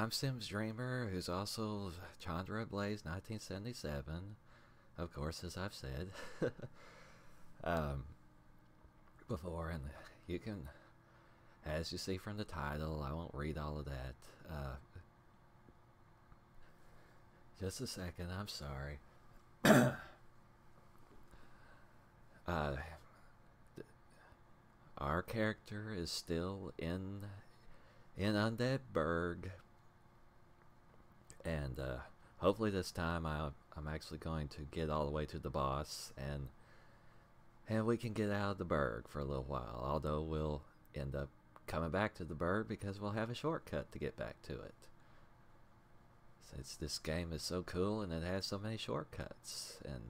I'm Sims Dreamer, who's also Chandra Blaze 1977, of course, as I've said um, before, and you can, as you see from the title, I won't read all of that. Just a second, I'm sorry. uh, our character is still in Undead Burg, and hopefully this time I'm actually going to get all the way to the boss, and we can get out of the Burg for a little while, although we'll end up coming back to the Burg because we'll have a shortcut to get back to it. Since this game is so cool and it has so many shortcuts, and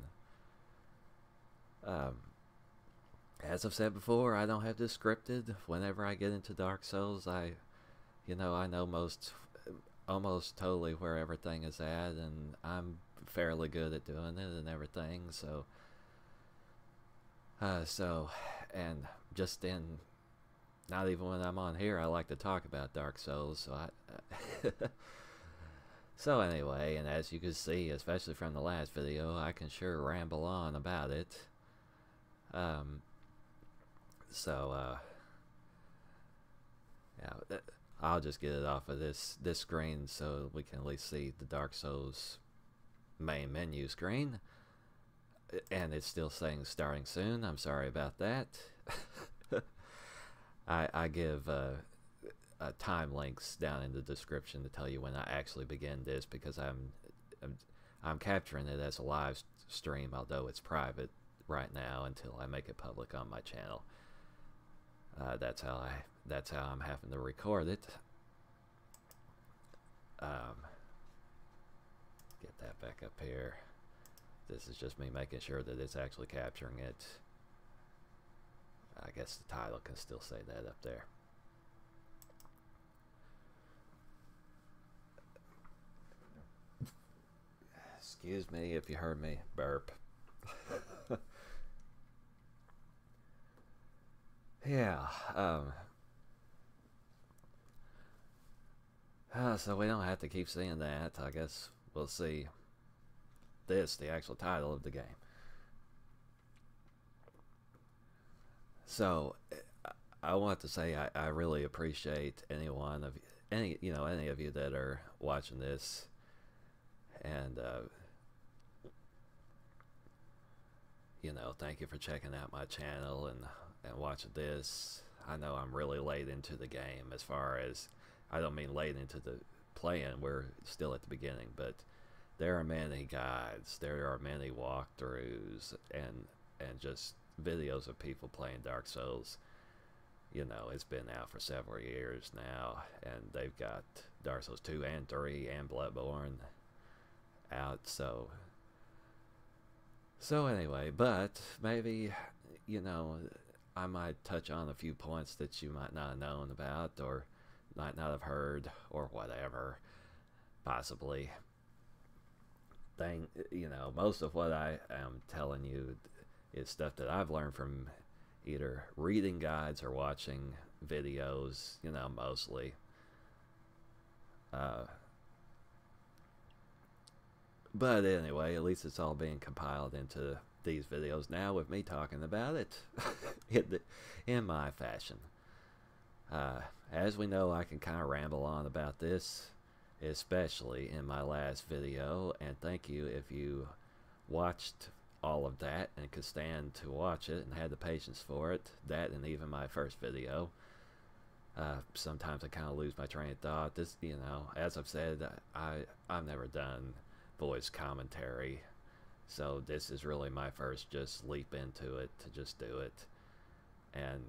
as I've said before, I don't have this scripted. Whenever I get into Dark Souls, I know almost totally where everything is at, and I'm fairly good at doing it and everything. So and just in, not even when I'm on here, I like to talk about Dark Souls. So so anyway, and as you can see, especially from the last video, I can sure ramble on about it. Yeah, I'll just get it off of this screen so we can at least see the Dark Souls main menu screen. And it's still saying starting soon. I'm sorry about that. I give time links down in the description to tell you when I actually begin this, because I'm capturing it as a live stream, although it's private right now until I make it public on my channel. That's how I'm having to record it. Get that back up here. This is just me making sure that it's actually capturing it. I guess the title can still say that up there. Excuse me if you heard me burp. Yeah, so we don't have to keep seeing that. I guess we'll see the actual title of the game. So I want to say I really appreciate any of you that are watching this, and thank you for checking out my channel and watching this. I know I'm really late into the game, as far as, I don't mean late into the playing, we're still at the beginning, but there are many guides, there are many walkthroughs, and just videos of people playing Dark Souls. It's been out for several years now, and they've got Dark Souls 2 and 3 and Bloodborne out, so anyway, but maybe, I might touch on a few points that you might not have known about, or might not have heard, or whatever, possibly. Most of what I am telling you is stuff that I've learned from either reading guides or watching videos, mostly. But anyway, at least it's all being compiled into these videos now, with me talking about it in my fashion. As we know, I can kind of ramble on about this, especially in my last video, and thank you if you watched all of that and could stand to watch it and had the patience for it. That, and even my first video. Sometimes I kind of lose my train of thought. This, as I've said, I've never done voice commentary, so this is really my first just leap into it, to just do it. And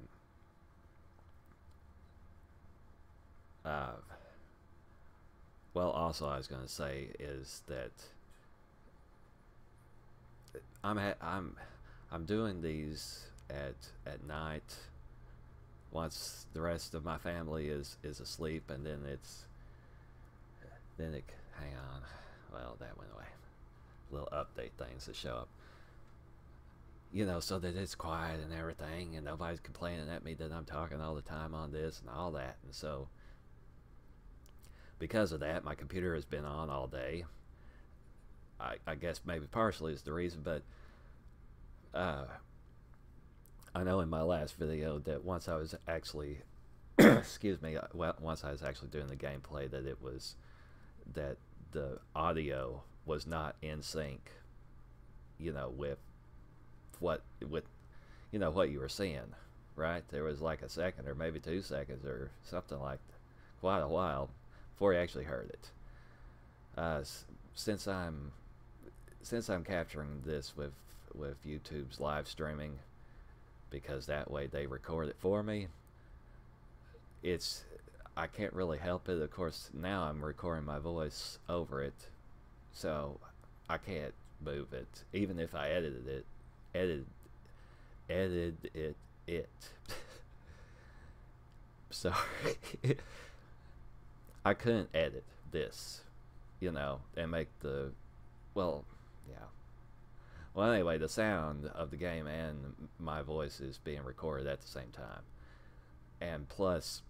well, also I was going to say is that I'm doing these at night, once the rest of my family is asleep, and then hang on, well, that went away. Little update things that show up, so that it's quiet and everything, and nobody's complaining at me that I'm talking all the time on this and all that. And so because of that, my computer has been on all day. I guess maybe partially is the reason, but I know in my last video that once I was actually, excuse me, once I was actually doing the gameplay, that it was that the audio was not in sync, you know, with what you were seeing, right? There was like a second or maybe 2 seconds or something like that, quite a while before you actually heard it. Since I'm capturing this with YouTube's live streaming, because that way they record it for me, I can't really help it. Of course, now I'm recording my voice over it, so I can't move it. Even if I edited it. Sorry. I couldn't edit this, you know, and make the, well, yeah. Well, anyway, the sound of the game and my voice is being recorded at the same time. And plus,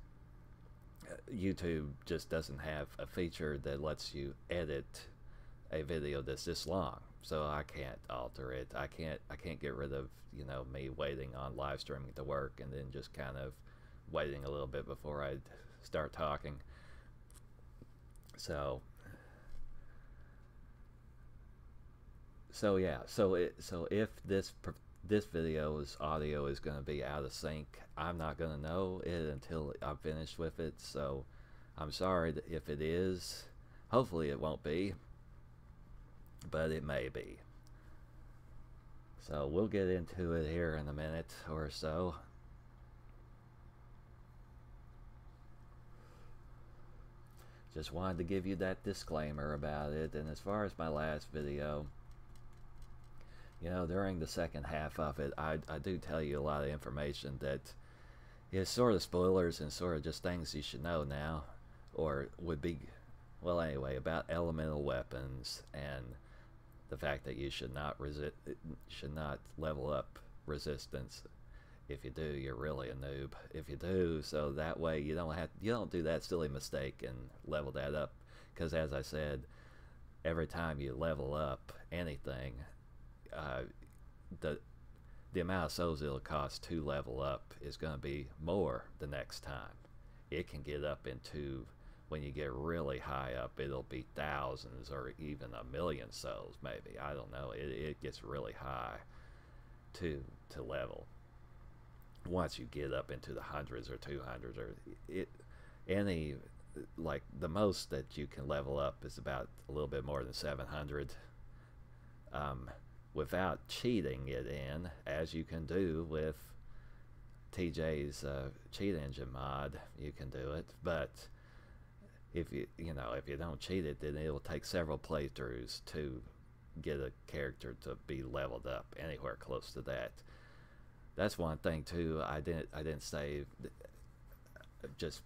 YouTube just doesn't have a feature that lets you edit a video that's this long. So I can't alter it. I can't get rid of, you know, me waiting on live streaming to work and then just kind of waiting a little bit before I start talking. So yeah, so if this video's audio is going to be out of sync, I'm not going to know it until I'm finished with it. So I'm sorry if it is. Hopefully it won't be, but it may be. So we'll get into it here in a minute or so. Just wanted to give you that disclaimer about it. And as far as my last video, you know, during the second half of it, I do tell you a lot of information that is sort of spoilers and sort of just things you should know now, or would be, well, anyway, about elemental weapons and the fact that you should not level up resistance. If you do, you're really a noob. If you do, so that way you don't do that silly mistake and level that up, because as I said, every time you level up anything, the amount of souls it'll cost to level up is going to be more the next time. It can get up into, when you get really high up, it'll be thousands or even 1,000,000 souls, maybe. I don't know. It gets really high to level. Once you get up into the hundreds or 200s, or any, like the most that you can level up is about a little bit more than 700. Without cheating it in, as you can do with TJ's cheat engine mod, you can do it. But if you don't cheat it, then it'll take several playthroughs to get a character to be leveled up anywhere close to that. That's one thing too. I didn't say, just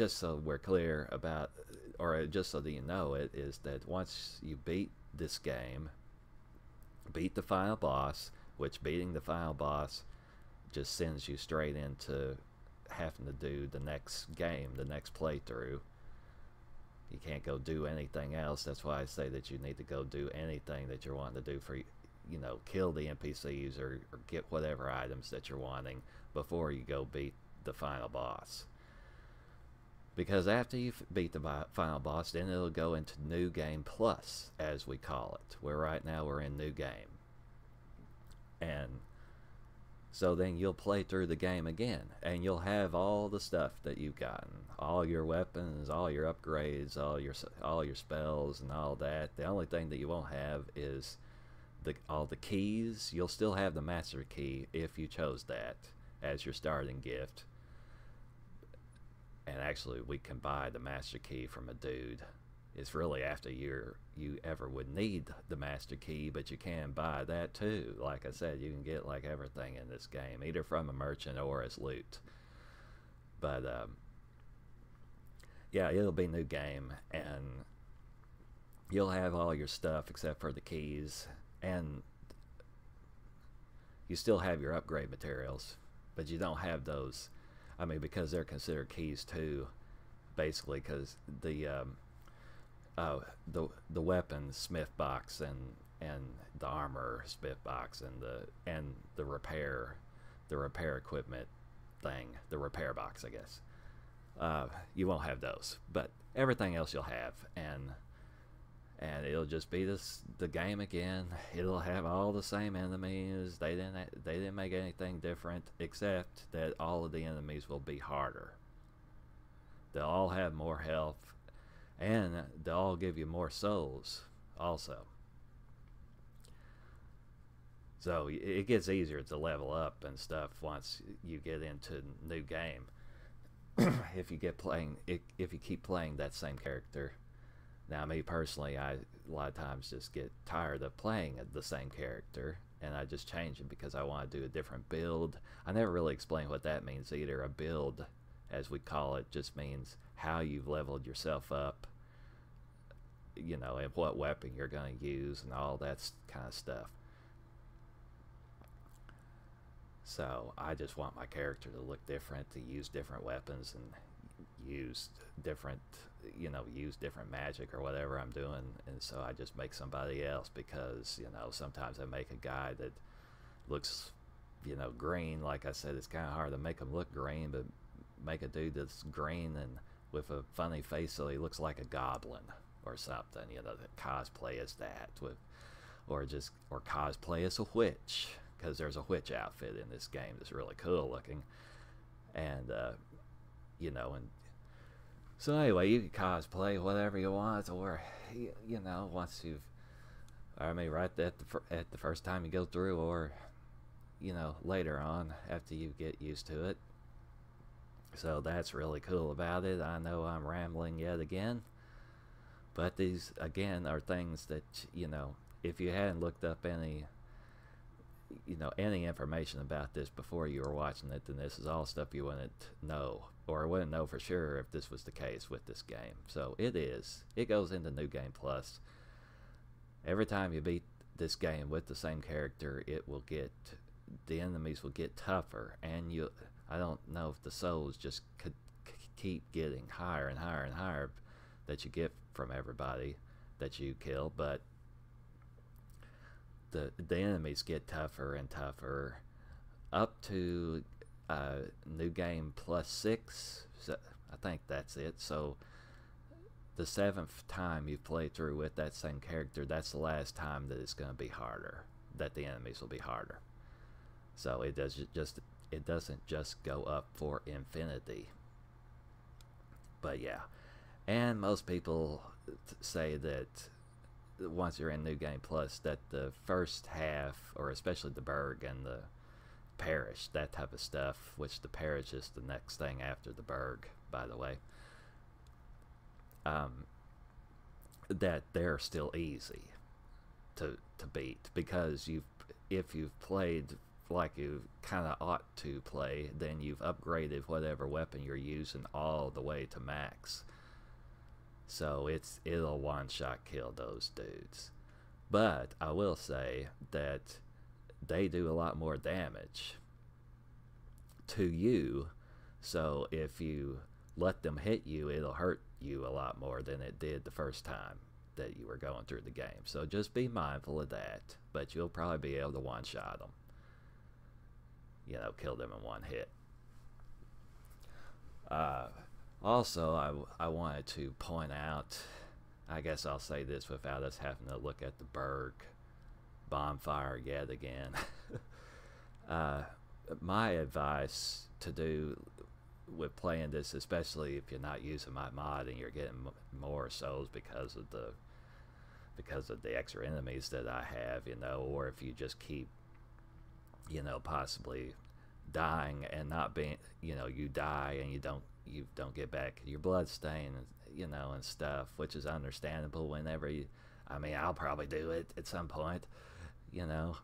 so we're clear about, or just so that you know it, is that once you beat this game, beat the final boss, which beating the final boss just sends you straight into having to do the next game, the next playthrough. You can't go do anything else. That's why I say that you need to go do anything that you're wanting to do for, you know, kill the NPCs or get whatever items that you're wanting before you go beat the final boss. Because after you beat the final boss, then it'll go into New Game Plus, as we call it. Where right now we're in New Game. And so then you'll play through the game again, and you'll have all the stuff that you've gotten. All your weapons, all your upgrades, all your spells and all that. The only thing that you won't have is all the keys. You'll still have the Master Key if you chose that as your starting gift. And actually, we can buy the Master Key from a dude. It's really after you ever would need the Master Key, but you can buy that too. Like I said, you can get like everything in this game, either from a merchant or as loot. But yeah, it'll be New Game, and you'll have all your stuff except for the keys, and you still have your upgrade materials, but you don't have those. I mean, because they're considered keys too, basically, because the weapon smith box and the armor smith box and the repair equipment thing, the repair box, I guess. You won't have those, but everything else you'll have, and it'll just be the game again. It'll have all the same enemies. They didn't make anything different, except that all of the enemies will be harder. They'll all have more health, and they'll all give you more souls also. So it gets easier to level up and stuff once you get into new game. if you keep playing that same character. Now, me personally, I a lot of times just get tired of playing the same character, and I just change it because I want to do a different build. I never really explained what that means either. A build, as we call it, just means how you've leveled yourself up, you know, and what weapon you're going to use and all that kind of stuff. So I just want my character to look different, to use different weapons and use different, you know, use different magic or whatever I'm doing. And so I just make somebody else because, you know, sometimes I make a guy that looks, you know, green. Like I said, it's kind of hard to make him look green, but make a dude that's green and with a funny face so he looks like a goblin or something, you know, that cosplay as that, or cosplay as a witch, because there's a witch outfit in this game that's really cool looking. And you know, and so anyway, you can cosplay whatever you want, or you know, once you've, I mean, right at the first time you go through, or you know, later on after you get used to it. So that's really cool about it. I know I'm rambling yet again, but these again are things that, you know, if you hadn't looked up any, you know, any information about this before you were watching it, then this is all stuff you wouldn't know, or wouldn't know for sure if this was the case with this game. So it goes into New Game Plus. Every time you beat this game with the same character, the enemies will get tougher, and I don't know if the souls just could keep getting higher and higher and higher that you get from everybody that you kill, but the enemies get tougher and tougher up to New Game Plus 6. So I think that's it. So the 7th time you play through with that same character, that's the last time that it's going to be harder, that the enemies will be harder. So it doesn't just go up for infinity. But yeah, and most people say that once you're in New Game Plus, that the first half, or especially the Burg and the Parish, that type of stuff, which the Parish is the next thing after the Burg, by the way, that they're still easy to beat, because if you've played like you kind of ought to play, then you've upgraded whatever weapon you're using all the way to max. So it'll one-shot kill those dudes. But I will say that they do a lot more damage to you. So if you let them hit you, it'll hurt you a lot more than it did the first time that you were going through the game. So just be mindful of that. But you'll probably be able to one-shot them. You know, kill them in one hit. Also, I wanted to point out, I guess I'll say this without us having to look at the Burg bonfire yet again. My advice to do with playing this, especially if you're not using my mod and you're getting more souls because of the extra enemies that I have, you know, or if you just keep, you know, possibly dying and not being, you know, you die and you don't get back your blood stain, you know, and stuff, which is understandable whenever I mean, I'll probably do it at some point, you know.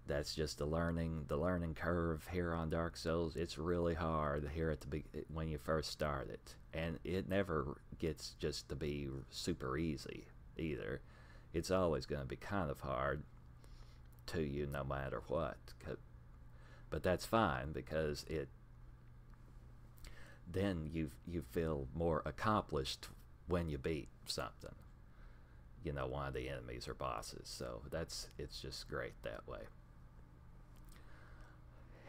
That's just the learning curve here on Dark Souls. It's really hard here at when you first start it, and it never gets just to be super easy either. It's always going to be kind of hard to you no matter what. But that's fine, because then you feel more accomplished when you beat something, you know, one of the enemies or bosses. So it's just great that way.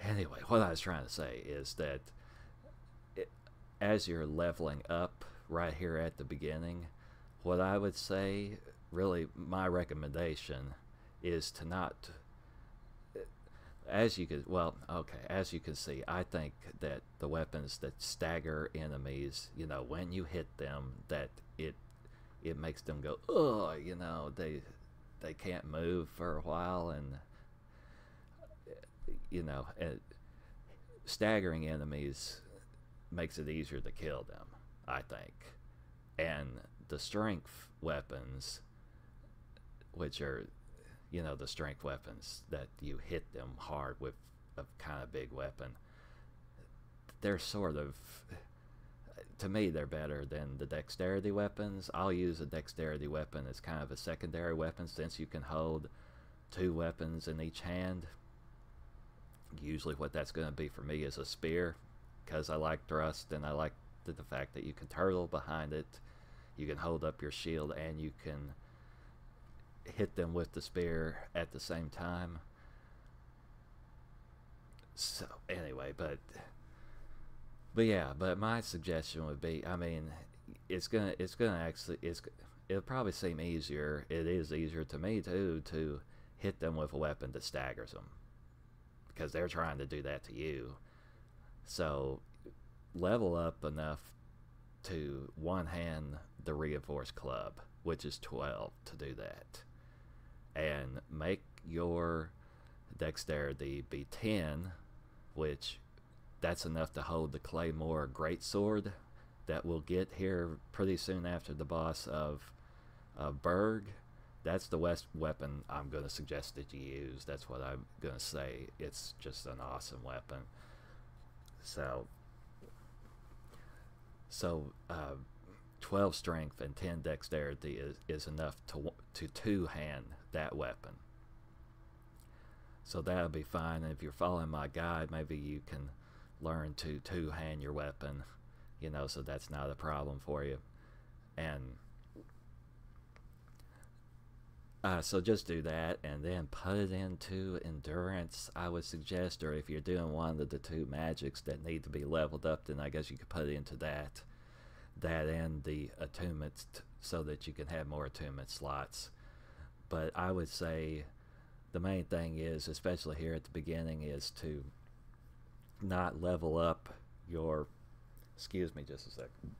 Anyway, what I was trying to say is that as you're leveling up right here at the beginning, what I would say, really my recommendation, is to not, as you can see, I think that the weapons that stagger enemies, you know, when you hit them, that it makes them go, ugh, you know, they can't move for a while, and you know, staggering enemies makes it easier to kill them, I think. And the strength weapons, which are, you know, the strength weapons that you hit them hard with a kind of big weapon, they're sort of, to me, they're better than the dexterity weapons. I'll use a dexterity weapon as kind of a secondary weapon, since you can hold 2 weapons in each hand. Usually what that's going to be for me is a spear, because I like thrust, and I like the fact that you can turtle behind it, you can hold up your shield, and you can hit them with the spear at the same time. So anyway, but my suggestion would be, I mean, it'll probably seem easier. It is easier to me too to hit them with a weapon that staggers them, because they're trying to do that to you. So level up enough to one-hand the reinforced club, which is 12, to do that, and make your dexterity be 10, which that's enough to hold the claymore greatsword that we'll get here pretty soon after the boss of Burg. That's the weapon I'm going to suggest that you use. That's what I'm going to say. It's just an awesome weapon. So 12 strength and 10 dexterity is enough to two-hand that weapon. So that'll be fine. And if you're following my guide, maybe you can learn to two-hand your weapon, you know, so that's not a problem for you. And so just do that, and then put it into endurance, I would suggest. Or if you're doing one of the 2 magics that need to be leveled up, then I guess you could put it into that and the attunements, so that you can have more attunement slots. But I would say the main thing is, especially here at the beginning, is to not level up your, excuse me just a second,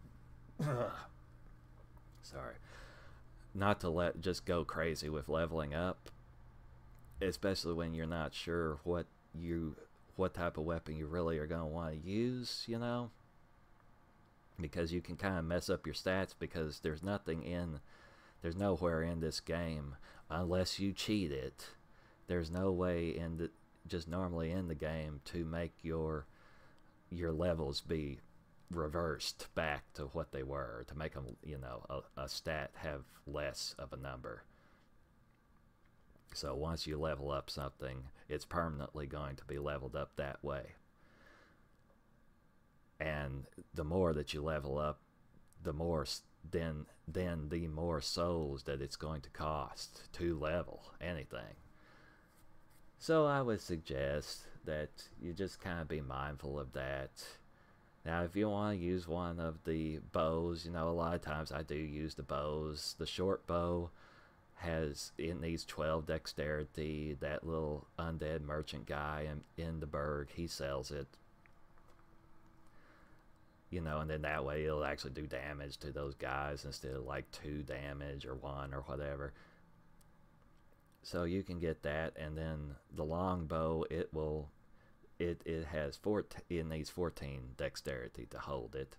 sorry, not to just go crazy with leveling up, especially when you're not sure what type of weapon you really are going to want to use, you know, because you can kind of mess up your stats, because there's nowhere in this game, unless you cheat it, there's no way just normally in the game to make your levels be reversed back to what they were, to make them, you know, a stat have less of a number. So once you level up something, it's permanently going to be leveled up that way. And the more that you level up, the more then the more souls that it's going to cost to level anything. So I would suggest that you just kind of be mindful of that. Now, if you want to use one of the bows, you know, a lot of times I do use the bows. The short bow it needs 12 dexterity. That little undead merchant guy in the Burg, he sells it. You know, and then that way it'll actually do damage to those guys instead of like 2 damage or 1 or whatever. So you can get that, and then the long bow, it needs 14 dexterity to hold it,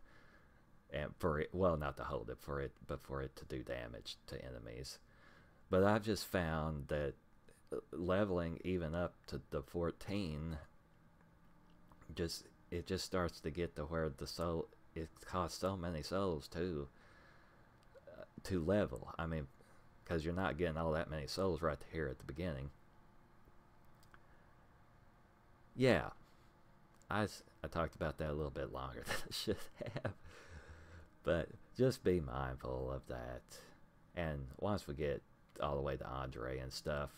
and not to hold it, but for it to do damage to enemies. But I've just found that leveling even up to the 14, it just starts to get to where it costs so many souls to level. I mean, because you're not getting all that many souls right here at the beginning. Yeah, I I talked about that a little bit longer than I should have. But just be mindful of that. And once we get all the way to Andre and stuff,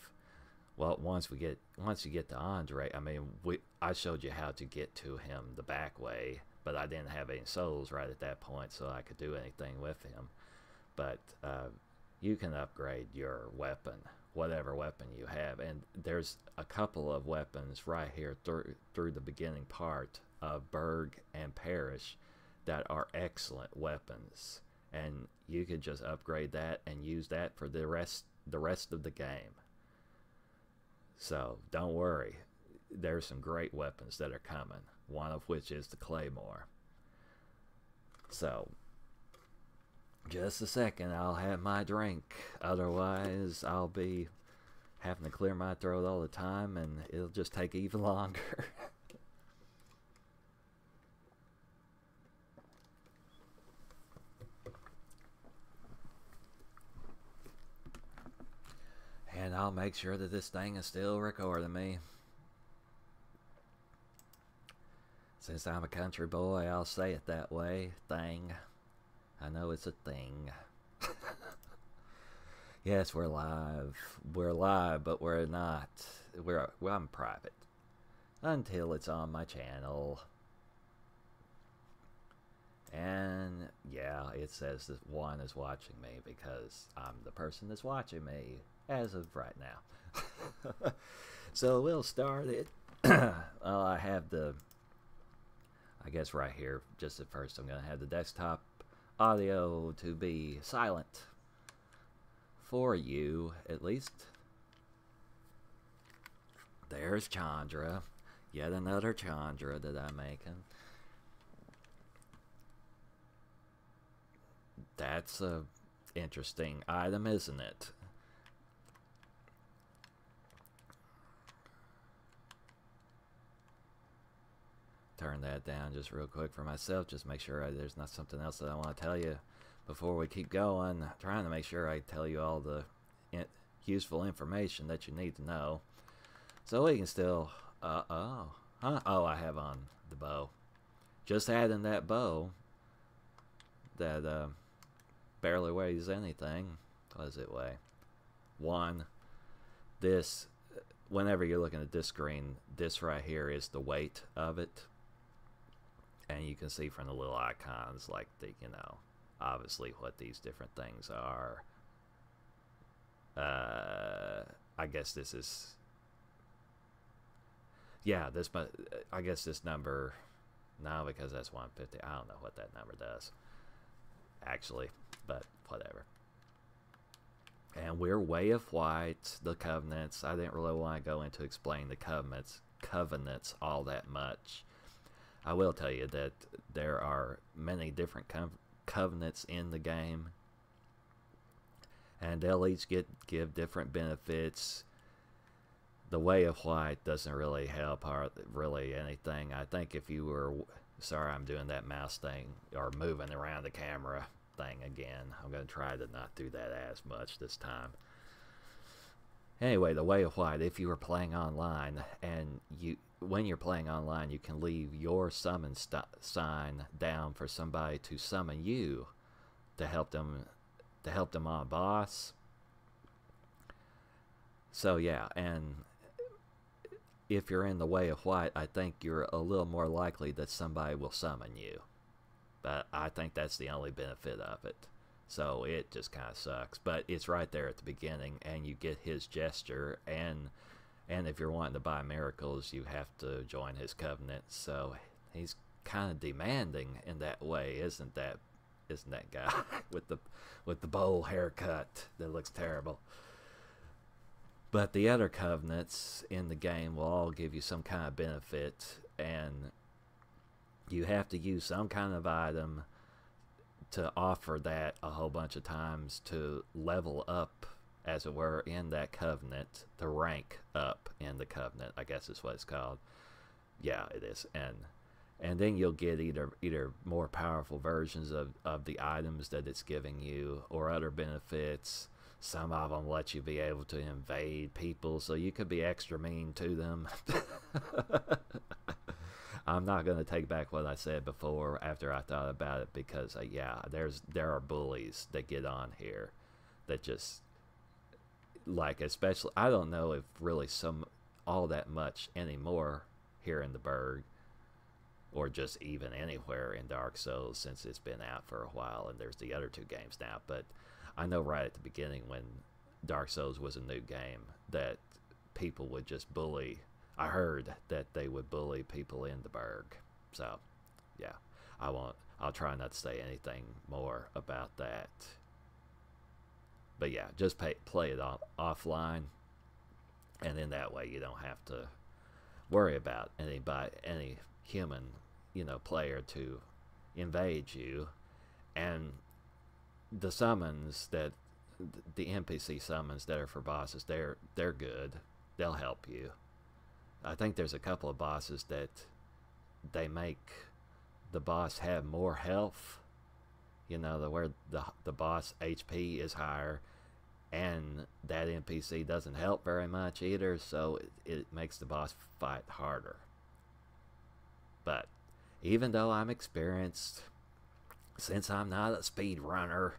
well, once you get to Andre, I mean, I showed you how to get to him the back way, but I didn't have any souls right at that point, so I could do anything with him. But you can upgrade your weapon, whatever weapon you have, and there's a couple of weapons right here through the beginning part of Burg and Parish that are excellent weapons, and you could just upgrade that and use that for the rest of the game. So don't worry, there's some great weapons that are coming, one of which is the Claymore. So just a second, I'll have my drink, otherwise I'll be having to clear my throat all the time and it'll just take even longer. And I'll make sure that this thing is still recording me. Since I'm a country boy, I'll say it that way. Thing. I know it's a thing. Yes, we're live. We're live, but we're not. I'm private. Until it's on my channel. And yeah, it says that one is watching me because I'm the person that's watching me as of right now. So we'll start it. Well, I have I guess right here, just at first, I'm going to have the desktop audio to be silent. For you, at least. There's Chandra. Yet another Chandra that I'm making. That's a interesting item, isn't it? Turn that down just real quick for myself. Just make sure there's not something else that I want to tell you before we keep going. I'm trying to make sure I tell you all the useful information that you need to know. So we can still... Oh, I have on the bow. Just adding that bow that barely weighs anything. What does it weigh? 1. This, whenever you're looking at this screen, this right here is the weight of it. And you can see from the little icons, like obviously what these different things are. I guess this is... Yeah, I guess this number... No, because that's 150. I don't know what that number does, actually, but whatever. And we're Way of White, the Covenants. I didn't really want to go into explain the covenants all that much. I will tell you that there are many different covenants in the game, and they'll each give different benefits. The Way of White doesn't really help really anything. I think if you were... Sorry, I'm doing that mouse thing, or moving around the camera thing again. I'm going to try to not do that as much this time. Anyway, the Way of White, if you were playing online, and when you're playing online, you can leave your summon sign down for somebody to summon you to help them on a boss. So yeah, and if you're in the Way of White, I think you're a little more likely that somebody will summon you. But I think that's the only benefit of it. So it just kind of sucks. But it's right there at the beginning, and you get his gesture, and if you're wanting to buy miracles, you have to join his covenant. So he's kind of demanding in that way, isn't that guy with the bowl haircut that looks terrible. But the other covenants in the game will all give you some kind of benefit, and you have to use some kind of item to offer that a whole bunch of times to level up, as it were, in that covenant, to rank up in the covenant, I guess is what it's called. Yeah, it is. And then you'll get either more powerful versions of the items that it's giving you, or other benefits. Some of them let you be able to invade people, so you could be extra mean to them. I'm not going to take back what I said before after I thought about it, because yeah, there are bullies that get on here that just, like, especially, I don't know if really all that much anymore here in the Burg, or just even anywhere in Dark Souls, since it's been out for a while and there's the other two games now. But I know right at the beginning, when Dark Souls was a new game, that people would just bully. I heard that they would bully people in the Burg. So yeah, I'll try not to say anything more about that. But yeah, just play it offline, and then that way you don't have to worry about any human, player to invade you. And the summons the NPC summons that are for bosses, they're good. They'll help you. I think there's a couple of bosses that they make the boss have more health, where the boss HP is higher, and that NPC doesn't help very much either, so it makes the boss fight harder. But even though I'm experienced, since I'm not a speed runner,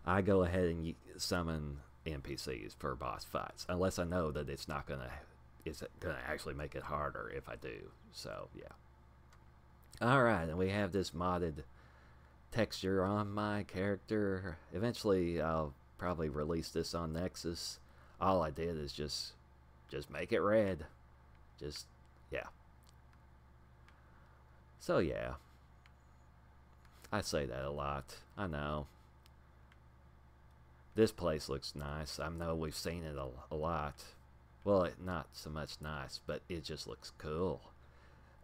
I go ahead and summon NPCs for boss fights, unless I know that it's gonna actually make it harder if I do. So yeah. Alright, and we have this modded texture on my character. Eventually I'll probably release this on Nexus. All I did is just make it red. Yeah. So yeah, I say that a lot, I know. This place looks nice. I know we've seen it a lot. Well, not so much nice, but it just looks cool.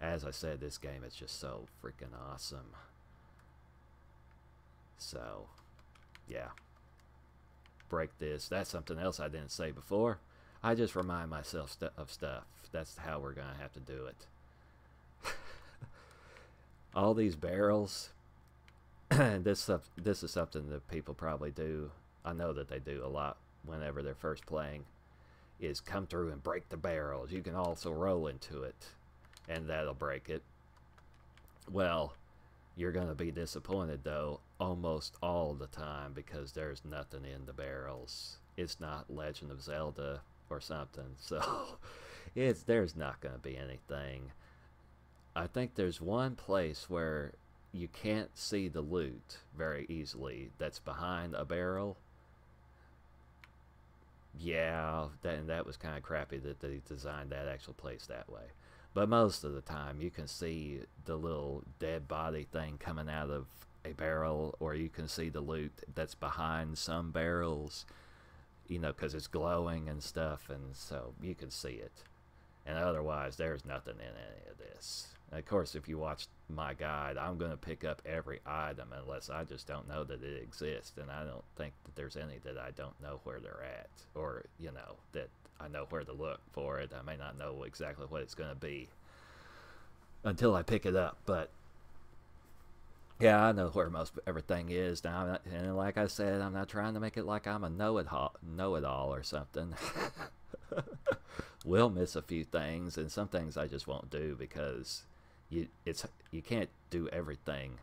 As I said, this game is just so freaking awesome. So, yeah. Break this. That's something else I didn't say before. I just remind myself of stuff. That's how we're going to have to do it. All these barrels. This is something that people probably do. I know that they do a lot whenever they're first playing, is come through and break the barrels. You can also roll into it, and that'll break it. Well, you're going to be disappointed, though, almost all the time, because there's nothing in the barrels. It's not Legend of Zelda or something, so there's not going to be anything. I think there's one place where you can't see the loot very easily that's behind a barrel. Yeah, that was kind of crappy that they designed that actual place that way. But most of the time you can see the little dead body thing coming out of a barrel, or you can see the loot that's behind some barrels, because it's glowing and stuff, and so you can see it. And otherwise, there's nothing in any of this. And of course, if you watch my guide, I'm going to pick up every item unless I just don't know that it exists. And I don't think that there's any that I don't know where they're at. Or, that I know where to look for it. I may not know exactly what it's going to be until I pick it up. But, yeah, I know where most everything is now. And like I said, I'm not trying to make it like I'm a know-it-all or something. We'll miss a few things, and some things I just won't do because you can't do everything.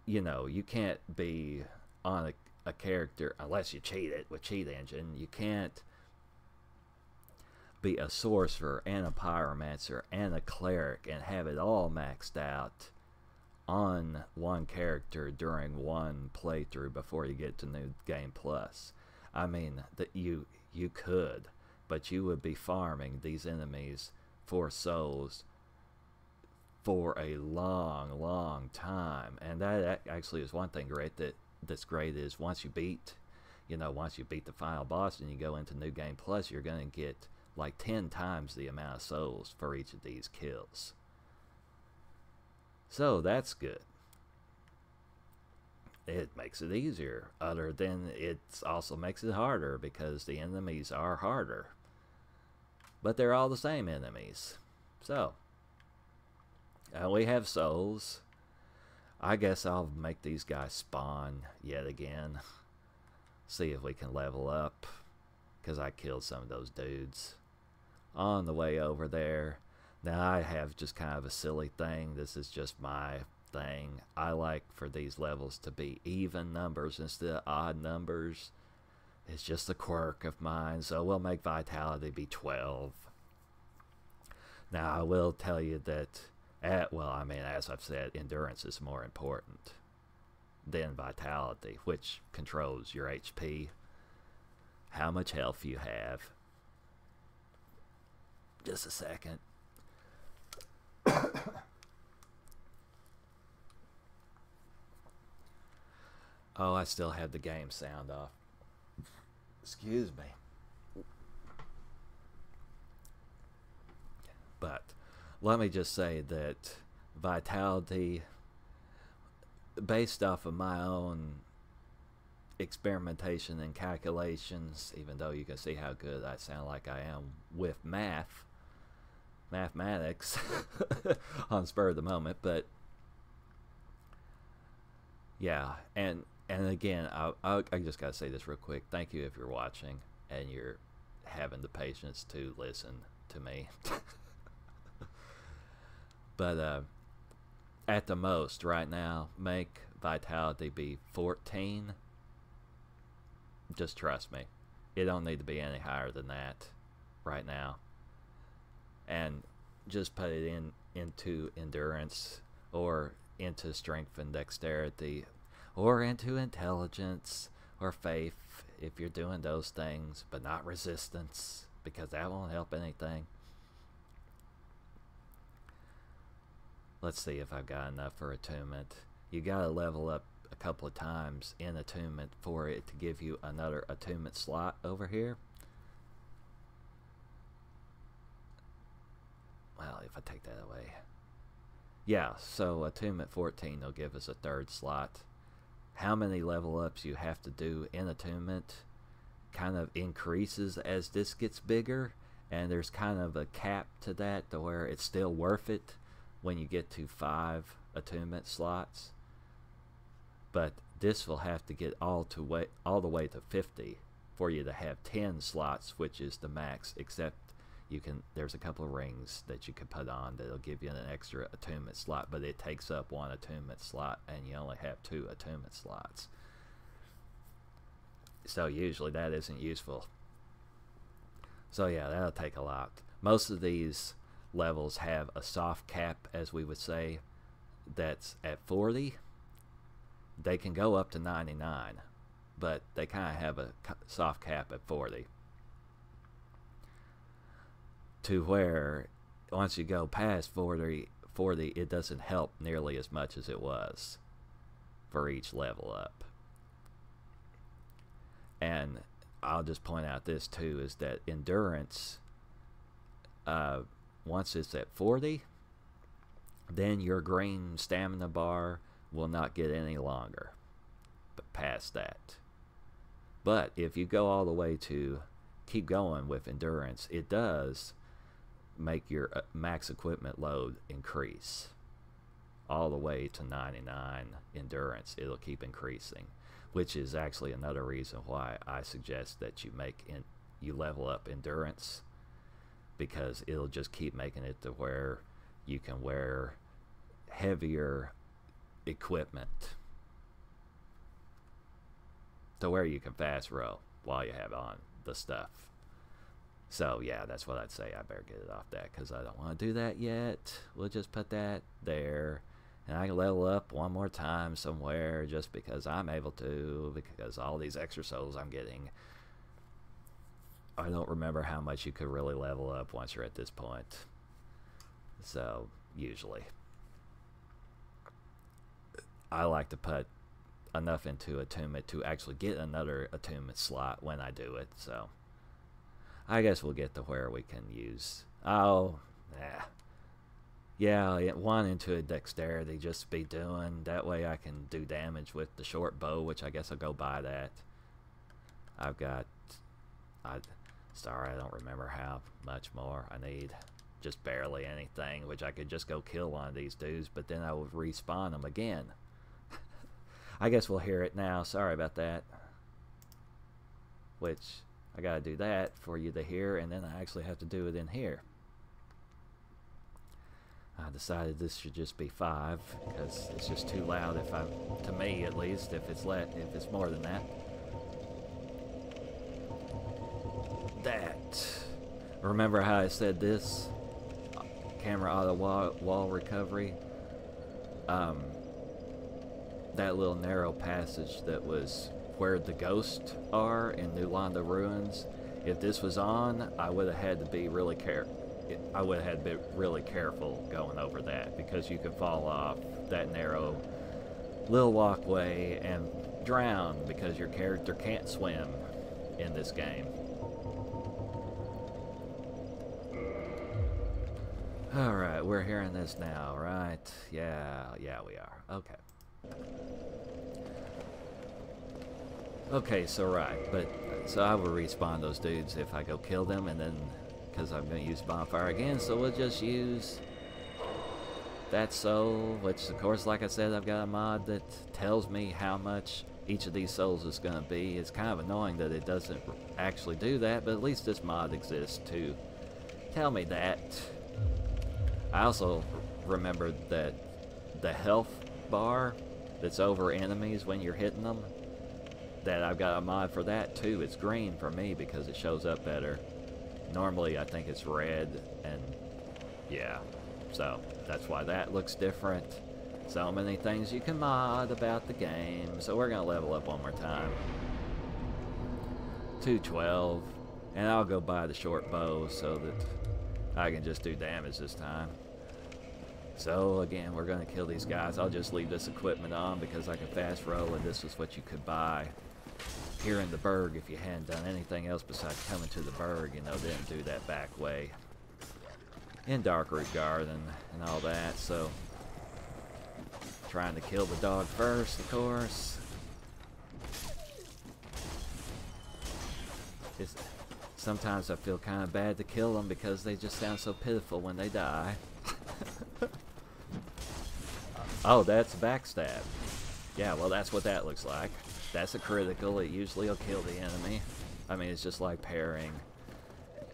You can't be on a character unless you cheat it with Cheat Engine. You can't be a sorcerer and a pyromancer and a cleric and have it all maxed out on one character during one playthrough before you get to New Game Plus. I mean, that you could, but you would be farming these enemies for souls for a long time. And that actually is one thing that's great is once you beat the final boss and you go into New Game Plus, you're going to get like 10 times the amount of souls for each of these kills. So that's good. It makes it easier, other than it also makes it harder because the enemies are harder. But they're all the same enemies. So, we have souls. I guess I'll make these guys spawn yet again. See if we can level up, because I killed some of those dudes. on the way over there. Now I have just kind of a silly thing. This is just my thing. I like for these levels to be even numbers instead of odd numbers. It's just a quirk of mine, so we'll make vitality be 12. Now I will tell you that, well, I mean, as I've said, endurance is more important than vitality, which controls your HP, how much health you have. Just a second. Oh, I still have the game sound off. Excuse me. But let me just say that vitality, based off of my own experimentation and calculations, even though you can see how good I sound like I am with mathematics on spur of the moment, but yeah, and again, I just gotta say this real quick. Thank you if you're watching and you're having the patience to listen to me. But at the most right now, make vitality be 14. Just trust me, it don't need to be any higher than that right now. And just put it into endurance, or into strength and dexterity, or into intelligence or faith if you're doing those things, but not resistance, because that won't help anything. Let's see if I've got enough for attunement. You gotta level up a couple of times in attunement for it to give you another attunement slot over here. Well, if I take that away. Yeah, so attunement 14 will give us a third slot. How many level ups you have to do in attunement kind of increases as this gets bigger, and there's kind of a cap to that to where it's still worth it when you get to 5 attunement slots. But this will have to get all the way to 50 for you to have 10 slots, which is the max, except there's a couple of rings that you can put on that'll give you an extra attunement slot, but it takes up 1 attunement slot and you only have 2 attunement slots. So usually that isn't useful. So yeah, that'll take a lot. Most of these levels have a soft cap, as we would say, that's at 40. They can go up to 99, but they kind of have a soft cap at 40. To where once you go past 40, it doesn't help nearly as much as it was for each level up. And I'll just point out this too, is that endurance, once it's at 40, then your green stamina bar will not get any longer but past that. But if you go all the way to keep going with endurance, it does make your max equipment load increase all the way to 99 endurance. It'll keep increasing, which is actually another reason why I suggest that you level up endurance, because it'll just keep making it to where you can wear heavier equipment, to where you can fast row while you have on the stuff. So yeah, that's what I'd say. I better get it off that, because I don't want to do that yet. We'll just put that there, and I can level up one more time somewhere just because I'm able to, because all these extra souls I'm getting, I don't remember how much you could really level up once you're at this point. So usually I like to put enough into attunement to actually get another attunement slot when I do it. So I guess we'll get to where we can use, yeah, 1 into a dexterity just to be doing. That way I can do damage with the short bow, which I guess I'll go buy that. Sorry, I don't remember how much more I need. Just barely anything, which I could just go kill one of these dudes, but then I would respawn them again. I guess we'll hear it now. Sorry about that. Which, I gotta do that for you to hear, and then I actually have to do it in here. I decided this should just be 5 because it's just too loud if to me at least, if it's more than that. Remember how I said this? Camera auto wall recovery. That little narrow passage that was where the ghosts are in New Landa Ruins. If this was on, I would have had to be really careful going over that, because you could fall off that narrow little walkway and drown because your character can't swim in this game. Alright, we're hearing this now, right? Yeah, we are. Okay. Okay, so so I will respawn those dudes if I go kill them, and then, because I'm going to use bonfire again, so we'll just use that soul, which of course, like I said, I've got a mod that tells me how much each of these souls is going to be. It's kind of annoying that it doesn't actually do that, but at least this mod exists to tell me that. I also remembered that the health bar that's over enemies when you're hitting them, that I've got a mod for that too. It's green for me because it shows up better. Normally I think it's red, and yeah, so that's why that looks different. So many things you can mod about the game. So we're gonna level up one more time. 212, and I'll go buy the short bow so that I can just do damage this time. So again, we're gonna kill these guys. I'll just leave this equipment on because I can fast roll, and this is what you could buy here in the Burg if you hadn't done anything else besides coming to the Burg, you know, didn't do that back way in Dark Root Garden and all that. So trying to kill the dog first, of course. Sometimes I feel kind of bad to kill them because they just sound so pitiful when they die. Oh, that's backstab. Yeah, well, that's what that looks like. That's a critical. It usually will kill the enemy. I mean, it's just like parrying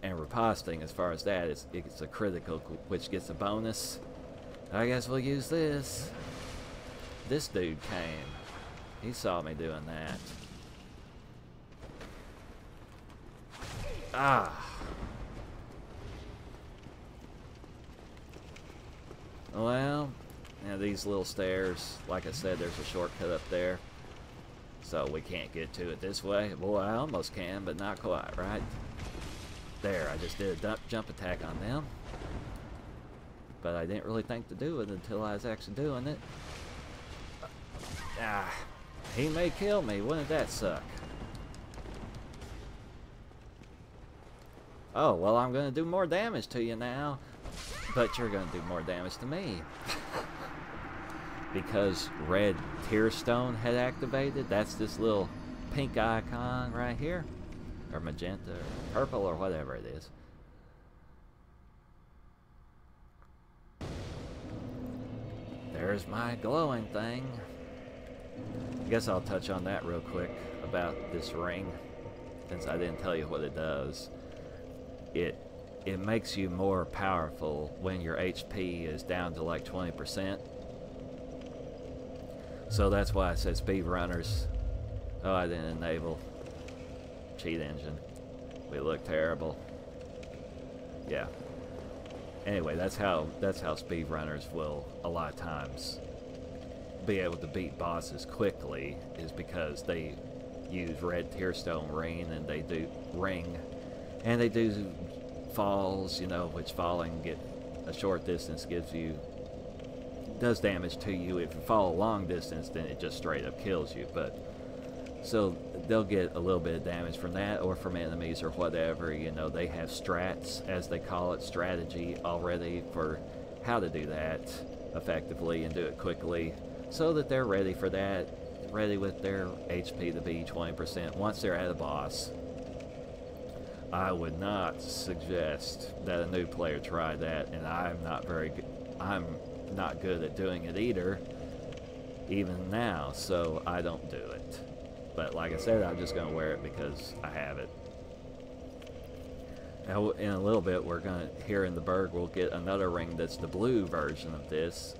and riposting. As far as that, it's a critical, which gets a bonus. I guess we'll use this. This dude came. He saw me doing that. Ah. Well, now these little stairs, like I said, there's a shortcut up there. So we can't get to it this way. Boy, I almost can, but not quite, right? There, I just did a jump attack on them. But I didn't really think to do it until I was actually doing it. Ah, he may kill me. Wouldn't that suck? Oh, well, I'm going to do more damage to you now. But you're going to do more damage to me. Because red tear stone had activated. That's this little pink icon right here. Or magenta, or purple, or whatever it is. There's my glowing thing. I guess I'll touch on that real quick about this ring, since I didn't tell you what it does. It makes you more powerful when your HP is down to like 20%. So that's why I said speedrunners. Oh, I didn't enable cheat engine. We look terrible. Yeah. Anyway, that's how speedrunners will a lot of times be able to beat bosses quickly, is because they use red tearstone ring, and they do falls, you know, which falling get a short distance does damage to you. If you fall a long distance, then it just straight up kills you. But so they'll get a little bit of damage from that, or from enemies or whatever. You know, they have strats, as they call it, strategy already for how to do that effectively and do it quickly, so that they're ready for that, ready with their HP to be 20% once they're at a boss. I would not suggest that a new player try that, and I'm not good at doing it either, even now, so I don't do it. But like I said, I'm just going to wear it because I have it. Now, in a little bit, we're gonna, here in the Burg, we'll get another ring that's the blue version of this,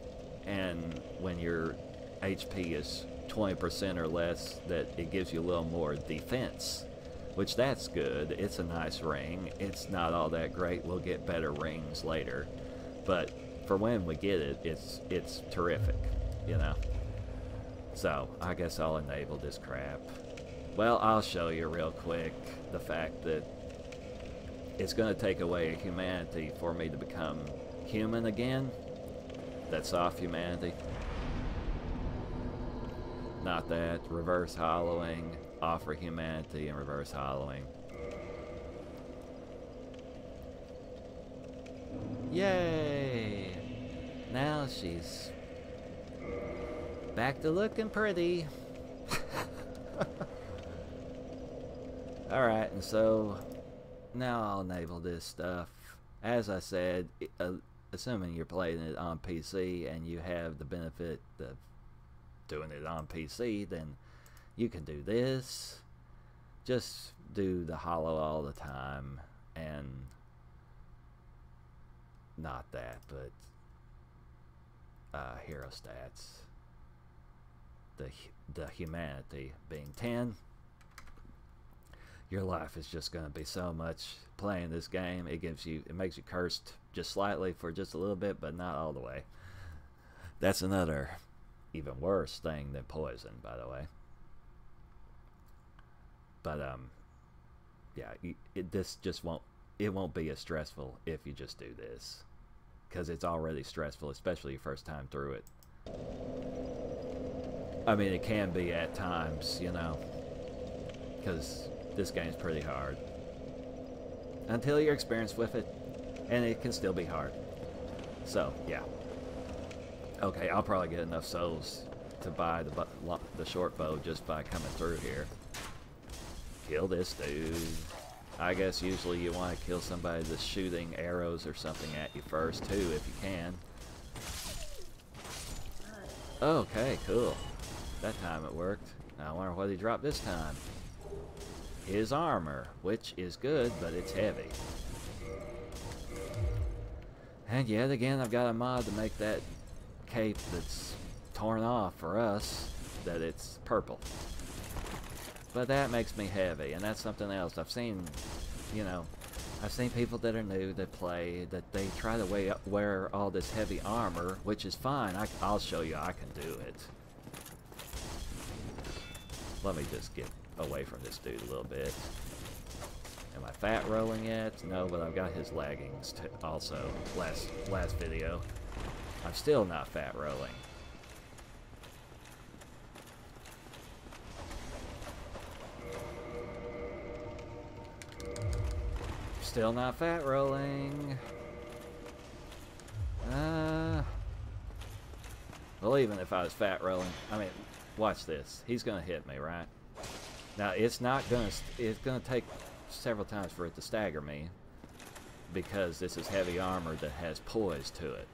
and when your HP is 20% or less, that it gives you a little more defense, which that's good. It's a nice ring. It's not all that great. We'll get better rings later, but for when we get it, it's terrific, you know. So I guess I'll enable this crap. Well, I'll show you real quick the fact that it's going to take away humanity for me to become human again. That's off humanity. Not that. Reverse hollowing. Offer humanity and reverse hollowing. Yay! Now she's back to looking pretty. Alright, and so now I'll enable this stuff. As I said, assuming you're playing it on PC and you have the benefit of doing it on PC, then you can do this. Just do the hollow all the time, and not that, but hero stats. The humanity being 10. Your life is just going to be so much playing this game. It makes you cursed just slightly for just a little bit, but not all the way. That's another even worse thing than poison, by the way. But yeah, this just won't be as stressful if you just do this, because it's already stressful, especially your first time through it. I mean, it can be at times, you know, because this game's pretty hard until you're experienced with it, and it can still be hard. So yeah, okay, I'll probably get enough souls to buy the short bow just by coming through here. Kill this dude. I guess usually you want to kill somebody that's shooting arrows or something at you first too, if you can. Okay, cool. That time it worked. Now I wonder what he dropped this time. His armor, which is good, but it's heavy. And yet again, I've got a mod to make that cape that's torn off for us, that it's purple. But that makes me heavy, and that's something else. I've seen, you know, I've seen people that are new that play, that they try to wear all this heavy armor, which is fine. I'll show you I can do it. Let me just get away from this dude a little bit. Am I fat rolling yet? No, but I've got his leggings also. Last video. I'm still not fat rolling. Still not fat rolling. Well, even if I was fat rolling, I mean, watch this. He's gonna hit me, right? Now it's gonna take several times for it to stagger me, because this is heavy armor that has poise to it.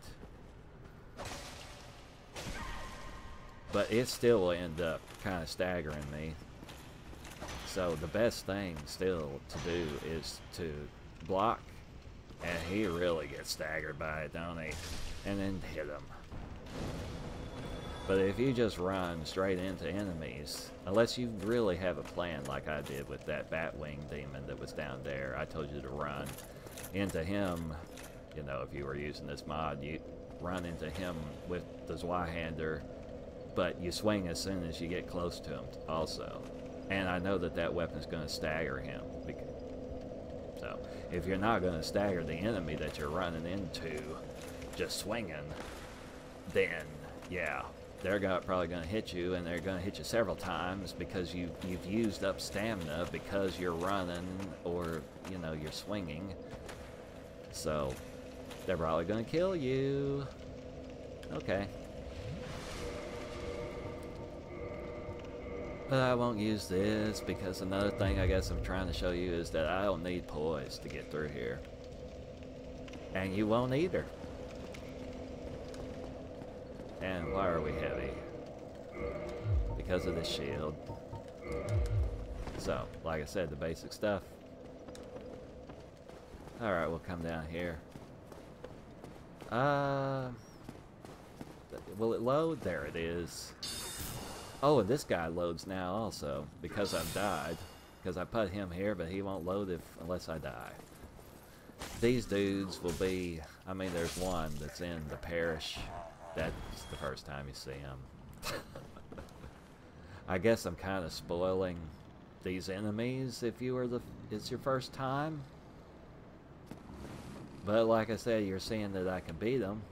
But it still will end up kind of staggering me. So the best thing still to do is to block, and he really gets staggered by it, don't he? And then hit him. But if you just run straight into enemies, unless you really have a plan like I did with that Batwing demon that was down there, I told you to run into him. You know, if you were using this mod, you run into him with the Zweihander, but you swing as soon as you get close to him also. And I know that that weapon is going to stagger him. So if you're not going to stagger the enemy that you're running into just swinging, then yeah, they're probably going to hit you, and they're going to hit you several times because you've used up stamina because you're running, or you know, you're swinging. So they're probably going to kill you. Okay. But I won't use this, because another thing I guess I'm trying to show you is that I don't need poise to get through here. And you won't either. And why are we heavy? Because of this shield. So, like I said, the basic stuff. Alright, we'll come down here. Will it load? There it is. Oh, and this guy loads now also, because I've died. Because I put him here, but he won't load unless I die. These dudes will be... I mean, there's one that's in the parish. That's the first time you see him. I guess I'm kind of spoiling these enemies if it's your first time. But like I said, you're seeing that I can beat them.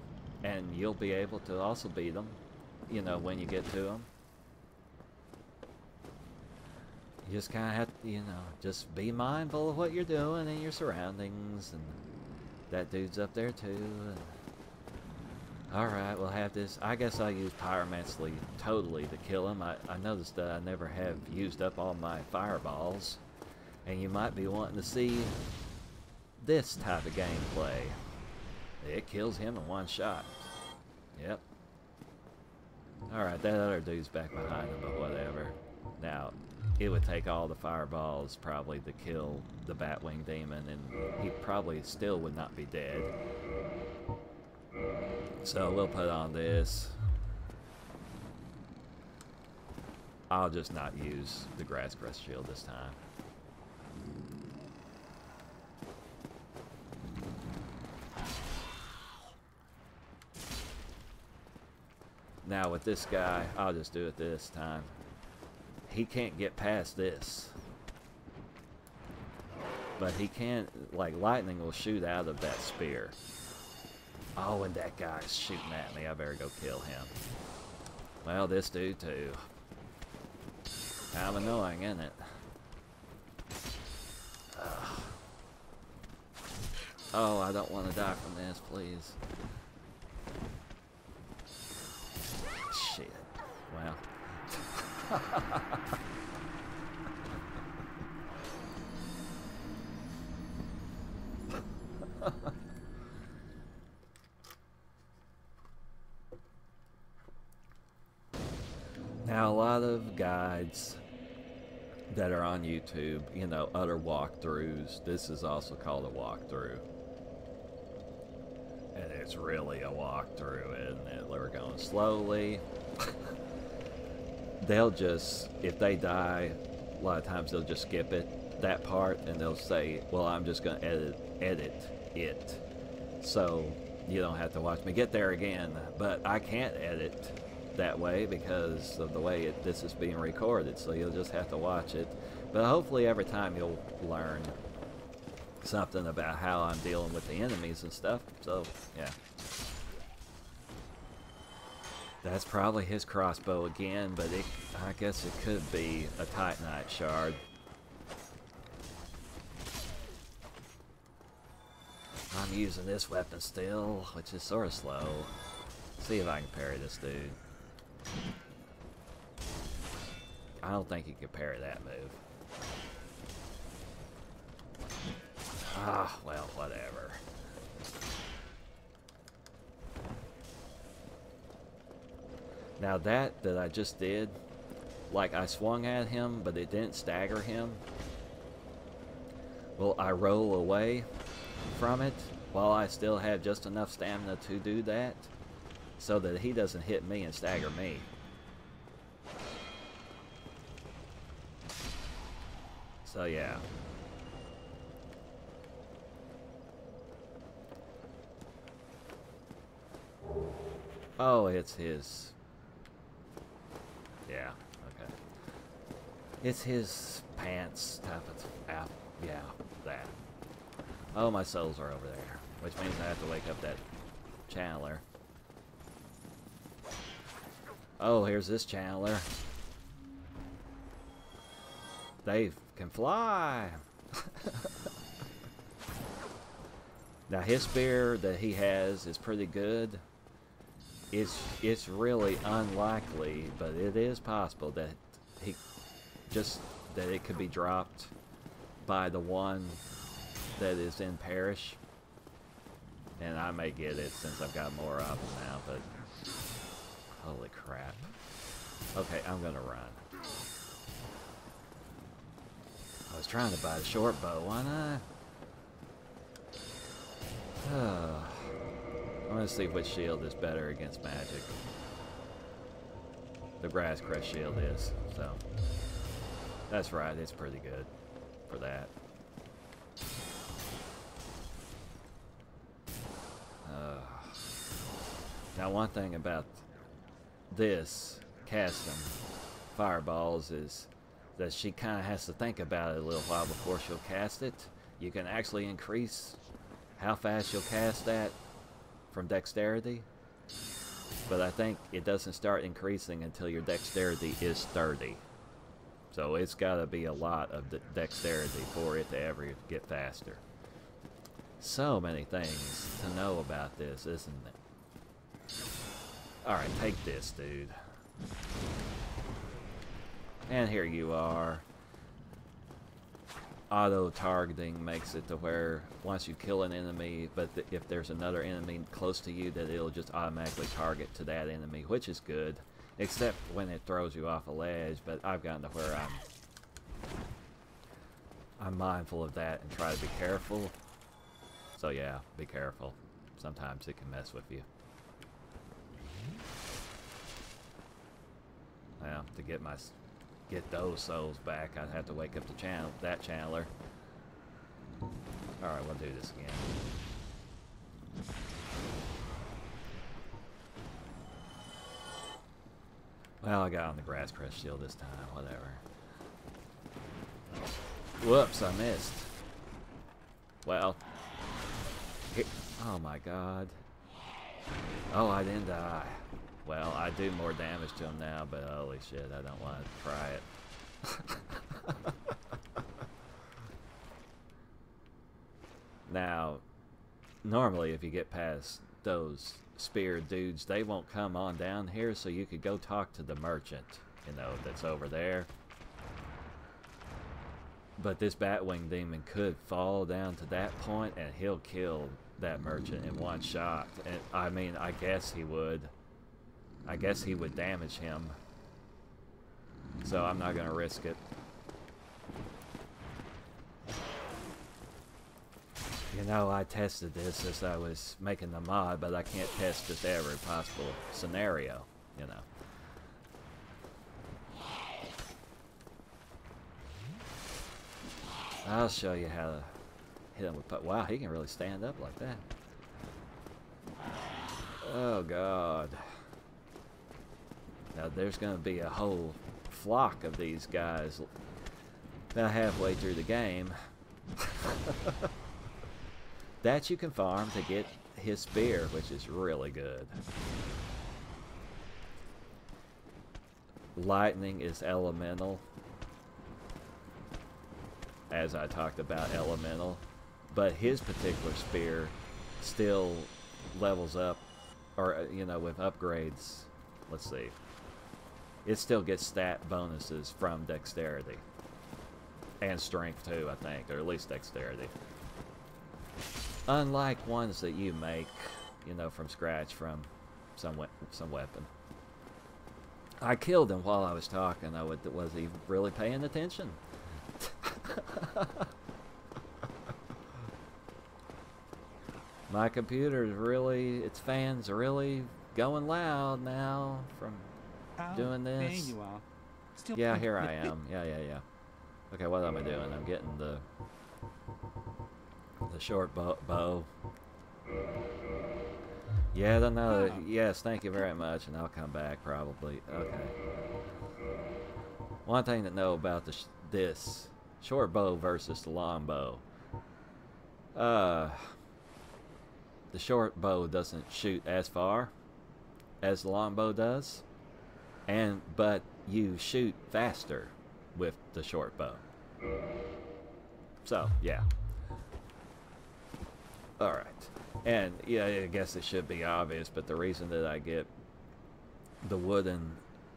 And you'll be able to also beat them, you know, when you get to them. You just kind of have to, you know, just be mindful of what you're doing and your surroundings. And that dude's up there too. Alright, we'll have this. I guess I'll use pyromancy totally to kill him. I noticed that I never have used up all my fireballs. And you might be wanting to see this type of gameplay. It kills him in one shot. Yep. Alright, that other dude's back behind him, but whatever. Now, it would take all the fireballs probably to kill the Batwing Demon, and he probably still would not be dead. So we'll put on this. I'll just not use the Grass Crest Shield this time. Now with this guy, I'll just do it this time. He can't get past this. But he can't, like, lightning will shoot out of that spear. Oh, and that guy's shooting at me. I better go kill him. Well, this dude too. Kind of annoying, isn't it? Oh, I don't want to die from this, please. Shit. Well. Now, a lot of guides that are on YouTube, you know, other walkthroughs, this is also called a walkthrough. And it's really a walkthrough, isn't it? We're going slowly. They'll just, if they die, a lot of times they'll just skip it, that part, and they'll say, well, I'm just going to edit it. So you don't have to watch me get there again. But I can't edit that way because of the way this is being recorded, so you'll just have to watch it. But hopefully every time you'll learn something about how I'm dealing with the enemies and stuff. So yeah, that's probably his crossbow again, but I guess it could be a Titanite shard. I'm using this weapon still, which is sort of slow. See if I can parry this dude. I don't think you can parry that move. Ah, well, whatever. Now that I just did, like I swung at him, but it didn't stagger him. Well, I roll away from it while I still have just enough stamina to do that, so that he doesn't hit me and stagger me. So yeah. Oh, it's his. Yeah, okay. It's his pants type of out. Yeah, that. Oh, my souls are over there, which means I have to wake up that channeler. Oh, here's this channeler. They can fly. Now his spear that he has is pretty good. It's really unlikely, but it is possible that it could be dropped by the one that is in Parish. And I may get it since I've got more of them now, but holy crap. Okay, I'm gonna run. I was trying to buy a short bow, why not? gonna see which shield is better against magic. The grass crest shield is, so that's right, it's pretty good for that. Now one thing about this casting fireballs is that she kind of has to think about it a little while before she'll cast it. You can actually increase how fast you'll cast that from dexterity, but I think it doesn't start increasing until your dexterity is 30. So it's got to be a lot of dexterity for it to ever get faster. So many things to know about this, isn't it? Alright, take this, dude. And here you are. Auto-targeting makes it to where once you kill an enemy, but if there's another enemy close to you, that it'll just automatically target to that enemy, which is good. Except when it throws you off a ledge, but I've gotten to where I'm mindful of that and try to be careful. So yeah, be careful. Sometimes it can mess with you. Well, to get those souls back, I'd have to wake up the channeler. Alright, we'll do this again. Well, I got on the grass crest shield this time, whatever. Whoops, I missed. Well. Oh my god. Oh, I didn't die. Well, I do more damage to him now, but holy shit, I don't want to try it. Now, normally if you get past those spear dudes, they won't come on down here, so you could go talk to the merchant, you know, that's over there. But this Batwing demon could fall down to that point and he'll kill that merchant in one shot. And I mean, I guess he would. I guess he would damage him. So I'm not gonna risk it. You know, I tested this as I was making the mod, but I can't test just every possible scenario, you know. I'll show you how to hit him with... Wow, he can really stand up like that. Oh, God. Now, there's going to be a whole flock of these guys about halfway through the game. That you can farm to get his spear, which is really good. Lightning is elemental. As I talked about elemental. But his particular spear still levels up, or, you know, with upgrades. Let's see. It still gets stat bonuses from dexterity. And strength too, I think. Or at least dexterity. Unlike ones that you make, you know, from scratch from some weapon. I killed him while I was talking. Was he really paying attention? My computer's really, its fans are really going loud now from doing this. There you are. Still yeah, here I am. Yeah. Okay, what am I doing? I'm getting the short bow. Yet another. Yes, thank you very much, and I'll come back probably. Okay. One thing to know about this short bow versus the long bow. The short bow doesn't shoot as far as the long bow does, but you shoot faster with the short bow. So yeah. All right, and yeah, I guess it should be obvious, but the reason that I get the wooden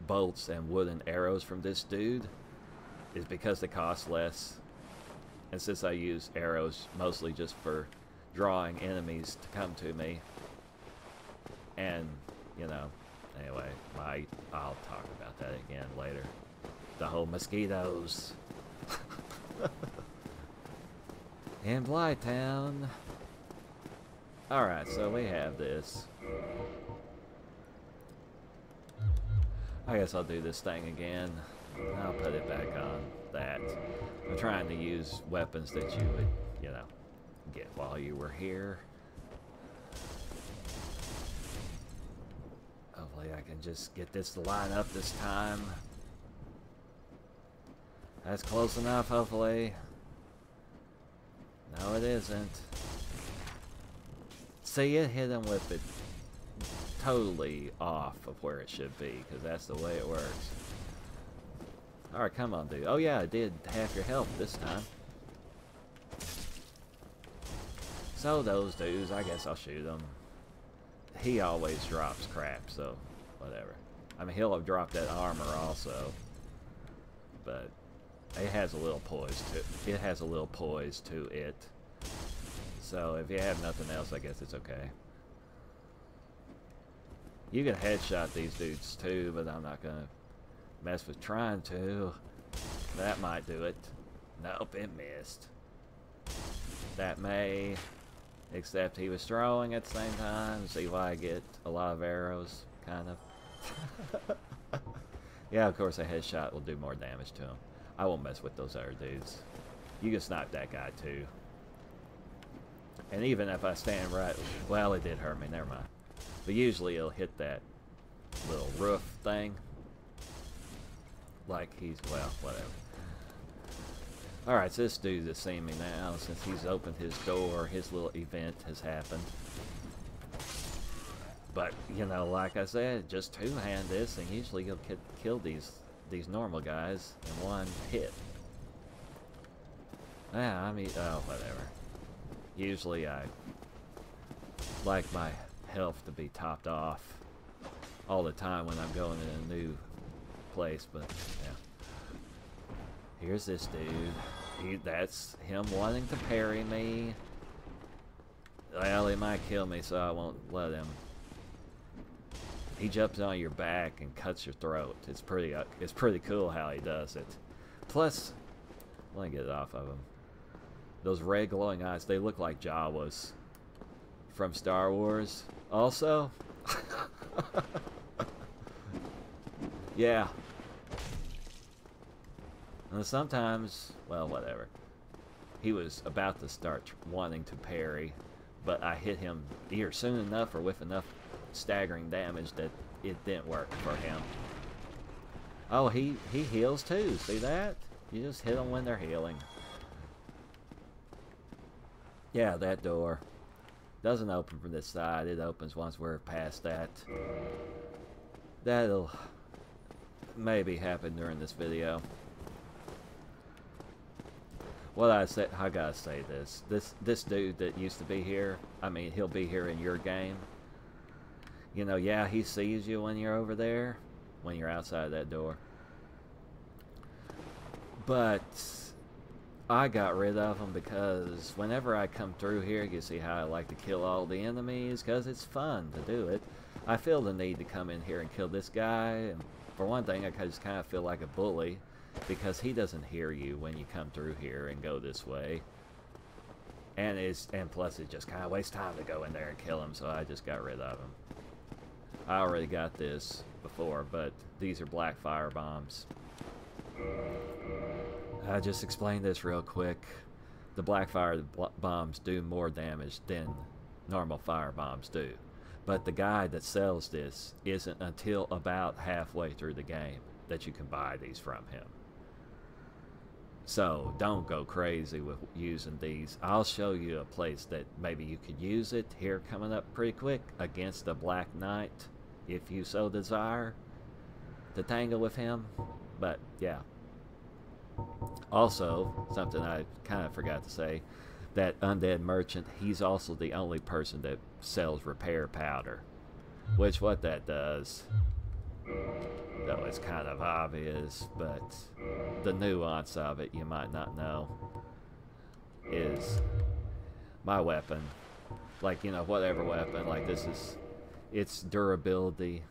bolts and wooden arrows from this dude is because they cost less, and since I use arrows mostly just for drawing enemies to come to me, and you know, anyway, I'll talk about that again later. The whole mosquitoes in Blytown. Alright, so we have this. I guess I'll do this thing again. I'll put it back on that. I'm trying to use weapons that you would, you know, get while you were here. Hopefully I can just get this to line up this time. That's close enough, hopefully. No, it isn't. See, it hit him with it totally off of where it should be, because that's the way it works. Alright, come on, dude. Oh yeah, I did half your health this time. So those dudes, I guess I'll shoot them. He always drops crap, so whatever. I mean, he'll have dropped that armor also, but it has a little poise to it. Has a little poise to it. So if you have nothing else, I guess it's okay. You can headshot these dudes too, but I'm not gonna mess with trying to. That might do it. Nope, it missed. That may, except he was throwing at the same time. See why I get a lot of arrows, kind of. Yeah, of course a headshot will do more damage to him. I won't mess with those other dudes. You can snipe that guy too. And even if I stand right, well, it did hurt me, never mind. But usually it'll hit that little roof thing. Like he's, well, whatever. Alright, so this dude is seeing me now. Since he's opened his door, his little event has happened. But, you know, like I said, just two-hand this, and usually you'll kill these normal guys in one hit. Yeah, I mean, oh, whatever. Usually I like my health to be topped off all the time when I'm going in a new place, but yeah. Here's this dude. That's him wanting to parry me. Well, he might kill me, so I won't let him. He jumps on your back and cuts your throat. It's pretty cool how he does it. Plus, let me get it off of him. Those red glowing eyes, they look like Jawas from Star Wars. Also, yeah. And sometimes, well, whatever. He was about to start wanting to parry, but I hit him either soon enough or with enough staggering damage that it didn't work for him. Oh, he heals too. See that? You just hit them when they're healing. Yeah, that door doesn't open from this side. It opens once we're past that. That'll maybe happen during this video. What I said, I gotta say this. This dude that used to be here, I mean, he'll be here in your game. You know, yeah, he sees you when you're over there, when you're outside that door. But I got rid of him because whenever I come through here, you see how I like to kill all the enemies, because it's fun to do it. I feel the need to come in here and kill this guy, and for one thing, I just kind of feel like a bully, because he doesn't hear you when you come through here and go this way. And plus it just kind of wastes time to go in there and kill him, so I just got rid of him. I already got this before, but these are black fire bombs. I just explained this real quick. The black fire bombs do more damage than normal fire bombs do. But the guy that sells this isn't until about halfway through the game that you can buy these from him. So don't go crazy with using these. I'll show you a place that maybe you could use it here coming up pretty quick against the Black Knight, if you so desire to tangle with him. But yeah. Also, something I kind of forgot to say, that Undead Merchant, he's also the only person that sells repair powder. Which what that does, though it's kind of obvious, but the nuance of it you might not know, is my weapon, like, you know, whatever weapon, like this is, its durability,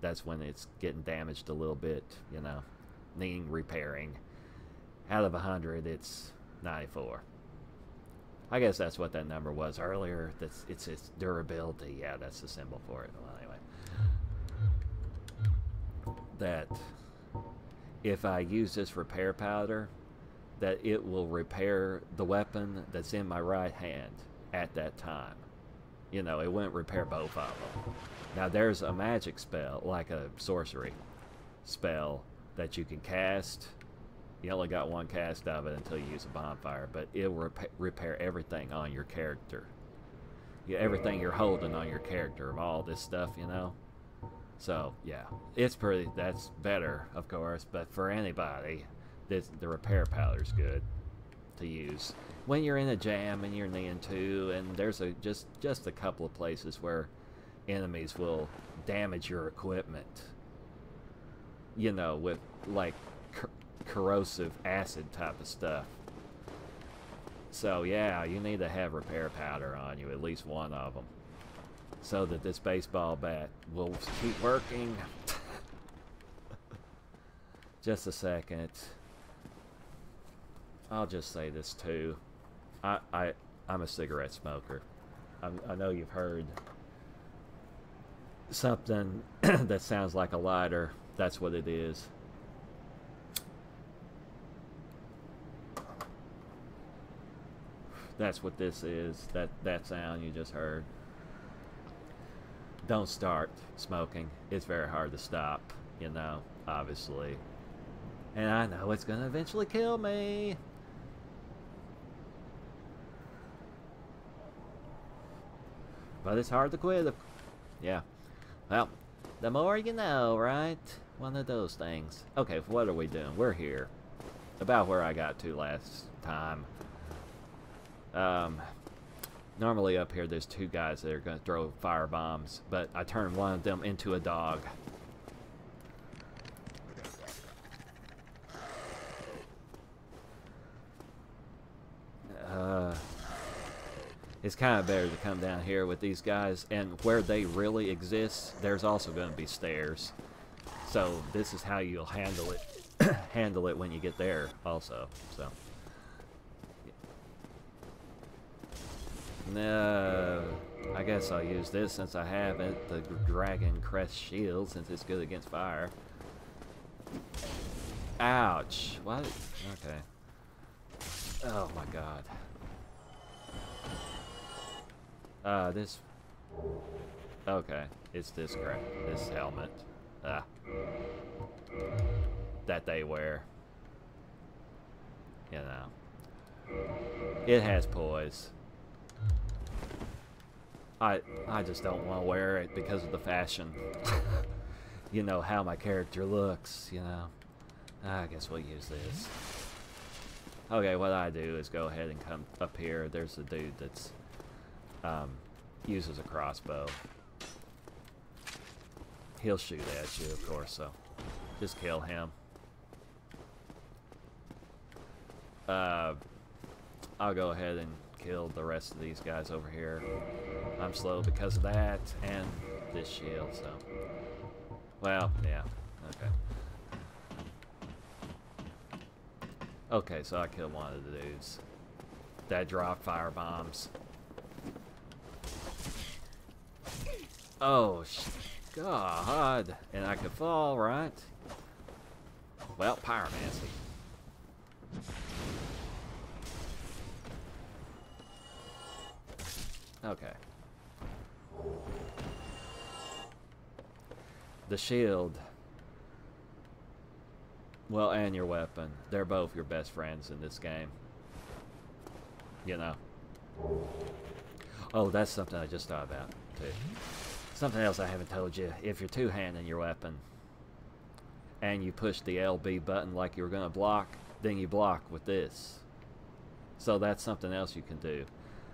that's when it's getting damaged a little bit, you know, needing repairing. Out of 100, it's 94. I guess that's what that number was earlier. It's its durability. Yeah, that's the symbol for it. Well, anyway, that if I use this repair powder, that it will repair the weapon that's in my right hand at that time. You know, it wouldn't repair both of them. Now there's a magic spell, like a sorcery spell, that you can cast. You only got one cast of it until you use a bonfire, but it will repair everything on your character. Everything you're holding on your character of all this stuff, you know? So, yeah, it's pretty, that's better, of course, but for anybody, the repair powder's good to use. When you're in a jam and you're needing to, and there's just a couple of places where enemies will damage your equipment, you know, with, like, corrosive acid type of stuff. So yeah, you need to have repair powder on you, at least one of them, so that this baseball bat will keep working. Just a second. I'll just say this too. I'm a cigarette smoker. I know you've heard something that sounds like a lighter. That's what it is. That's what this is. That sound you just heard. Don't start smoking. It's very hard to stop, you know, obviously. And I know it's gonna eventually kill me. But it's hard to quit. Yeah. Well, the more you know, right? One of those things. Okay, what are we doing? We're here. About where I got to last time. Normally up here there's two guys that are going to throw fire bombs, but I turned one of them into a dog. It's kind of better to come down here with these guys, and where they really exist, there's also going to be stairs. So this is how you'll handle it, handle it when you get there also, so. No, I guess I'll use this since I have it, the Dragon Crest Shield, since it's good against fire. Ouch. What? Okay. Oh my god. This... Okay, it's this crap, this helmet. That they wear. You know. It has poise. I just don't want to wear it because of the fashion. You know, how my character looks, you know. I guess we'll use this. Okay, what I do is go ahead and come up here. There's a dude that's uses a crossbow. He'll shoot at you, of course, so just kill him. I'll go ahead and kill the rest of these guys over here. I'm slow because of that and this shield, so. Well, yeah, okay. Okay, so I killed one of the dudes that dropped fire bombs. Oh, God. And I could fall, right? Well, pyromancy. Okay. The shield. Well, and your weapon. They're both your best friends in this game. You know. Oh, that's something I just thought about, too. Something else I haven't told you. If you're two-handing your weapon, and you push the LB button like you were going to block, then you block with this. So that's something else you can do.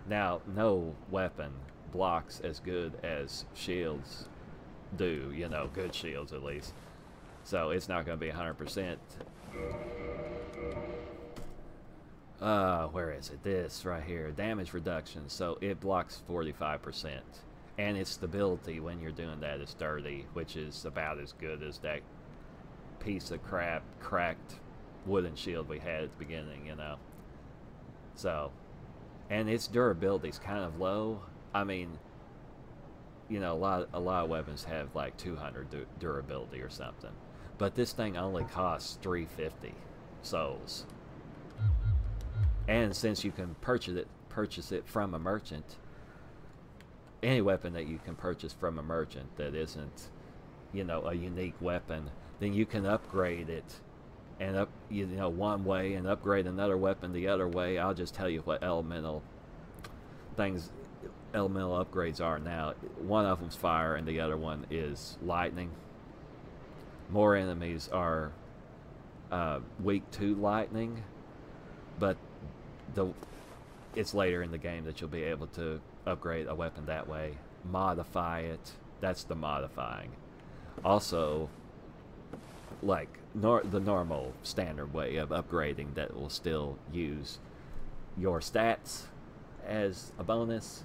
Now, no weapon blocks as good as shields do, you know, good shields at least. So it's not going to be 100%. Where is it? This right here, damage reduction. So it blocks 45%. And its stability when you're doing that is 30, which is about as good as that piece of crap, cracked wooden shield we had at the beginning, you know. So, and its durability is kind of low. I mean, you know, a lot of weapons have like 200 durability or something, but this thing only costs 350 souls. And since you can purchase it from a merchant, any weapon that you can purchase from a merchant that isn't, you know, a unique weapon, then you can upgrade it, and you know, one way, and upgrade another weapon the other way. I'll just tell you what elemental upgrades are now. One of them's fire, and the other one is lightning. More enemies are weak to lightning, but it's later in the game that you'll be able to upgrade a weapon that way, modify it. That's the modifying. Also, like the normal standard way of upgrading that will still use your stats as a bonus.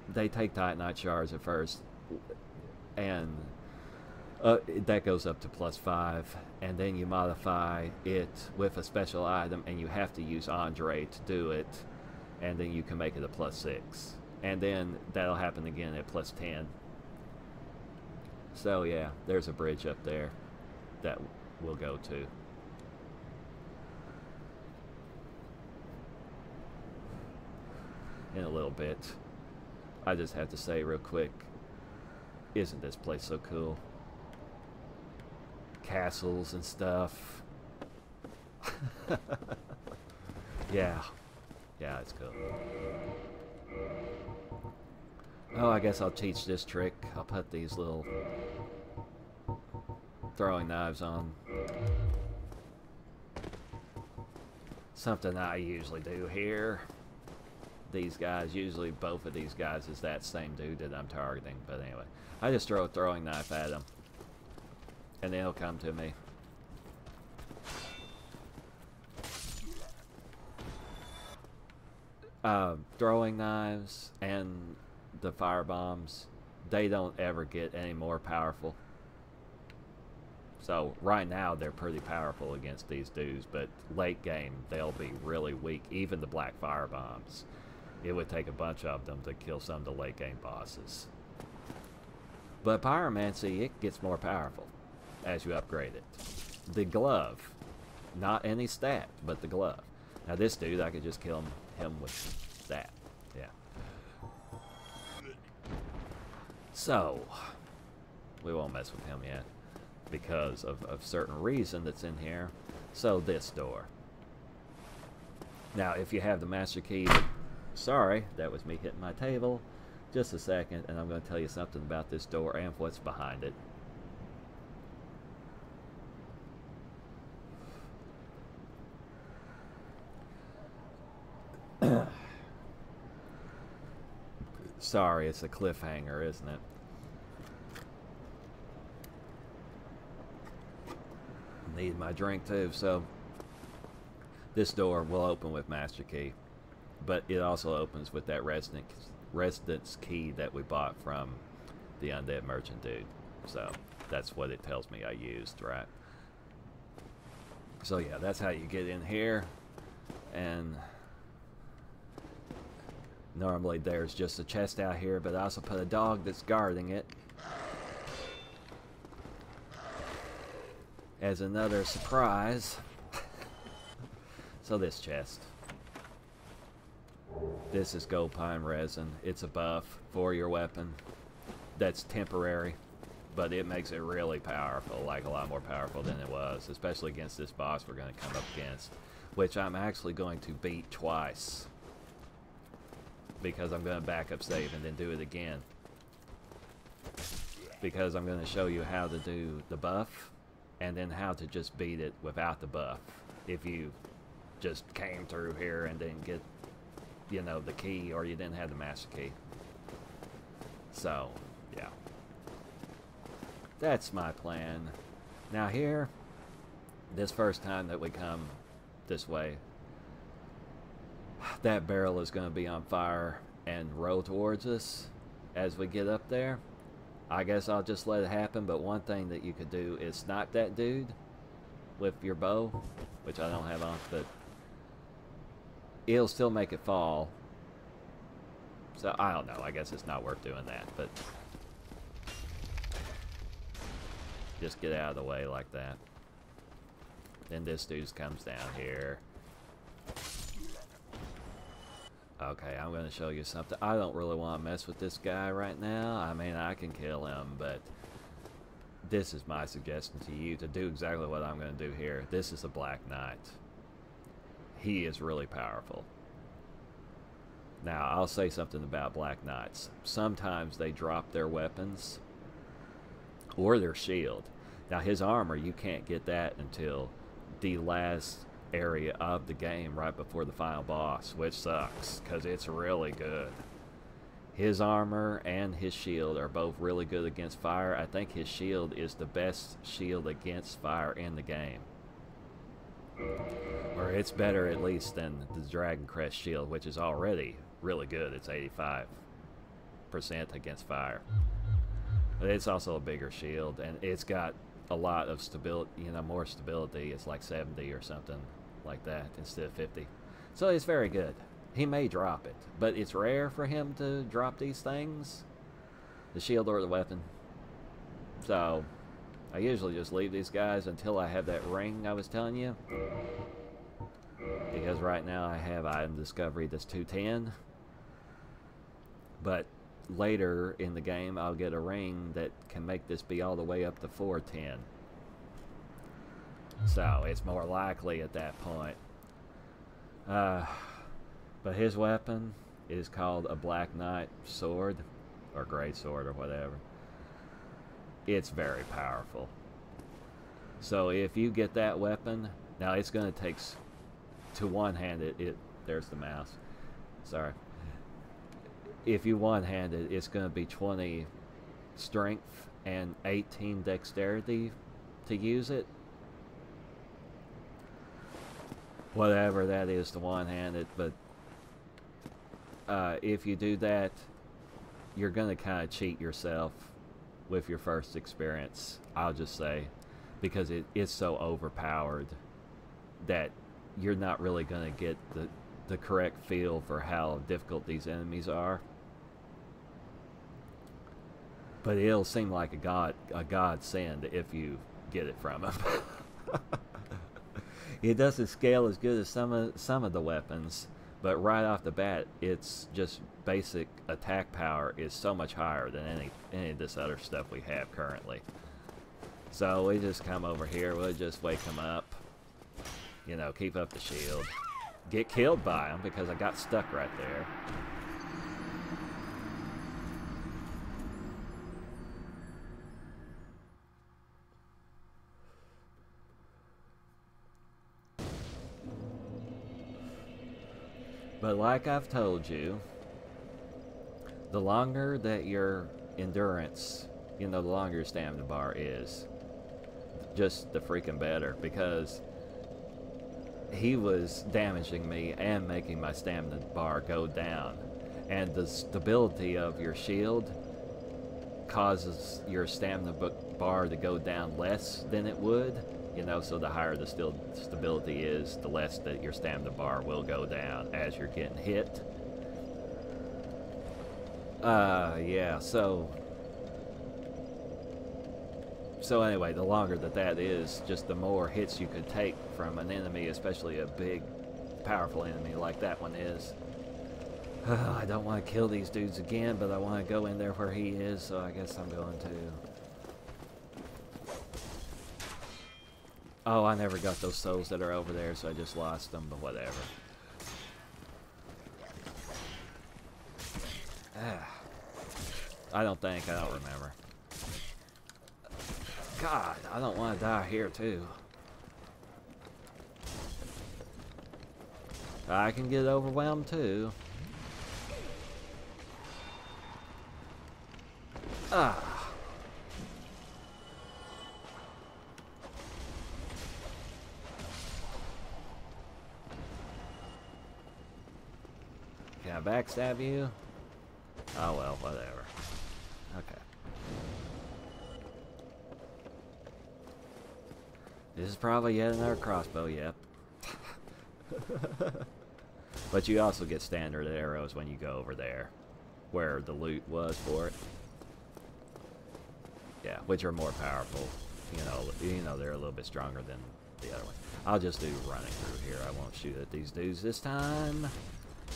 They take Titanite shards at first, and that goes up to +5, and then you modify it with a special item, and you have to use Andre to do it, and then you can make it a +6, and then that'll happen again at +10. So yeah, there's a bridge up there that we'll go to. In a little bit. I just have to say real quick, isn't this place so cool? Castles and stuff. Yeah, it's cool. Oh, I guess I'll teach this trick. I'll put these little throwing knives on. Something I usually do here. These guys, usually both of these guys is that same dude that I'm targeting. But anyway, I just throw a throwing knife at him, and then he'll come to me. Throwing knives and the fire bombs, they don't ever get any more powerful. So right now they're pretty powerful against these dudes, but late game they'll be really weak. Even the black fire bombs, it would take a bunch of them to kill some of the late game bosses. But pyromancy, it gets more powerful as you upgrade it. The glove, not any stat, but the glove. Now this dude, I could just kill him with that. Yeah. So we won't mess with him yet because of a certain reason that's in here. So this door. Now if you have the master key, sorry, that was me hitting my table. Just a second, and I'm going to tell you something about this door and what's behind it. Sorry, it's a cliffhanger, isn't it? Need my drink too, so this door will open with master key, but it also opens with that residence key that we bought from the Undead merchant dude. So that's what it tells me I used, right? So yeah, that's how you get in here. And normally there's just a chest out here, but I also put a dog that's guarding it as another surprise. So this chest, this is gold pine resin. It's a buff for your weapon that's temporary, but it makes it really powerful, like a lot more powerful than it was, especially against this boss we're going to come up against, which I'm actually going to beat twice, because I'm going to back up save and then do it again, because I'm going to show you how to do the buff and then how to just beat it without the buff if you just came through here and didn't get, you know, the key, or you didn't have the master key. So yeah, that's my plan. Now here, this first time that we come this way, that barrel is going to be on fire and roll towards us as we get up there. I guess I'll just let it happen, but one thing that you could do is snipe that dude with your bow, which I don't have on, but it'll still make it fall. So, I don't know. I guess it's not worth doing that, but just get out of the way like that. Then this dude comes down here. Okay, I'm going to show you something. I don't really want to mess with this guy right now. I mean, I can kill him, but this is my suggestion to you to do exactly what I'm going to do here. This is a Black Knight. He is really powerful. Now, I'll say something about Black Knights. Sometimes they drop their weapons or their shield. Now, his armor, you can't get that until the last area of the game right before the final boss, which sucks because it's really good. His armor and his shield are both really good against fire. I think his shield is the best shield against fire in the game, or it's better at least than the Dragon Crest shield, which is already really good. It's 85% against fire, but it's also a bigger shield, and it's got a lot of stability, you know, more stability. It's like 70 or something like that instead of 50. So it's very good. He may drop it, but it's rare for him to drop these things, the shield or the weapon. So I usually just leave these guys until I have that ring I was telling you, because right now I have item discovery that's 210, but later in the game I'll get a ring that can make this be all the way up to 410. So it's more likely at that point. But his weapon is called a Black Knight sword, or great sword, or whatever. It's very powerful. So if you get that weapon, now it's going to take to one-hand it. There's the mouse. Sorry. If you one-hand it, it's going to be 20 strength and 18 dexterity to use it. Whatever that is to one-hand it, but if you do that, you're going to kind of cheat yourself with your first experience, I'll just say, because it's so overpowered that you're not really going to get the correct feel for how difficult these enemies are. But it'll seem like a godsend if you get it from him. It doesn't scale as good as some of the weapons, but right off the bat, it's just basic attack power is so much higher than any of this other stuff we have currently. So we just come over here, we'll just wake him up, you know, keep up the shield, get killed by him because I got stuck right there. But like I've told you, the longer that your endurance, you know, the longer your stamina bar is, just the freaking better, because he was damaging me and making my stamina bar go down. And the stability of your shield causes your stamina bar to go down less than it would. You know, so the higher the stability is, the less that your stamina bar will go down as you're getting hit. Yeah, so anyway, the longer that is, just the more hits you could take from an enemy, especially a big, powerful enemy like that one is. I don't want to kill these dudes again, but I want to go in there where he is, so I guess I'm going to. Oh, I never got those souls that are over there, so I just lost them, but whatever. I don't remember. God, I don't want to die here, too. I can get overwhelmed, too. Ah. Can I backstab you? Oh well, whatever. Okay. This is probably yet another crossbow, yep. But you also get standard arrows when you go over there, where the loot was for it. Yeah, which are more powerful. You know they're a little bit stronger than the other ones. I'll just do running through here. I won't shoot at these dudes this time.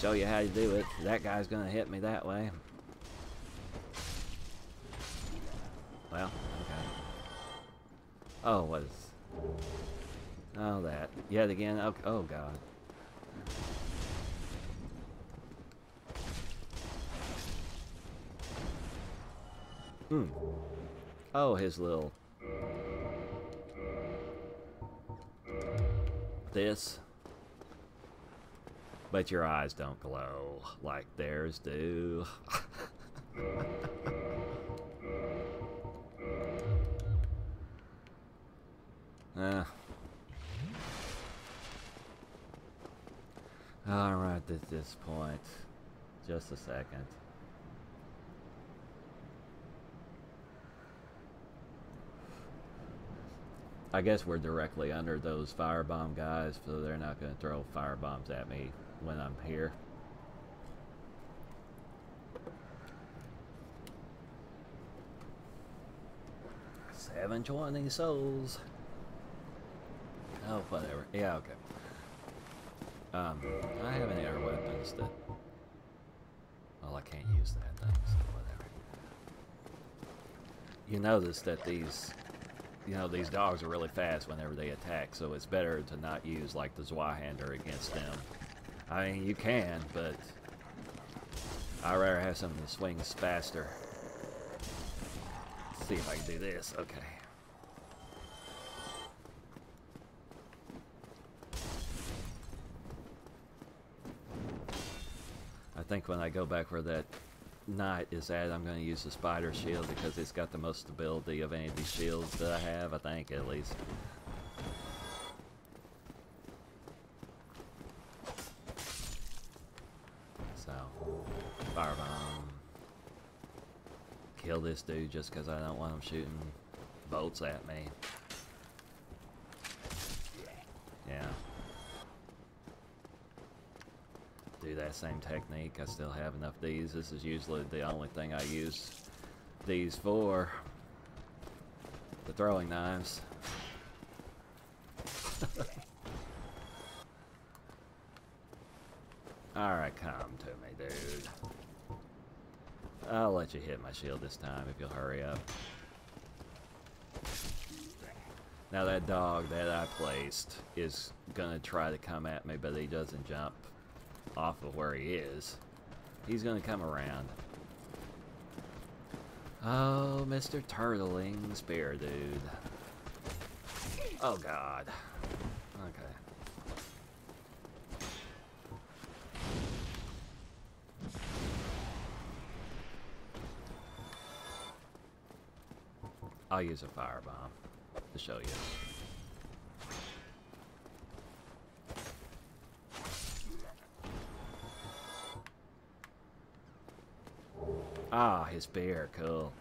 Show you how you do it. That guy's gonna hit me that way. Well, okay. Oh, what is... Oh, that. Yet again. Oh God. Oh, his little... This. But your eyes don't glow like theirs do. Alright, at this point. Just a second. I guess we're directly under those firebomb guys, so they're not going to throw firebombs at me when I'm here. $720 souls. Oh, whatever. Yeah, okay. I have any other weapons that... Well, I can't use that thing, so whatever. You notice that these... You know, these dogs are really fast whenever they attack, so it's better to not use, like, the Zweihander against them. I mean, you can, but... I'd rather have something that swings faster. Let's see if I can do this. Okay. I think when I go back where that knight is at, I'm going to use the spider shield because it's got the most stability of any of these shields that I have, I think, at least. So, firebomb. Kill this dude just because I don't want him shooting bolts at me. Yeah. Do that same technique. I still have enough of these. This is usually the only thing I use these for. The throwing knives. Alright, come to me, dude. I'll let you hit my shield this time if you'll hurry up. Now that dog that I placed is gonna try to come at me, but he doesn't jump off of where he is. He's gonna come around. Oh, Mr. Turtling Spear Dude. Oh God. Okay. I'll use a firebomb to show you. Ah, his spear, cool.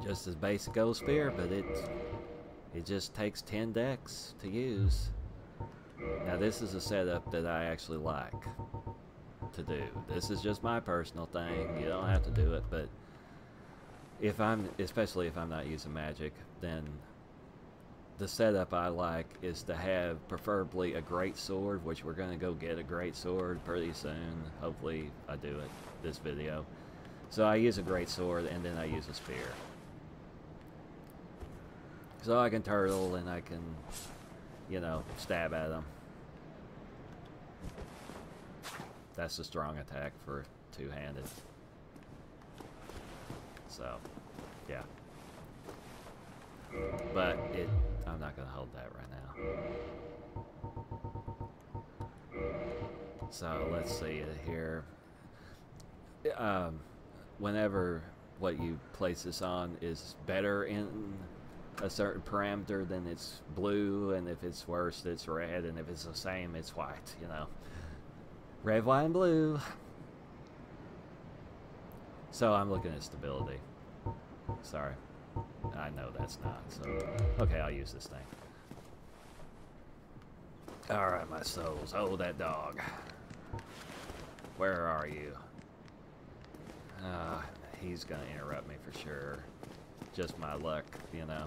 Just as basic old spear, but it just takes 10 decks to use. Now this is a setup that I actually like to do. This is just my personal thing. You don't have to do it, but especially if I'm not using magic, then the setup I like is to have preferably a great sword, which we're going to go get a great sword pretty soon. Hopefully I do it this video. So I use a great sword and then I use a spear. So I can turtle and I can, you know, stab at them. That's a strong attack for two-handed. So, yeah. But I'm not going to hold that right now. So let's see it here. Whenever what you place this on is better in a certain parameter, then it's blue, and if it's worse, it's red, and if it's the same, it's white, you know. Red, white, and blue. So I'm looking at stability. Sorry. I know that's not, so... Okay, I'll use this thing. Alright, my souls. Hold that dog. Where are you? He's gonna interrupt me for sure. Just my luck, you know.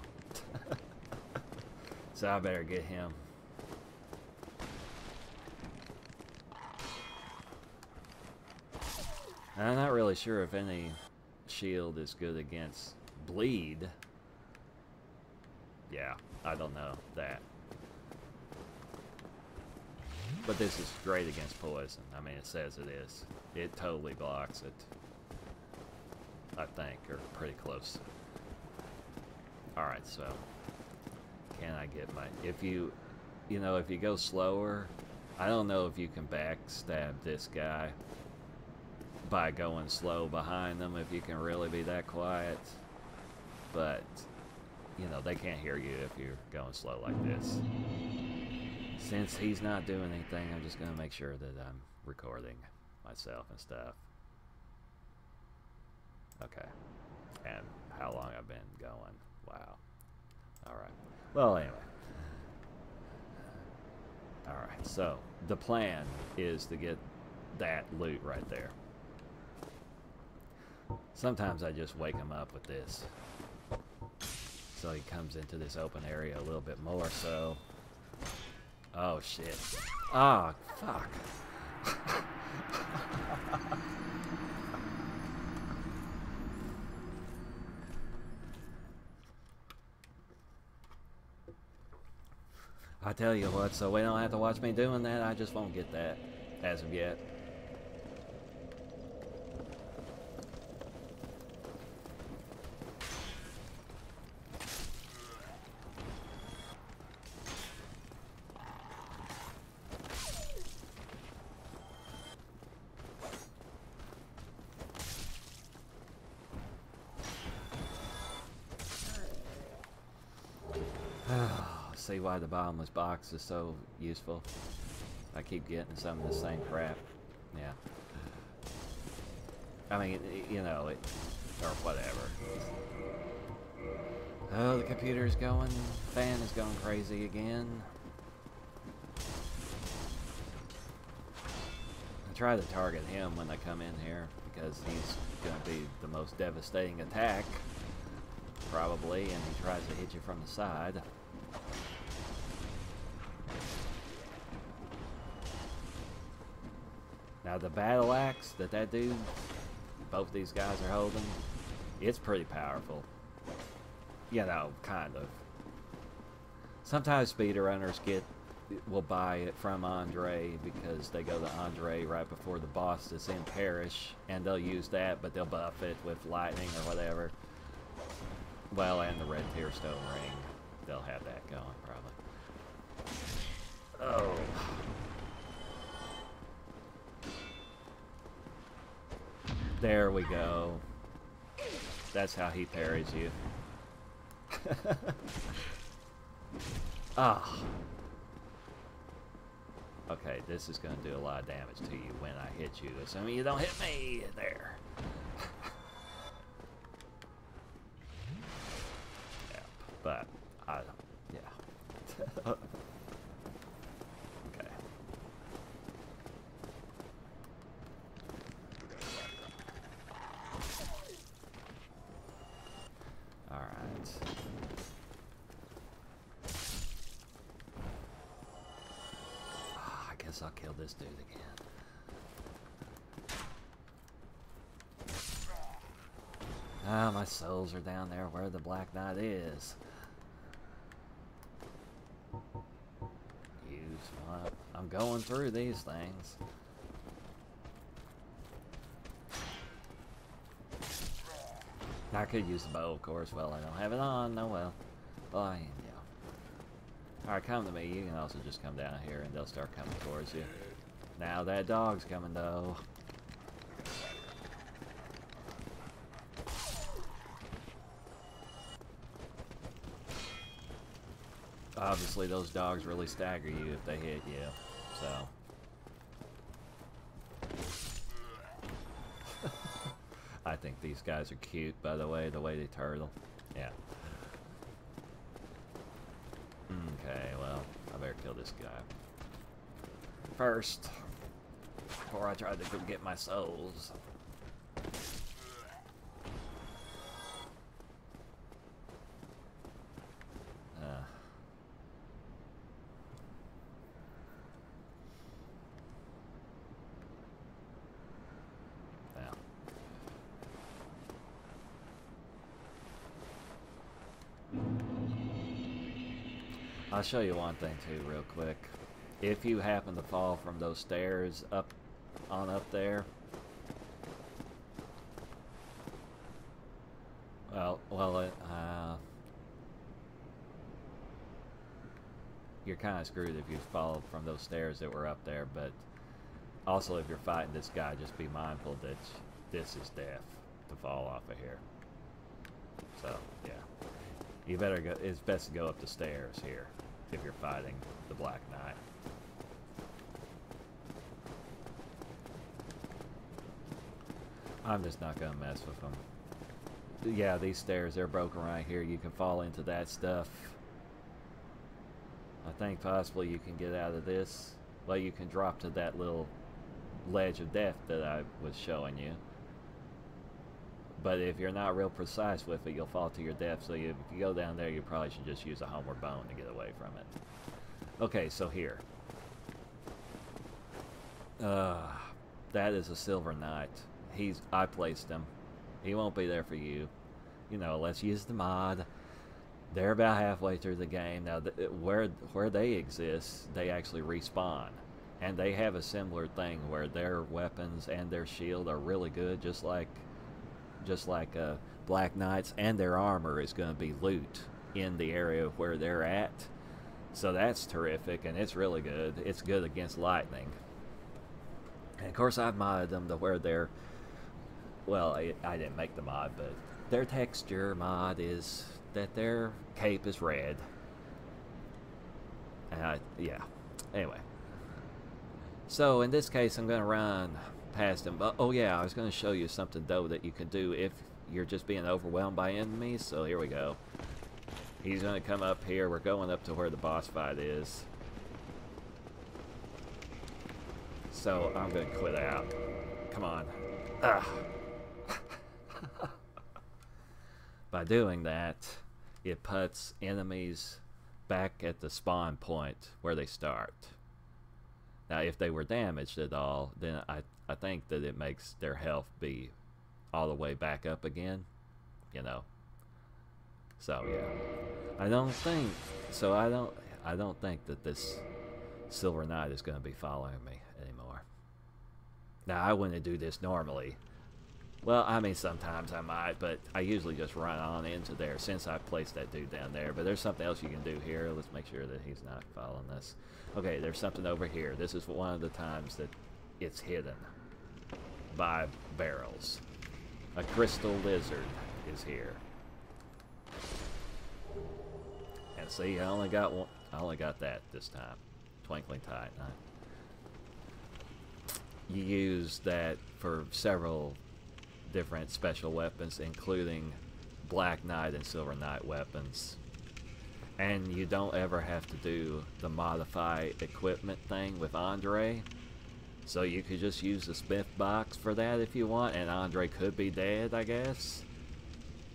So I better get him. I'm not really sure if any shield is good against bleed. Yeah, I don't know that. But this is great against poison. I mean, it says it is. It totally blocks it. I think, or pretty close. Alright, so can I get my... If you know, if you go slower, I don't know if you can backstab this guy by going slow behind them, if you can really be that quiet. But, you know, they can't hear you if you're going slow like this. Since he's not doing anything, I'm just going to make sure that I'm recording myself and stuff. Okay. And how long I've been going. Wow. Alright. Well, anyway. Alright, so the plan is to get that loot right there. Sometimes I just wake him up with this. So he comes into this open area a little bit more so. Oh, shit. Ah, oh, fuck. I tell you what, so we don't have to watch me doing that. I just won't get that as of yet. See why the bottomless box is so useful. I keep getting some of the same crap. Yeah. I mean, you know, it, or whatever. Oh, the computer's going, fan is going crazy again. I try to target him when I come in here because he's going to be the most devastating attack, probably, and he tries to hit you from the side. Now the battle axe that dude, both these guys are holding, it's pretty powerful. You know, kind of. Sometimes speedrunners will buy it from Andre because they go to Andre right before the boss is in Parish, and they'll use that, but they'll buff it with lightning or whatever. Well, and the red tearstone ring, they'll have that going probably. Oh. There we go. That's how he parries you. Ah. Okay, this is going to do a lot of damage to you when I hit you, assuming you don't hit me. There. Yeah, but yeah. Okay. All right. I guess I'll kill this dude again. Ah, my souls are down there where the Black Knight is. Use one. I'm going through these things. I could use the bow, of course. Well, I don't have it on. No, well. Well, yeah. Alright, come to me. You can also just come down here and they'll start coming towards you. Now that dog's coming, though. Obviously, those dogs really stagger you if they hit you, so. I think these guys are cute, by the way they turtle. Yeah. Okay, well, I better kill this guy. first before I tried to go get my souls. I'll show you one thing too real quick. If you happen to fall from those stairs up there, you're kind of screwed if you fall from those stairs that were up there, but also if you're fighting this guy, just be mindful that this is death to fall off of here. So yeah, you better go. It's best to go up the stairs here if you're fighting the Black Knight. I'm just not gonna mess with them. Yeah, these stairs, they're broken right here. You can fall into that stuff. I think possibly you can get out of this. Well, you can drop to that little ledge of death that I was showing you. But if you're not real precise with it, you'll fall to your death. So if you go down there, you probably should just use a homeward bone to get away from it. Okay, so here. That is a Silver Knight. I placed him. He won't be there for you. You know, let's use the mod. They're about halfway through the game. Now, where they exist, they actually respawn. And they have a similar thing where their weapons and their shield are really good, just like Black Knights, and their armor is going to be loot in the area where they're at. So that's terrific, and it's really good. It's good against lightning. And of course, I've modded them to where they're... Well, I didn't make the mod, but their texture mod is that their cape is red. And yeah. Anyway. So in this case, I'm going to run past him. Oh yeah, I was going to show you something though that you can do if you're just being overwhelmed by enemies. So here we go. He's going to come up here. We're going up to where the boss fight is. So I'm going to quit out. Come on. By doing that, it puts enemies back at the spawn point where they start. Now, if they were damaged at all, then I think that it makes their health be all the way back up again, you know. So yeah, I don't think that this Silver Knight is going to be following me anymore. Now, I wouldn't do this normally. Well, I mean, sometimes I might, but I usually just run on into there since I placed that dude down there. But there's something else you can do here. Let's make sure that he's not following us. Okay, there's something over here. This is one of the times that it's hidden by barrels. A crystal lizard is here. And see, I only got one. I only got that this time. Twinkling Titanite. You use that for several different special weapons, including Black Knight and Silver Knight weapons. And you don't ever have to do the modify equipment thing with Andre. So you could just use the Smith box for that if you want, and Andre could be dead, I guess.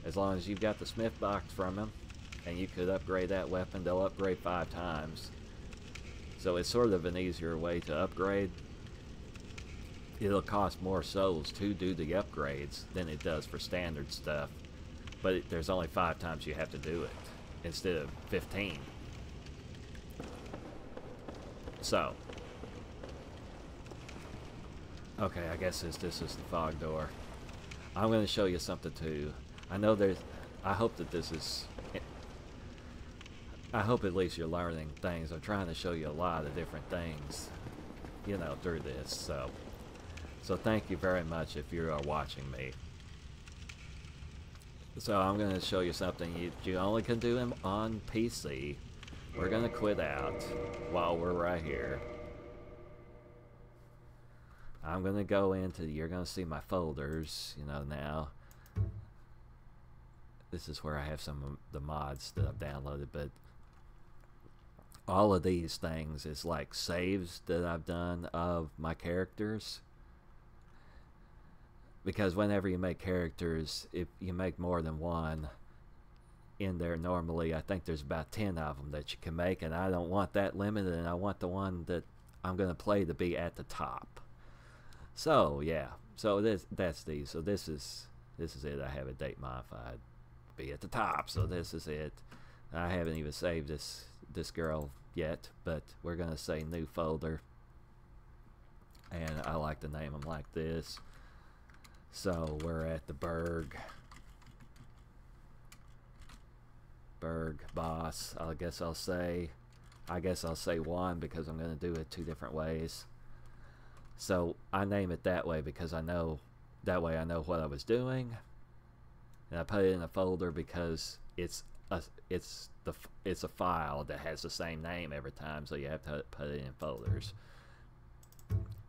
As long as you've got the Smith box from him, and you could upgrade that weapon. They'll upgrade 5 times. So it's sort of an easier way to upgrade. It'll cost more souls to do the upgrades than it does for standard stuff. But there's only 5 times you have to do it, instead of 15. So, okay, I guess this is the fog door. I'm going to show you something too. I know I hope that this is... I hope at least you're learning things. I'm trying to show you a lot of different things, you know, through this. So thank you very much if you are watching me. So I'm going to show you something you only can do on PC. We're going to quit out while we're right here. I'm going to go into, you're going to see my folders, you know, now. This is where I have some of the mods that I've downloaded, but all of these things is like saves that I've done of my characters. Because whenever you make characters, if you make more than one in there normally, I think there's about 10 of them that you can make, and I don't want that limited, and I want the one that I'm going to play to be at the top. So yeah, so that's these. So this is it. I have a date modified, be at the top. So this is it. I haven't even saved this girl yet, but we're gonna say new folder, and I like to name them like this. So we're at the Burg boss. I guess I'll say 1 because I'm gonna do it 2 different ways. So I name it that way because I know what I was doing, and I put it in a folder because it's a file that has the same name every time, so you have to put it in folders.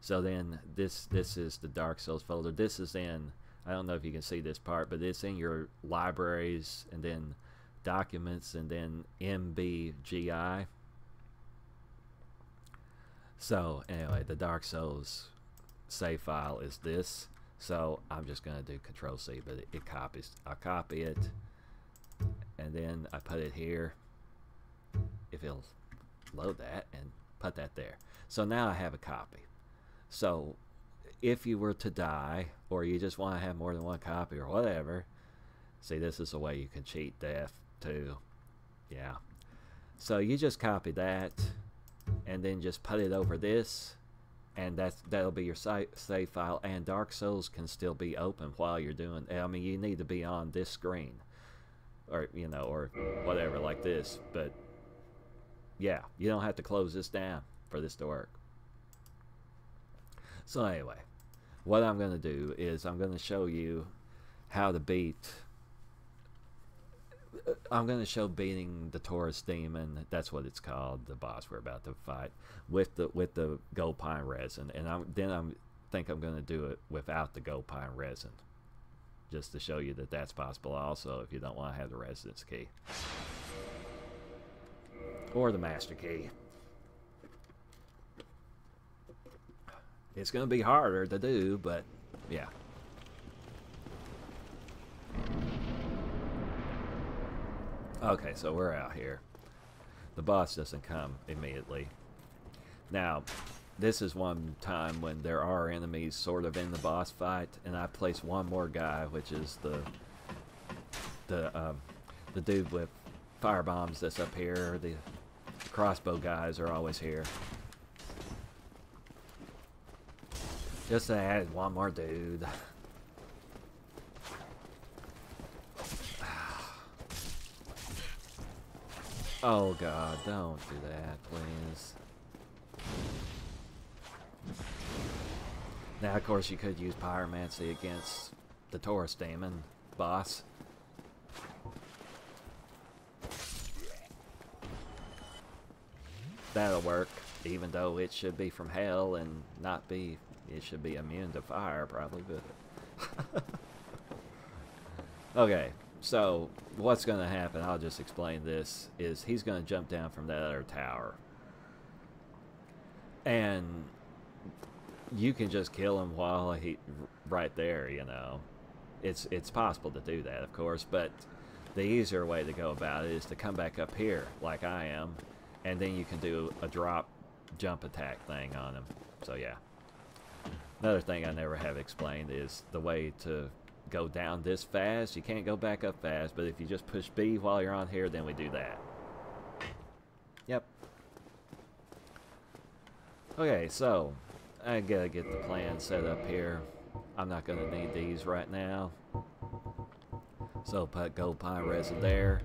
So then this is the Dark Souls folder. This is in, I don't know if you can see this part, but it's in your libraries and then documents and then MBGI. So anyway, the Dark Souls save file is this. So I'm just gonna do Control C, but it copies. I copy it, and then I put it here. If it'll load that, and put that there. So now I have a copy. So if you were to die, or you just want to have more than one copy or whatever, see, this is a way you can cheat death too. Yeah. So you just copy that, and then just put it over this, and that'll be your save file. And Dark Souls can still be open while you're doing. I mean, you need to be on this screen, or or whatever like this. But yeah, you don't have to close this down for this to work. So anyway, what I'm going to do is I'm going to show you how to beat. I'm going to show beating the Taurus demon. That's what it's called, the boss we're about to fight, with the gold pine resin. And I think I'm going to do it without the gold pine resin, just to show you that that's possible. Also, if you don't want to have the residence key or the master key, it's going to be harder to do, but yeah. Okay, so we're out here. The boss doesn't come immediately. Now, this is one time when there are enemies sort of in the boss fight, and I place one more guy, which is the dude with fire bombs that's up here. The crossbow guys are always here. Just to add one more dude. Oh god, don't do that, please. Now, of course, you could use pyromancy against the Taurus demon boss. That'll work, even though it should be from hell and not be. It should be immune to fire, probably, but. Okay. So, what's going to happen, I'll just explain this, is he's going to jump down from that other tower. And you can just kill him while he, right there, It's possible to do that, of course, but the easier way to go about it is to come back up here, like I am, and then you can do a drop jump attack thing on him. So, yeah. Another thing I never have explained is the way to go down this fast. You can't go back up fast, but if you just push B while you're on here, then we do that. Yep. Okay, so I gotta get the plan set up here. I'm not gonna need these right now, so put gold pine resin there.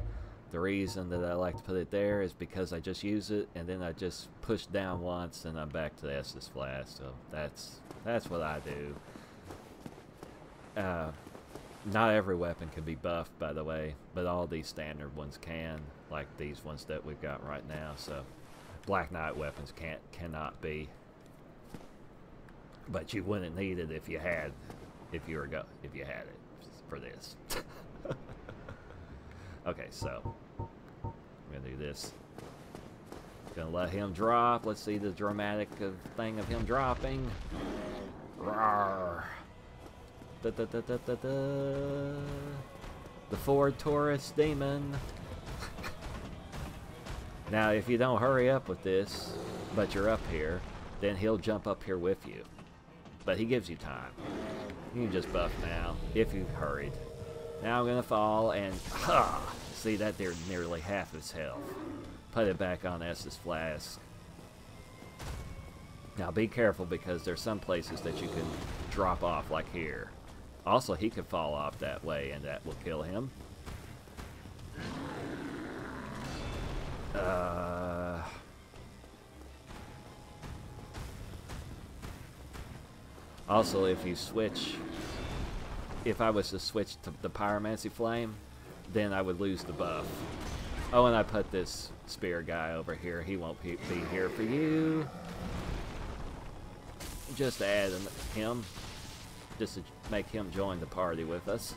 The reason that I like to put it there is because I just use it, and then I just push down once, and I'm back to the Estus Flask. So that's what I do. Not every weapon can be buffed, by the way, but all these standard ones can, like these ones that we've got right now. So Black Knight weapons cannot be, but you wouldn't need it if you had it for this. Okay, so I'm gonna do this. Gonna let him drop. Let's see the dramatic thing of him dropping. Rawr. Da, da, da, da, da, da. The Ford Taurus demon. Now, if you don't hurry up with this, but you're up here, then he'll jump up here with you. But he gives you time. You can just buff now, if you hurried. Now I'm gonna fall and see that they're nearly half his health. Put it back on Estus Flask. Now be careful because there's some places that you can drop off, like here. Also, he could fall off that way and that will kill him. Also, if you switch, if I was to switch to the Pyromancy Flame, then I would lose the buff. Oh, and I put this spear guy over here. He won't be here for you. Just add him, just to make him join the party with us.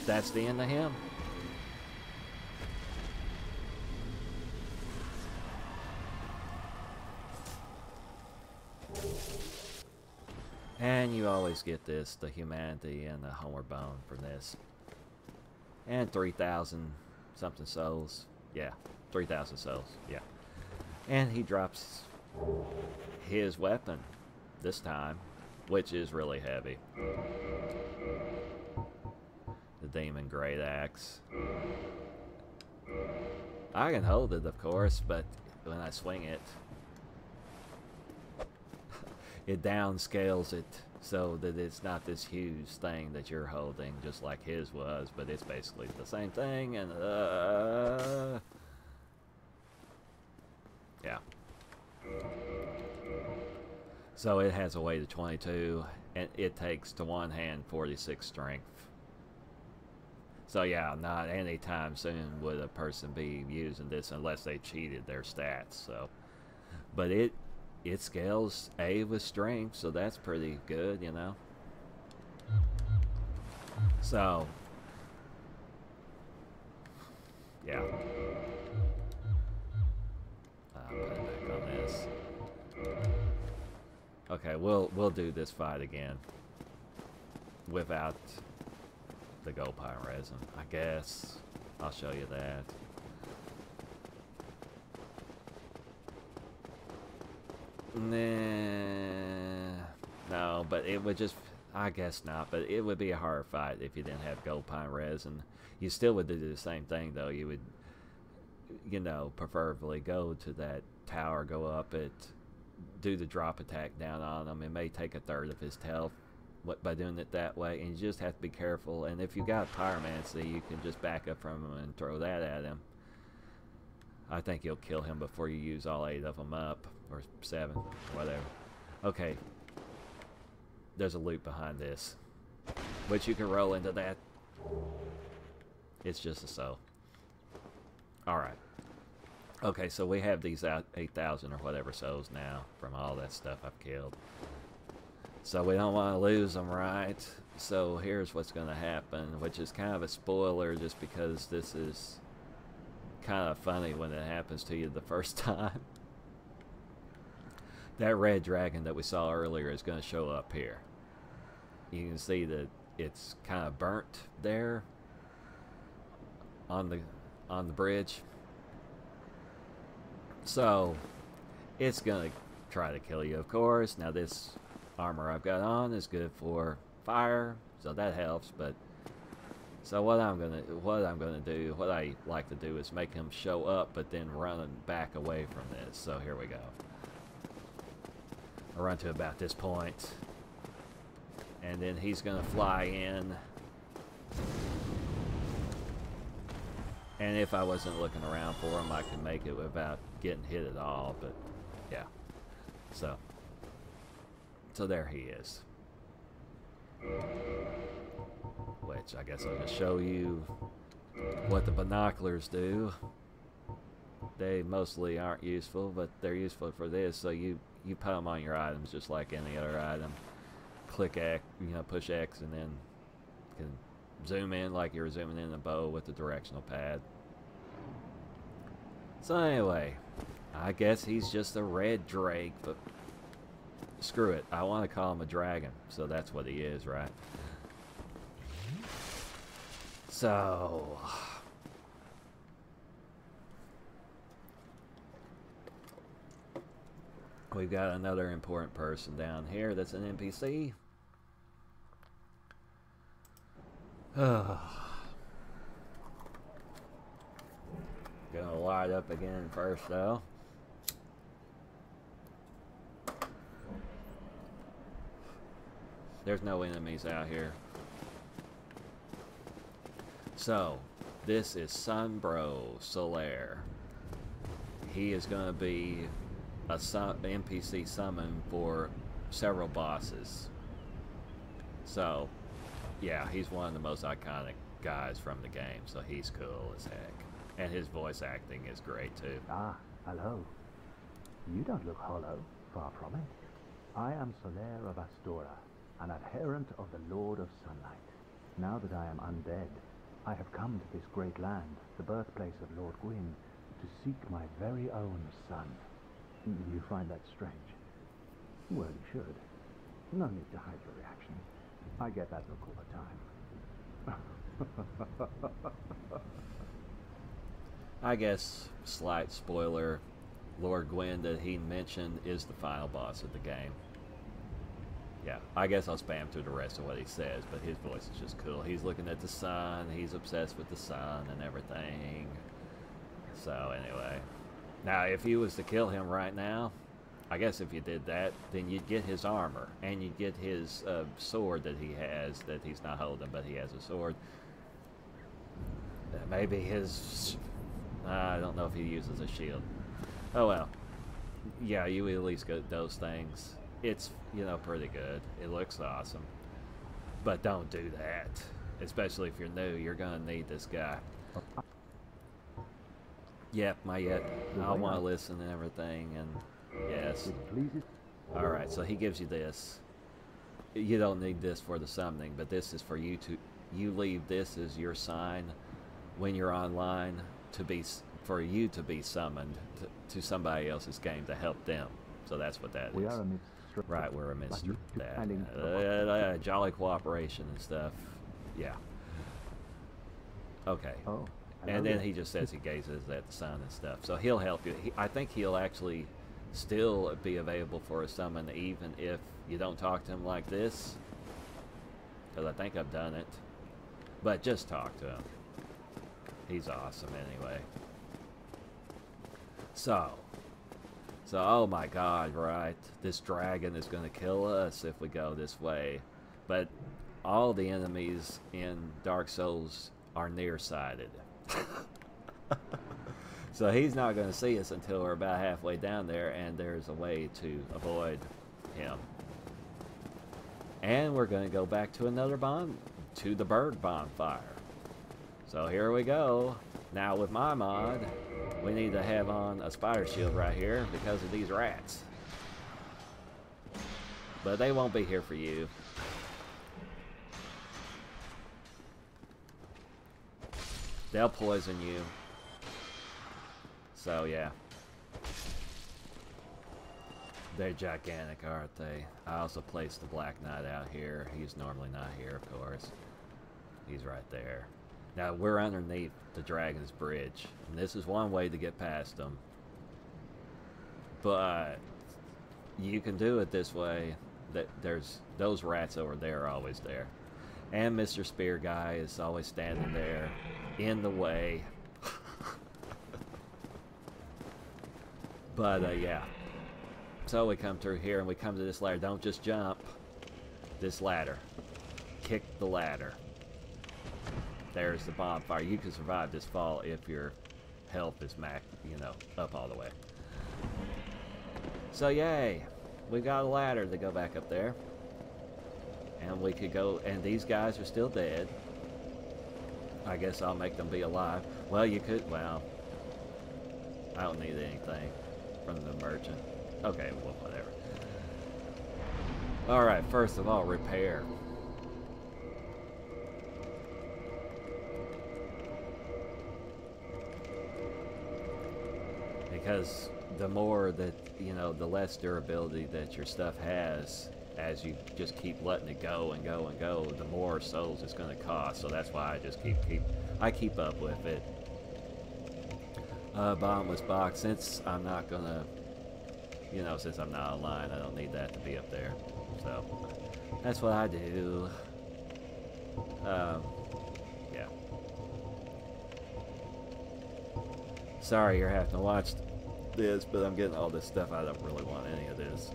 That's the end of him. And you always get this, the humanity and the homeward bone from this. And 3,000 something souls. Yeah, 3,000 souls, yeah. And he drops his weapon this time, which is really heavy. The Demon Great Axe. I can hold it, of course, but when I swing it, it downscales it so that it's not this huge thing that you're holding, just like his was, but it's basically the same thing, and yeah. So it has a weight of 22, and it takes to one hand 46 strength. So yeah, not anytime soon would a person be using this unless they cheated their stats. So, but it scales A with strength, so that's pretty good, you know. So, yeah. I'll put it back on this. Okay, we'll do this fight again without the gold pine resin, I guess. I'll show you that. Nah, no, but it would just, I guess not, but it would be a hard fight if you didn't have gold pine resin. You still would do the same thing, though. You would, you know, preferably go to that tower, go up it, do the drop attack down on him. It may take a third of his health by doing it that way, and you just have to be careful. And if you got pyromancy, you can just back up from him and throw that at him. I think you'll kill him before you use all 8 of them up, or 7, whatever. Okay, there's a loop behind this, which you can roll into that. It's just a soul. Alright. Okay, so we have these 8,000 or whatever souls now from all that stuff I've killed. So we don't want to lose them, right? So here's what's going to happen, which is kind of a spoiler just because this is kind of funny when it happens to you the first time. That red dragon that we saw earlier is going to show up here. You can see that it's kind of burnt there on the bridge. So it's going to try to kill you, of course. Now this armor I've got on is good for fire, so that helps. But so what I like to do is make him show up, but then run back away from this. So here we go. I run to about this point, and then he's gonna fly in. And if I wasn't looking around for him, I could make it without getting hit at all. But yeah, so there he is. Which I guess I'll just show you what the binoculars do. They mostly aren't useful, but they're useful for this. So you put them on your items just like any other item. Click X, push X, and then you can zoom in like you're zooming in a bow with the directional pad. So anyway, I guess he's just a red drake, but screw it. I want to call him a dragon, so that's what he is, right? So... we've got another important person down here that's an NPC. Gonna light up again first, though. There's no enemies out here. So, this is Sunbro Solaire. He is going to be a NPC summon for several bosses. So, yeah, he's one of the most iconic guys from the game, so he's cool as heck. And his voice acting is great, too. Ah, hello. You don't look hollow, far from it. I am Solaire of Astora, an adherent of the Lord of Sunlight. Now that I am undead, I have come to this great land, the birthplace of Lord Gwyn, to seek my very own son. You find that strange? Well, you should. No need to hide your reaction. I get that look all the time. I guess, slight spoiler, Lord Gwyn that he mentioned is the final boss of the game. Yeah, I guess I'll spam through the rest of what he says, but his voice is just cool. He's looking at the sun, he's obsessed with the sun and everything. So anyway, now if you was to kill him right now, I guess if you did that, then you'd get his armor, and you'd get his sword that he has, that he's not holding, but he has a sword. Maybe his... I don't know if he uses a shield. Oh well. Yeah, you at least get those things. It's, you know, pretty good. It looks awesome. But don't do that. Especially if you're new, you're gonna need this guy. Yep, I want to listen and everything, and yes. Alright, so he gives you this. You don't need this for the summoning, but this is for you to... You leave this as your sign when you're online to be... for you to be summoned to somebody else's game to help them. So that's what that is. Right, we're amidst that. Jolly cooperation and stuff. Yeah. Okay. Oh, and then he just says he gazes at the sun and stuff. So he'll help you. I think he'll actually still be available for a summon even if you don't talk to him like this. Because I think I've done it. But just talk to him. He's awesome anyway. So, oh my god, right? This dragon is going to kill us if we go this way. But all the enemies in Dark Souls are nearsighted. So he's not going to see us until we're about halfway down there, and there's a way to avoid him. And we're going to go back to to the Burg bonfire. So here we go. Now with my mod, we need to have on a spider shield right here because of these rats. But they won't be here for you. They'll poison you. So yeah. They're gigantic, aren't they? I also placed the Black Knight out here. He's normally not here, of course. He's right there. Now, we're underneath the Dragon's Bridge. And this is one way to get past them. But you can do it this way. There's those rats over there are always there. And Mr. Spear Guy is always standing there in the way. But, yeah. So we come through here and we come to this ladder. Don't just jump. This ladder. Kick the ladder. There's the bonfire. You can survive this fall if your health is up all the way. So yay, we got a ladder to go back up there. And we could go, and these guys are still dead. I guess I'll make them be alive. Well, you could, well, I don't need anything from the merchant. Okay, well, whatever. Alright, first of all, repair. because the more that, you know, the less durability that your stuff has, as you just keep letting it go and go and go, the more souls it's going to cost. So that's why I just keep up with it. Bottomless box, since I'm not gonna, you know, since I'm not online, I don't need that to be up there. So that's what I do. Yeah. Sorry you're having to watch this, but I'm getting all this stuff. I don't really want any of this.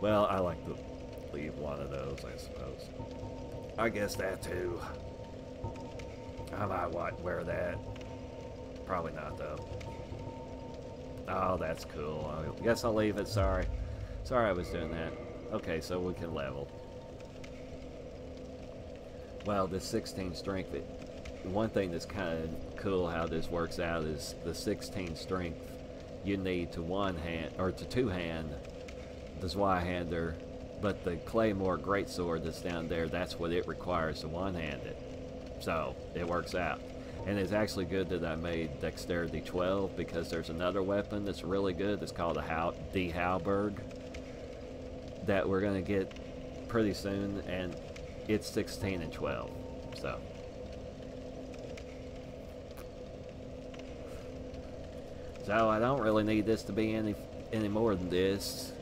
Well, I like to leave one of those, I suppose. I guess that too. I might wear that. Probably not though. Oh, that's cool. I guess I'll leave it. Sorry I was doing that. Okay, so we can level. Well, the 16 strength, one thing that's kind of cool how this works out is the 16 strength you need to one hand, or to two hand, the Zweihander, but the Claymore Greatsword that's down there, that's what it requires to one hand it. So, it works out. And it's actually good that I made Dexterity 12, because there's another weapon that's really good that's called the Halberg that we're going to get pretty soon, and it's 16 and 12. So I don't really need this to be any more than this.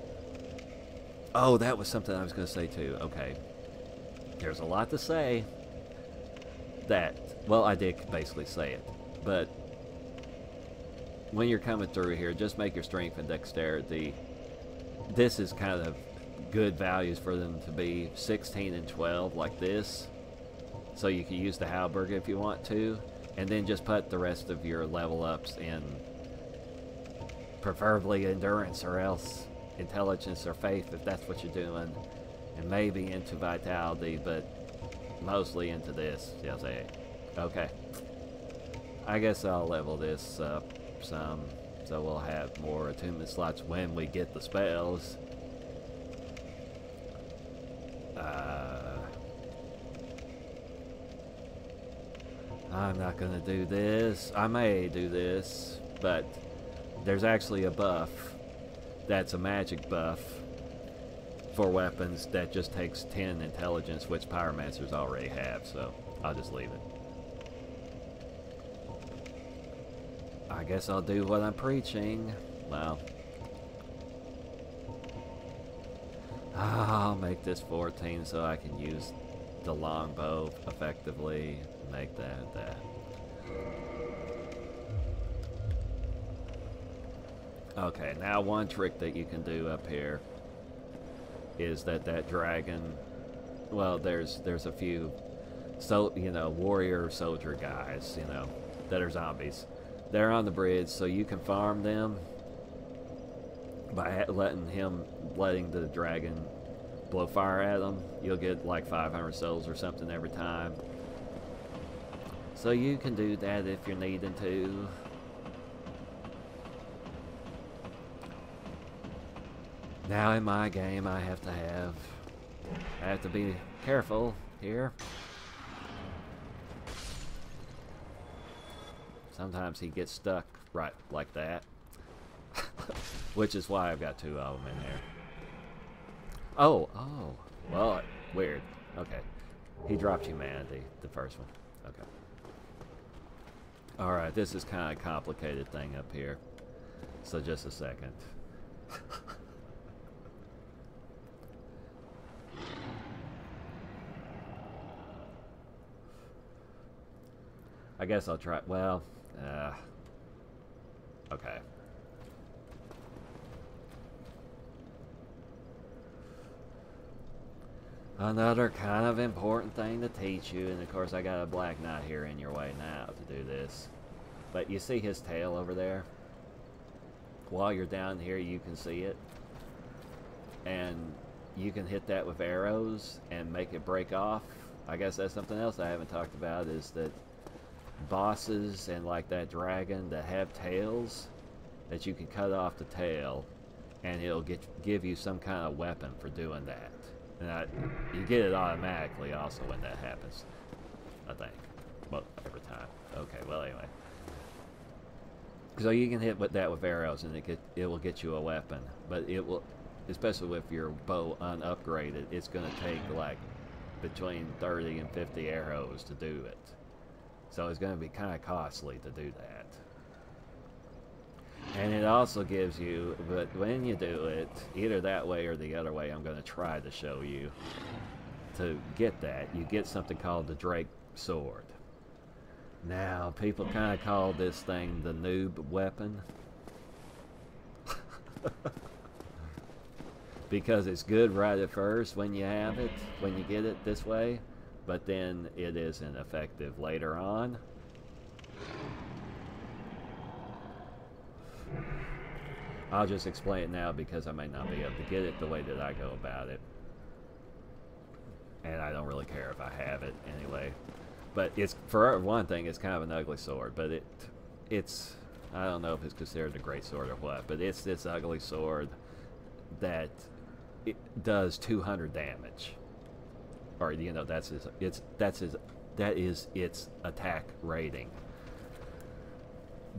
Oh, that was something I was going to say too. Okay. There's a lot to say. Well, I did basically say it, but when you're coming through here, just make your strength and dexterity. This is kind of good values for them to be 16 and 12 like this, so you can use the Halberg if you want to, and then just put the rest of your level ups in preferably endurance, or else intelligence or faith if that's what you're doing, and maybe into vitality, but mostly into this. Yeah, okay. I guess I'll level this up some, so we'll have more attunement slots when we get the spells. I'm not gonna do this. I may do this, but there's actually a buff that's a magic buff for weapons that just takes 10 intelligence, which pyromancers already have, so I'll just leave it. I guess I'll do what I'm preaching. Well, I'll make this 14 so I can use the longbow effectively. Make that. Okay, now one trick that you can do up here is that dragon, well, there's a few, so, you know, warrior soldier guys, you know, that are zombies. They're on the bridge, so you can farm them by letting the dragon blow fire at them. You'll get like 500 souls or something every time. So you can do that if you're needing to. Now in my game, I have to be careful here. Sometimes he gets stuck right like that, which is why I've got two of them in there. Oh, well, weird. Okay, he dropped humanity, the first one. Okay. All right, this is kind of a complicated thing up here. So just a second. I guess I'll try. Well, okay. Another kind of important thing to teach you, and of course I got a Black Knight here in your way now to do this. But you see his tail over there? While you're down here you can see it. And you can hit that with arrows and make it break off. I guess that's something else I haven't talked about, is that bosses and like that dragon that have tails, that you can cut off the tail and it'll give you some kind of weapon for doing that. And you get it automatically also when that happens, I think. Well, every time. Okay, well anyway. So you can hit with that with arrows, and it will get you a weapon. But it will, especially with your bow unupgraded, it's going to take like between 30 and 50 arrows to do it. So it's going to be kind of costly to do that. And it also gives you, but when you do it, either that way or the other way, I'm going to try to show you. To get that, you get something called the Drake Sword. Now, people kind of call this thing the noob weapon. Because it's good right at first when you have it, when you get it this way, but then it isn't effective later on. I'll just explain it now because I may not be able to get it the way that I go about it. And I don't really care if I have it anyway. But it's, for one thing, it's kind of an ugly sword. But it's, I don't know if it's considered a great sword or what. But it's this ugly sword that it does 200 damage. Or, you know, that is its attack rating.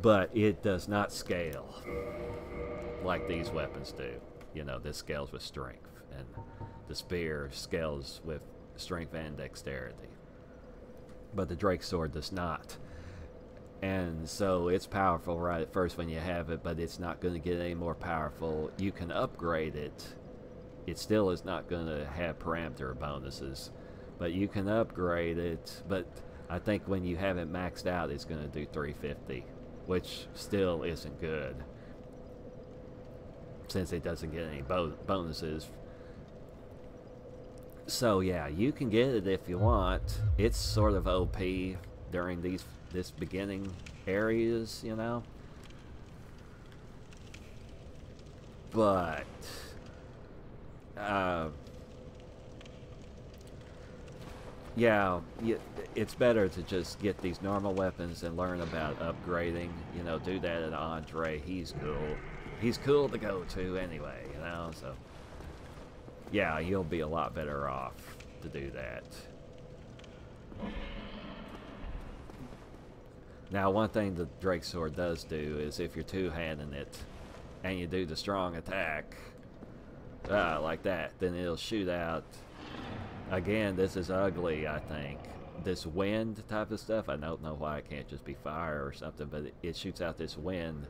But it does not scale like these weapons do. You know, this scales with strength, and the spear scales with strength and dexterity. But the Drake Sword does not. And so it's powerful right at first when you have it, but it's not going to get any more powerful. You can upgrade it. It still is not going to have parameter bonuses, but you can upgrade it. But I think when you have it maxed out, it's going to do 350, which still isn't good, since it doesn't get any bonuses. So yeah, you can get it if you want. It's sort of OP during this beginning areas, you know. But yeah, it's better to just get these normal weapons and learn about upgrading. You know, do that at Andre. He's cool. He's cool to go to anyway, you know, so yeah, you'll be a lot better off to do that. Now, one thing the Drake Sword does do is if you're two-handing it and you do the strong attack like that, then it'll shoot out. Again, this is ugly, I think. This wind type of stuff, I don't know why it can't just be fire or something, but it shoots out this wind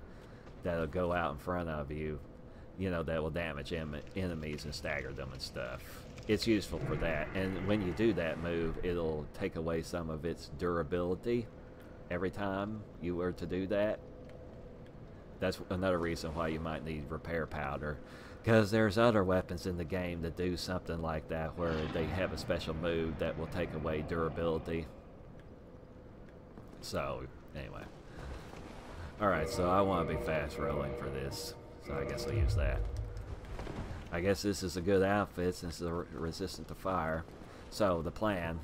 that'll go out in front of you, you know, that will damage enemies and stagger them and stuff. It's useful for that. And when you do that move, it'll take away some of its durability every time you were to do that. That's another reason why you might need repair powder, because there's other weapons in the game that do something like that, where they have a special move that will take away durability. So anyway, alright, so I want to be fast rolling for this, so I guess I'll use that. I guess this is a good outfit since it's resistant to fire. So the plan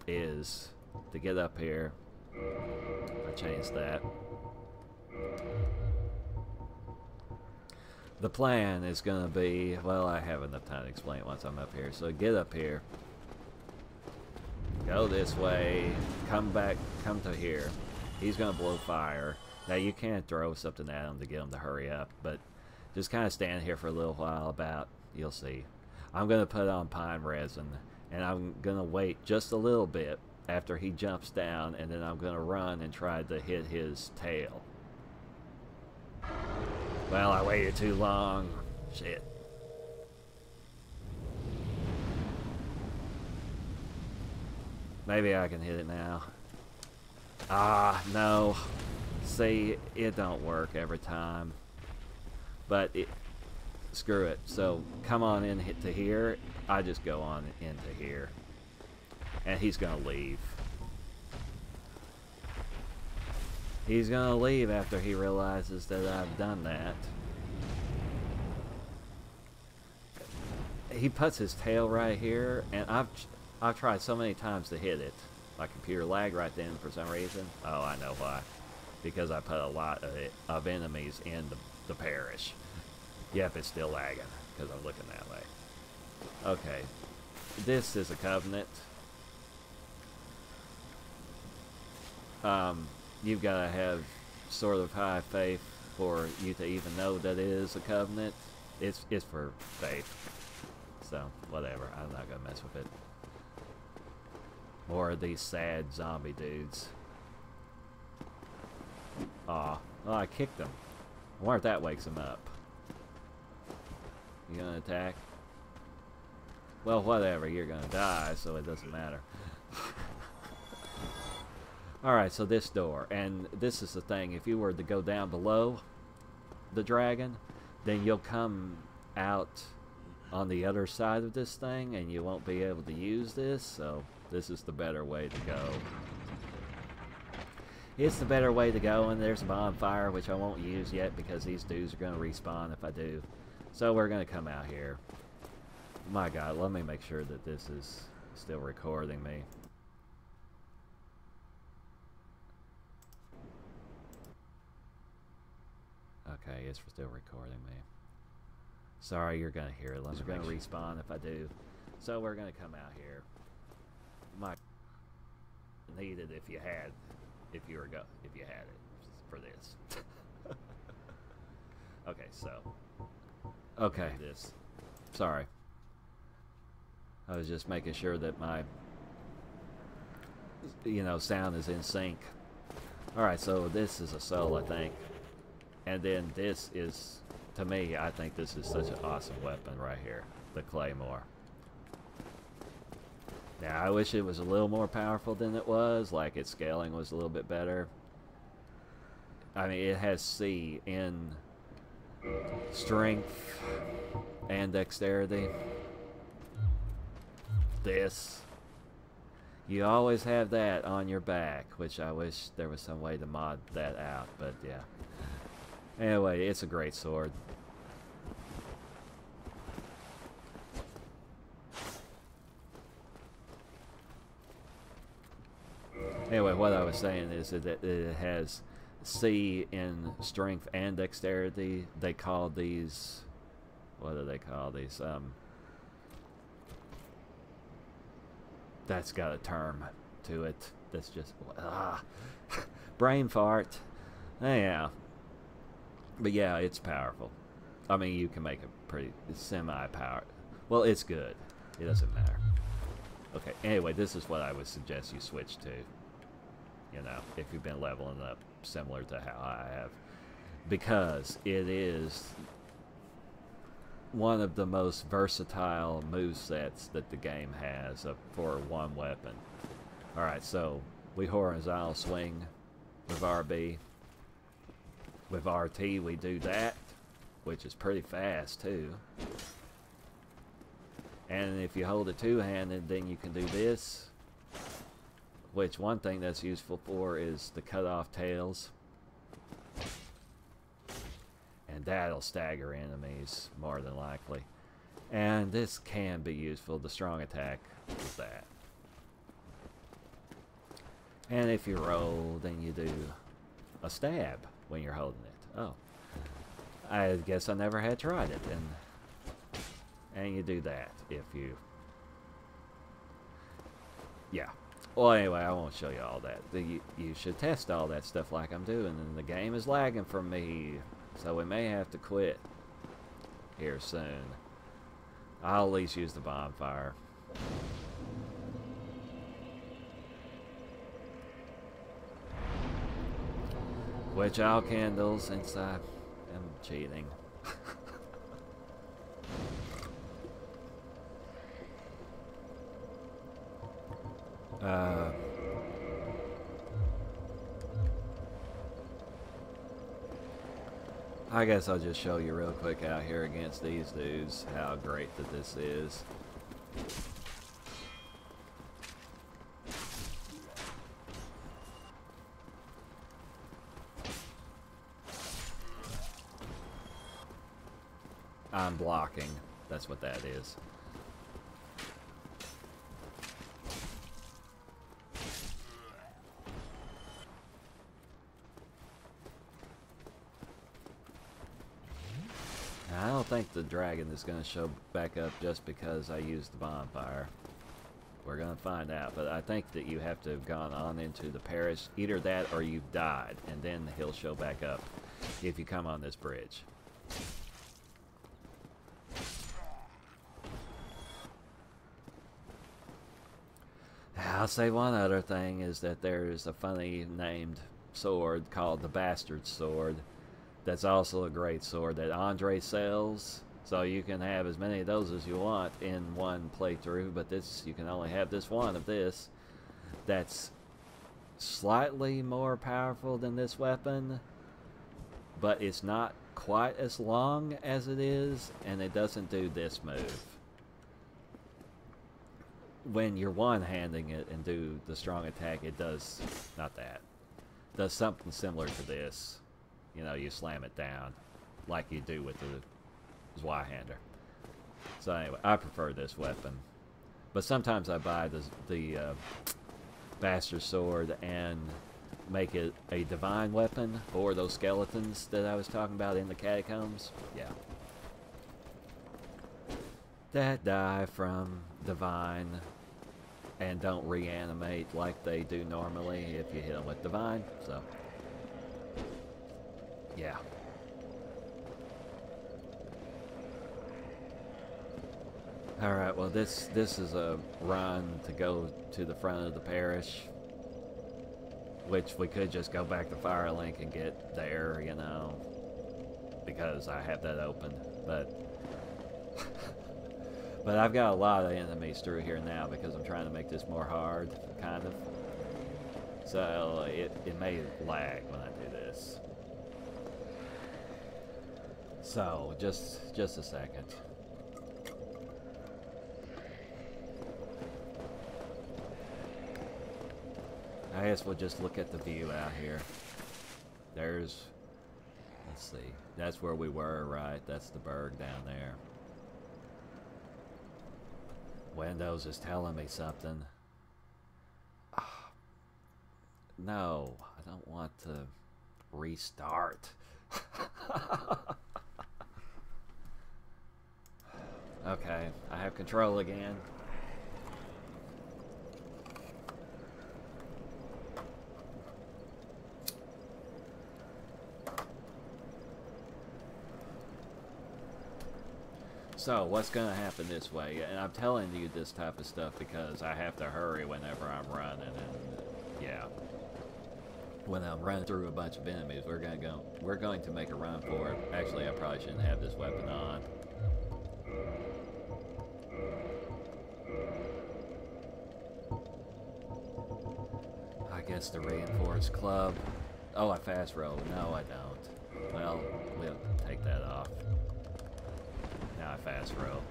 is to get up here. I changed that. The plan is going to be, well, I have enough time to explain it once I'm up here. So get up here, go this way, come back, come to here. He's going to blow fire. Now you can't throw something at him to get him to hurry up, but just kind of stand here for a little while you'll see. I'm going to put on pine resin, and I'm going to wait just a little bit after he jumps down, and then I'm going to run and try to hit his tail. Well, I waited too long. Shit. Maybe I can hit it now. Ah, no. See, it don't work every time. But screw it. So come on in to here. I just go on into here. And he's going to leave. He's going to leave after he realizes that I've done that. He puts his tail right here, and I've tried so many times to hit it. My computer lagged right then for some reason. Oh, I know why. Because I put a lot of enemies in the parish. Yep, it's still lagging because I'm looking that way. Okay, this is a covenant. You've got to have sort of high faith for you to even know that it is a covenant. It's for faith. So, whatever. I'm not gonna mess with it. More of these sad zombie dudes. Aw. Oh, I kicked him. I wonder if that wakes him up. You gonna attack? Well, whatever. You're gonna die, so it doesn't matter. Alright, so this door. And this is the thing. If you were to go down below the dragon, then you'll come out on the other side of this thing, and you won't be able to use this, so this is the better way to go. It's the better way to go, and there's a bonfire, which I won't use yet because these dudes are going to respawn if I do. So we're going to come out here. My god, let me make sure that this is still recording me. Okay, it's still recording me. Sorry, you're gonna hear it. We're gonna respawn if I do. So we're gonna come out here. Might need it if you had it for this. Okay, so this. Sorry. I was just making sure that my sound is in sync. Alright, so this is a soul, I think. And then this is, to me, I think this is such an awesome weapon right here. The Claymore. Now, I wish it was a little more powerful than it was. Like, its scaling was a little bit better. I mean, it has C in strength and dexterity. This. You always have that on your back, which I wish there was some way to mod that out, but yeah. Anyway, it's a great sword. Anyway, what I was saying is that it has C in strength and dexterity. They call these... What do they call these? That's got a term to it. That's just... brain fart. Yeah. But yeah, it's powerful. I mean, you can make it pretty semi-powered. Well, it's good. It doesn't matter. Okay, anyway, this is what I would suggest you switch to. You know, if you've been leveling up similar to how I have. Because it is one of the most versatile movesets that the game has for one weapon. Alright, so we horizontal swing with RB. With RT we do that, which is pretty fast too. And if you hold it two-handed, then you can do this. Which one thing that's useful for is to cut off tails. And that'll stagger enemies more than likely. And this can be useful, the strong attack is that. And if you roll, then you do a stab when you're holding it. Oh. I guess I never had tried it. And you do that if you... Yeah. Well, anyway, I won't show you all that. You should test all that stuff like I'm doing. And the game is lagging for me. So we may have to quit here soon. I'll at least use the bonfire. Which I'll kindle since I am cheating. I guess I'll just show you real quick out here against these dudes how great that this is. I'm blocking. That's what that is. I don't think the dragon is going to show back up just because I used the bonfire. We're going to find out, but I think that you have to have gone on into the parish. Either that or you've died, and then he'll show back up if you come on this bridge. I'll say one other thing is that there's a funny named sword called the Bastard Sword that's also a great sword that Andre sells. So you can have as many of those as you want in one playthrough, but this you can only have this one of this. That's slightly more powerful than this weapon, but it's not quite as long as it is, and it doesn't do this move. When you're one-handing it and do the strong attack, it does not that. It does something similar to this. You know, you slam it down like you do with the Zweihander. So anyway, I prefer this weapon, but sometimes I buy the Bastard Sword and make it a divine weapon for those skeletons that I was talking about in the catacombs. Yeah, that die from divine and don't reanimate like they do normally if you hit them with divine. So yeah. Alright, well this is a run to go to the front of the parish, which we could just go back to Firelink and get there, you know, because I have that open, but but I've got a lot of enemies through here now because I'm trying to make this more hard, kind of, so it may lag when I do this. So just a second. I guess we'll just look at the view out here. There's, let's see, that's where we were, right? That's the Burg down there. Windows is telling me something. No, I don't want to restart. Okay, I have control again. So, what's going to happen this way? And I'm telling you this type of stuff because I have to hurry whenever I'm running, and yeah. When I'm running through a bunch of enemies, we're going to make a run for it. Actually, I probably shouldn't have this weapon on. I guess the reinforced club. Oh, I fast roll. No, I don't. Well, we'll take that off. Now I fast roll,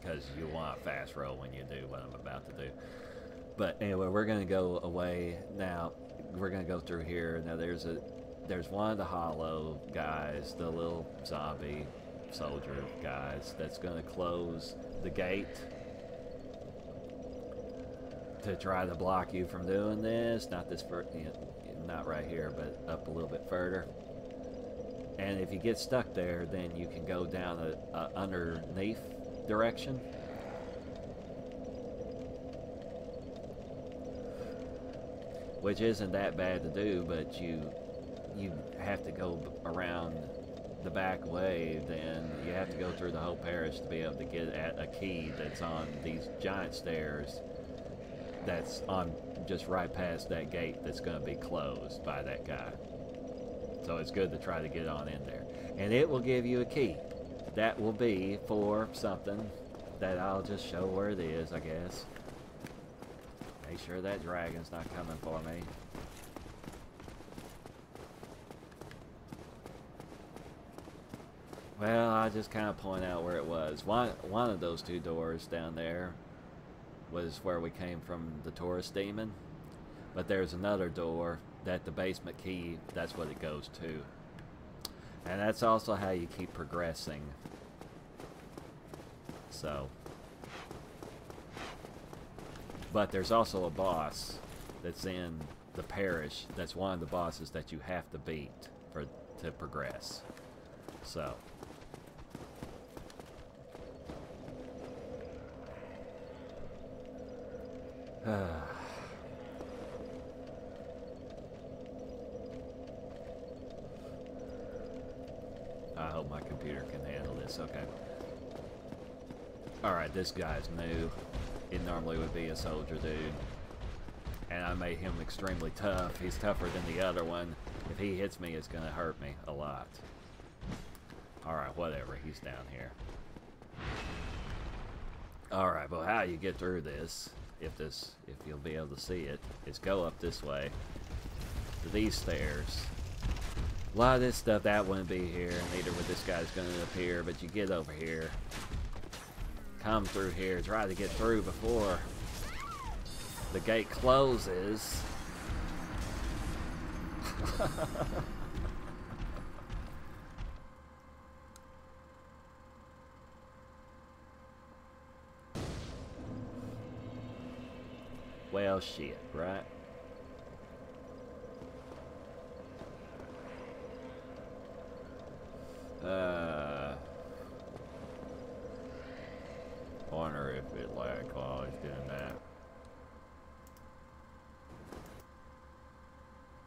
because you want fast roll when you do what I'm about to do. But anyway, we're gonna go away now. We're gonna go through here. Now there's one of the hollow guys, the little zombie soldier guys, that's gonna close the gate to try to block you from doing this. Not this, not right here, but up a little bit further. And if you get stuck there, then you can go down a underneath direction. Which isn't that bad to do, but you have to go around the back way, then you have to go through the whole parish to be able to get at a key that's on these giant stairs that's on just right past that gate that's going to be closed by that guy. So it's good to try to get on in there. And it will give you a key. That will be for something that I'll just show where it is, I guess. Make sure that dragon's not coming for me. Well, I'll just kind of point out where it was. One of those two doors down there was where we came from the tourist demon. But there's another door that the basement key, that's what it goes to. And that's also how you keep progressing. So. But there's also a boss that's in the parish. That's one of the bosses that you have to beat to progress. So. I hope my computer can handle this. Okay. Alright, this guy's new. It normally would be a soldier dude. And I made him extremely tough. He's tougher than the other one. If he hits me, it's going to hurt me a lot. Alright, whatever. He's down here. Alright, well, how you get through this, if you'll be able to see it, is go up this way to these stairs. A lot of this stuff, that wouldn't be here, neither would this guy's going to appear, but you get over here. Come through here, try to get through before the gate closes. Well, shit, right? Wonder if it lagged while I was doing that.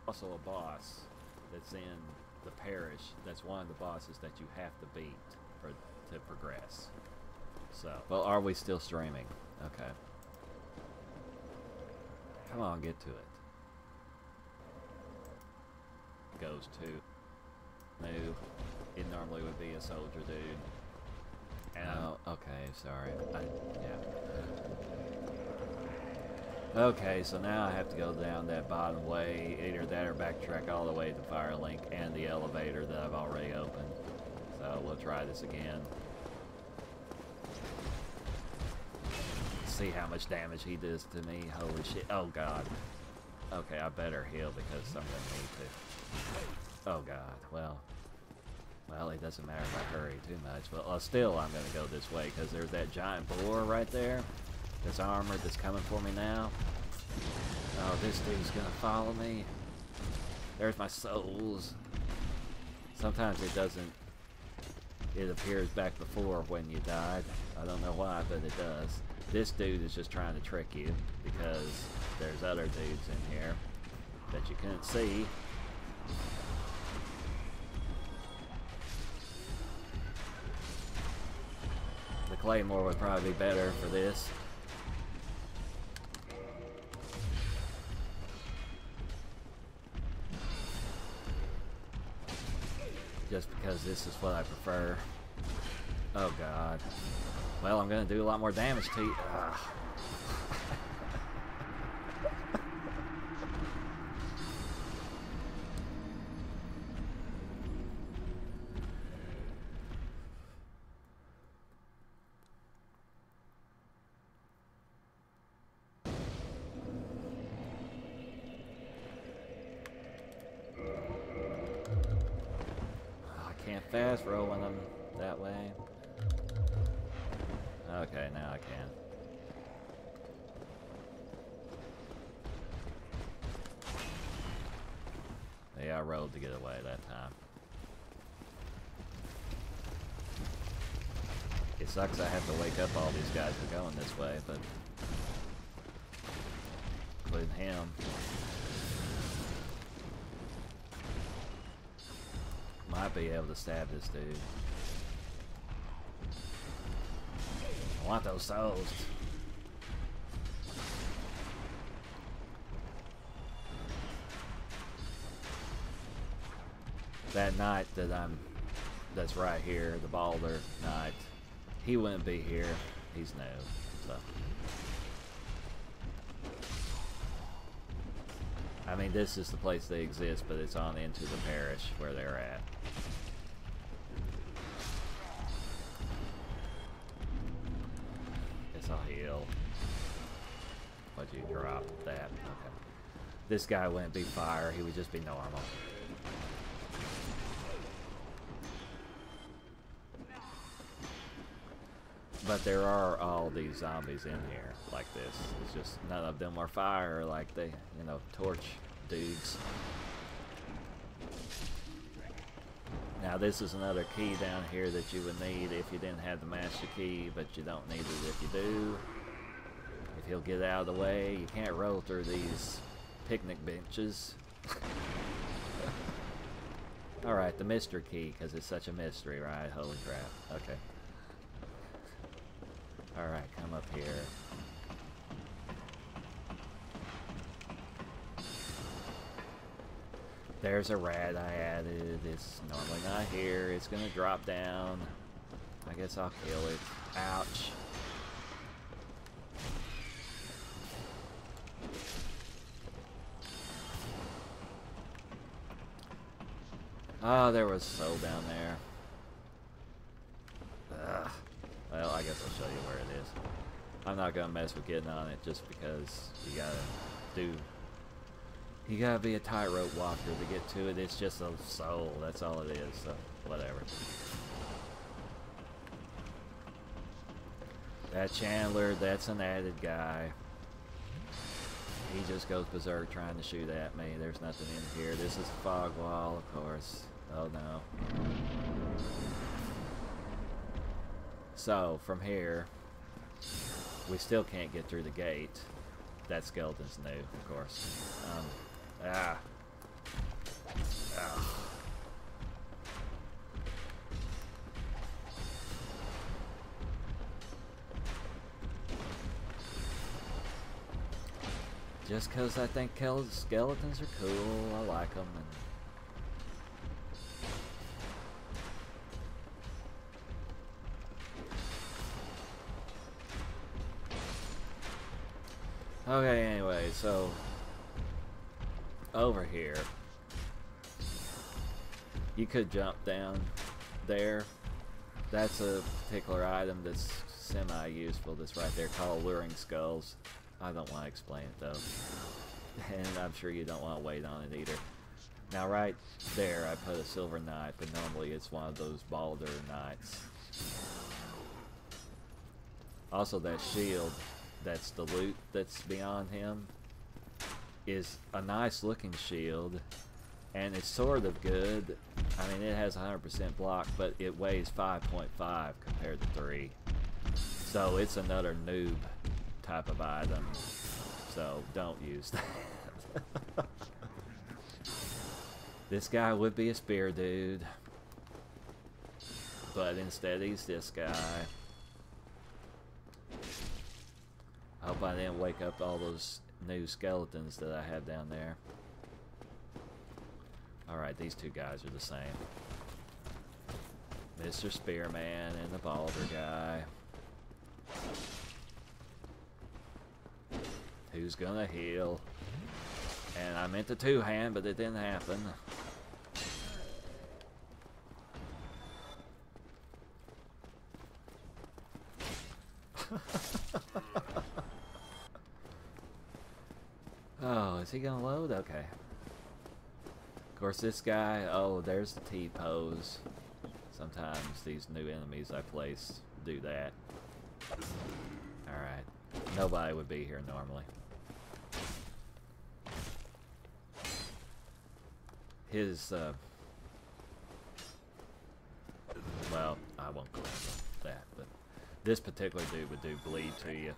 Also a boss that's in the parish. That's one of the bosses that you have to beat to progress. So, well, are we still streaming? Okay. Come on, get to it. Goes to new. It normally would be a soldier dude. And oh, okay, sorry. Yeah. Okay, so now I have to go down that bottom way, either that or backtrack all the way to Firelink and the elevator that I've already opened. So we'll try this again. See how much damage he does to me. Holy shit. Oh god. Okay, I better heal because I'm gonna need to. Oh god. Well, it doesn't matter if I hurry too much. But still, I'm gonna go this way because there's that giant boar right there. That's armored. That's coming for me now. Oh, this dude's gonna follow me. There's my souls. Sometimes it doesn't. It appears back before when you died. I don't know why, but it does. This dude is just trying to trick you because there's other dudes in here that you couldn't see. The claymore would probably be better for this. Just because this is what I prefer. Oh god. Well, I'm going to do a lot more damage to you. I can't fast rolling them that way. Okay, now I can. Yeah, I rolled to get away that time. It sucks I have to wake up all these guys for going this way, but including him. Might be able to stab this dude. I want those souls. That knight that's right here, the Balder knight, he wouldn't be here. He's new, so. I mean, this is the place they exist, but it's on into the parish where they're at. I'll heal. What'd you drop? That. Okay. This guy wouldn't be fire, he would just be normal. But there are all these zombies in here like this. It's just none of them are fire like they, torch dudes. Now this is another key down here that you would need if you didn't have the master key, but you don't need it if you do. if he'll get out of the way. You can't roll through these picnic benches. Alright, the mystery key, because it's such a mystery, right? Holy crap. Okay. Alright, come up here. There's a rat I added. It's normally not here. It's gonna drop down. I guess I'll kill it. Ouch. Oh, there was soul down there. Ugh. Well, I guess I'll show you where it is. I'm not gonna mess with getting on it just because you gotta be a tightrope walker to get to it. It's just a soul, that's all it is, so whatever. That Chandler, that's an added guy. He just goes berserk trying to shoot at me. There's nothing in here. This is a fog wall, of course. Oh no. So, from here, we still can't get through the gate. That skeleton's new, of course. Ah. Just because I think skeletons are cool, I like them. Okay, anyway, so over here, you could jump down there. That's a particular item that's semi-useful that's right there called Luring Skulls. I don't want to explain it though, and I'm sure you don't want to wait on it either. Now right there I put a silver knight, but normally it's one of those Balder knights. Also that shield, that's the loot that's beyond him, is a nice looking shield, and it's sort of good. I mean, it has 100% block, but it weighs 5.5 compared to 3. So it's another noob type of item. So don't use that. This guy would be a spear dude, but instead he's this guy. I hope I didn't wake up all those new skeletons that I have down there. Alright, these two guys are the same. Mr. Spearman and the Balder guy. Who's gonna heal? And I meant the two-hand, but it didn't happen. Oh, is he gonna load? Okay. Of course, this guy, oh, there's the T-pose. Sometimes these new enemies I place do that. Alright. Nobody would be here normally. His, well, I won't go into that, but this particular dude would do bleed to you.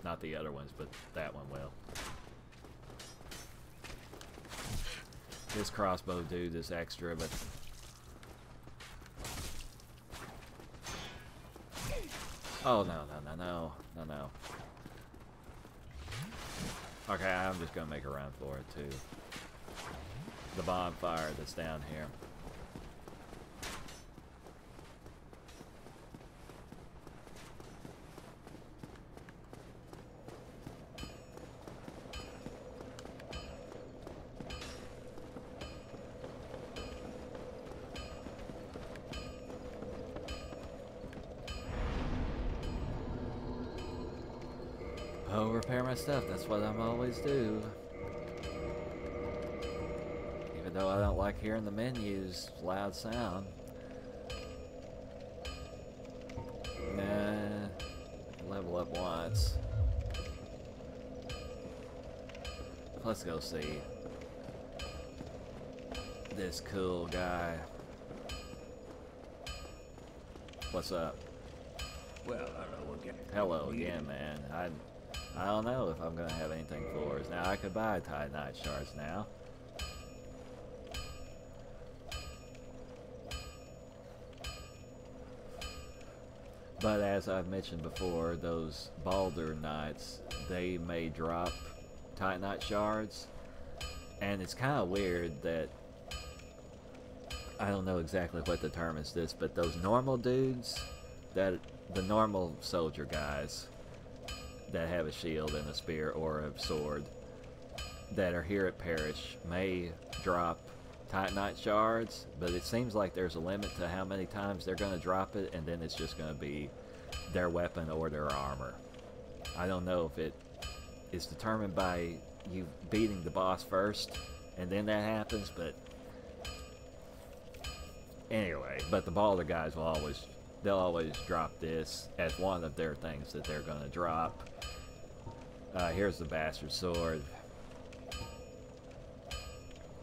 Not the other ones, but that one will. This crossbow dude is extra, but oh no. Okay, I'm just gonna make a run for it too. The bonfire that's down here. Oh, repair my stuff. That's what I'm always do. Even though I don't like hearing the menu's loud sound. Nah. Level up once. Let's go see this cool guy. What's up? Well, hello again. Hello again, man. I don't know if I'm gonna have anything for us. Now I could buy Titanite shards now. But as I've mentioned before, those Baldur Knights, they may drop Titanite shards. And it's kind of weird that, I don't know exactly what determines this, but those normal dudes, that the normal soldier guys that have a shield and a spear or a sword that are here at Parish may drop Titanite shards, but it seems like there's a limit to how many times they're going to drop it, and then it's just going to be their weapon or their armor. I don't know if it is determined by you beating the boss first and then that happens, but anyway, but the Baldur guys will they'll always drop this as one of their things that they're going to drop. Here's the bastard sword.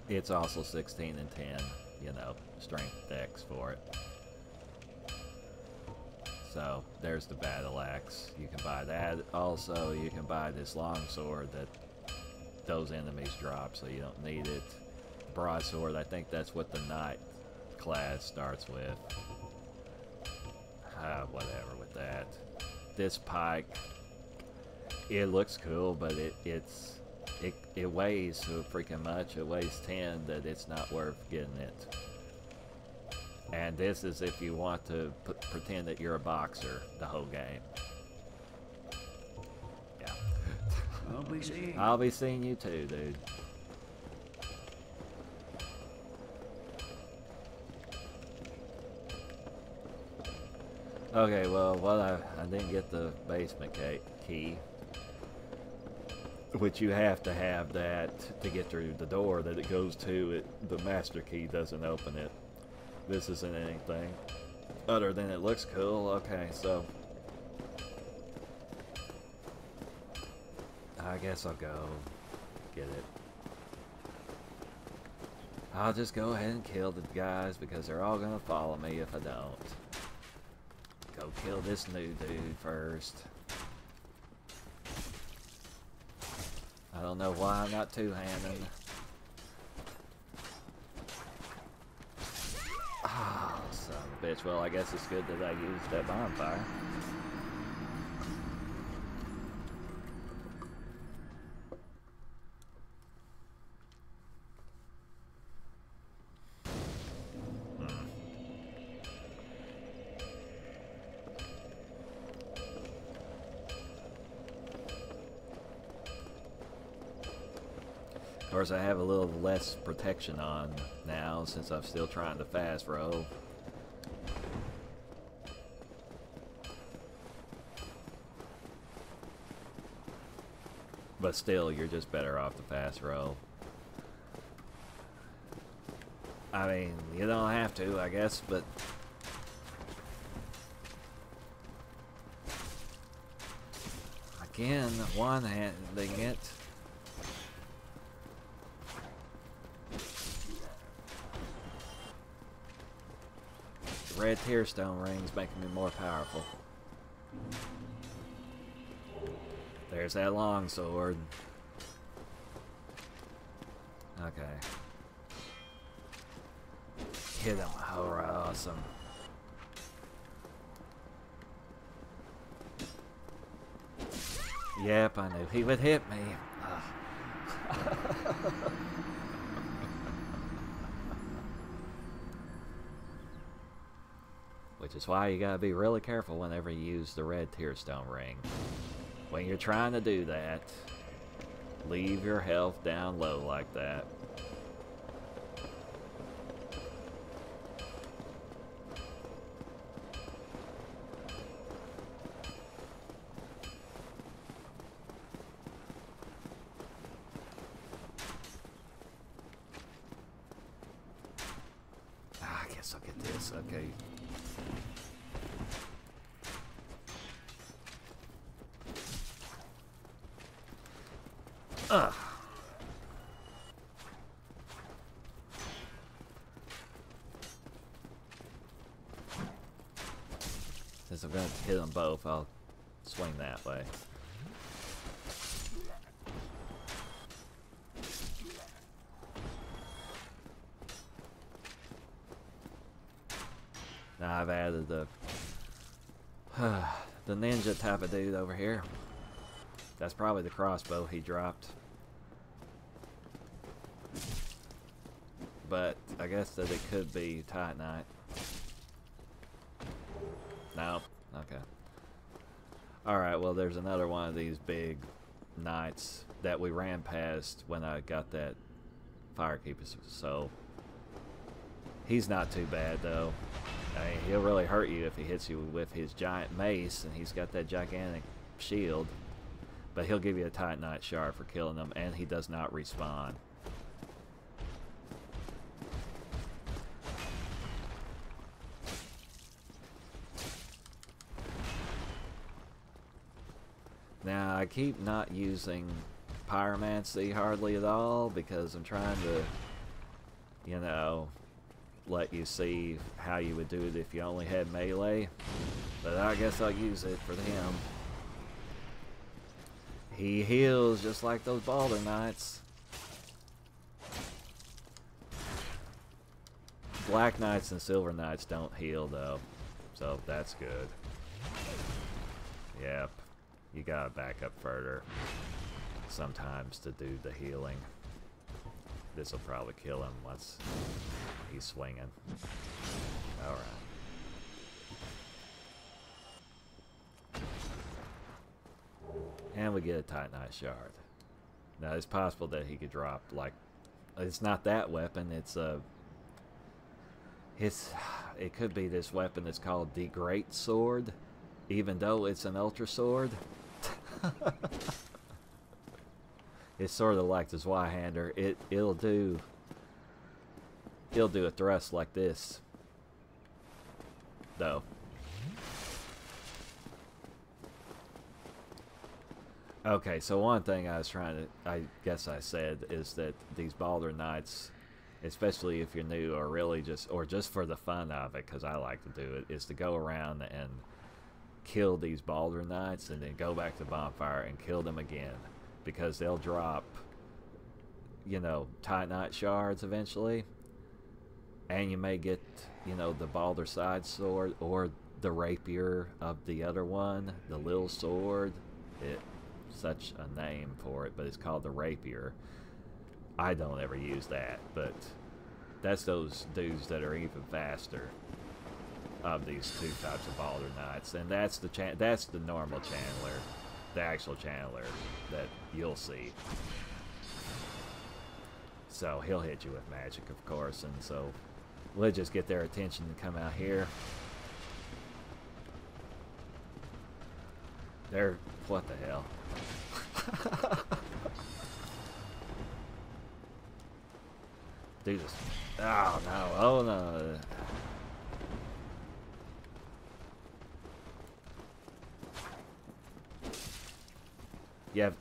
It's also 16 and 10, you know, strength dex for it. So there's the battle axe. You can buy that. Also, you can buy this long sword that those enemies drop, so you don't need it. Broadsword, I think that's what the knight class starts with. Whatever with that. This pike, it looks cool, but it weighs so freaking much. It weighs 10 that it's not worth getting it. And this is if you want to pretend that you're a boxer the whole game. Yeah. I'll be seeing you too, dude. Okay, well, I didn't get the basement key, which you have to have that to get through the door that it goes to. The master key doesn't open it. This isn't anything other than it looks cool. Okay, so I guess I'll go get it. I'll just go ahead and kill the guys because they're all gonna follow me if I don't. Go kill this new dude first. I don't know why I'm not two-handing. Oh, son of a bitch. Well, I guess it's good that I used that bonfire. Of course, I have a little less protection on now since I'm still trying to fast roll. But still, you're just better off to fast roll. I mean, you don't have to, I guess, but again, one-handing it. Red tearstone rings making me more powerful. There's that long sword. Okay. Hit him. Alright, awesome. Yep, I knew he would hit me. Which is why you gotta be really careful whenever you use the red tearstone ring. When you're trying to do that, leave your health down low like that. I guess I'll get this, okay. Ugh. Since I'm going to hit them both, I'll swing that way. I've added the the ninja type of dude over here. That's probably the crossbow he dropped. But I guess that it could be Titanite. No. Okay. Alright, well there's another one of these big knights that we ran past when I got that firekeeper, so he's not too bad though. I mean, he'll really hurt you if he hits you with his giant mace, and he's got that gigantic shield. But he'll give you a Titanite shard for killing him, and he does not respawn. Now, I keep not using pyromancy hardly at all because I'm trying to, you know, let you see how you would do it if you only had melee. But I guess I'll use it for him. He heals just like those Balder Knights. Black Knights and Silver Knights don't heal though, so that's good. Yep, you gotta back up further sometimes to do the healing. This will probably kill him once he's swinging. Alright. And we get a Titanite shard. Now it's possible that he could drop, like, it's not that weapon, it could be this weapon that's called the Great Sword, even though it's an Ultra Sword. It's sort of like the Zweihander. It'll do a thrust like this, though. Okay, so one thing I was trying to, I guess I said, is that these Balder Knights, especially if you're new or really just for the fun of it, because I like to do it, is to go around and kill these Balder Knights and then go back to bonfire and kill them again, because they'll drop, you know, Titanite shards eventually, and you may get, you know, the Balder side sword or the rapier of the other one, the little sword. Such a name for it, but it's called the rapier. I don't ever use that, but that's those dudes that are even faster of these two types of Balder Knights, and that's the normal channeler, the actual channeler that you'll see. So he'll hit you with magic, of course, and so we'll just get their attention to come out here. They're, what the hell? Do this. Oh no, oh no. Yeah,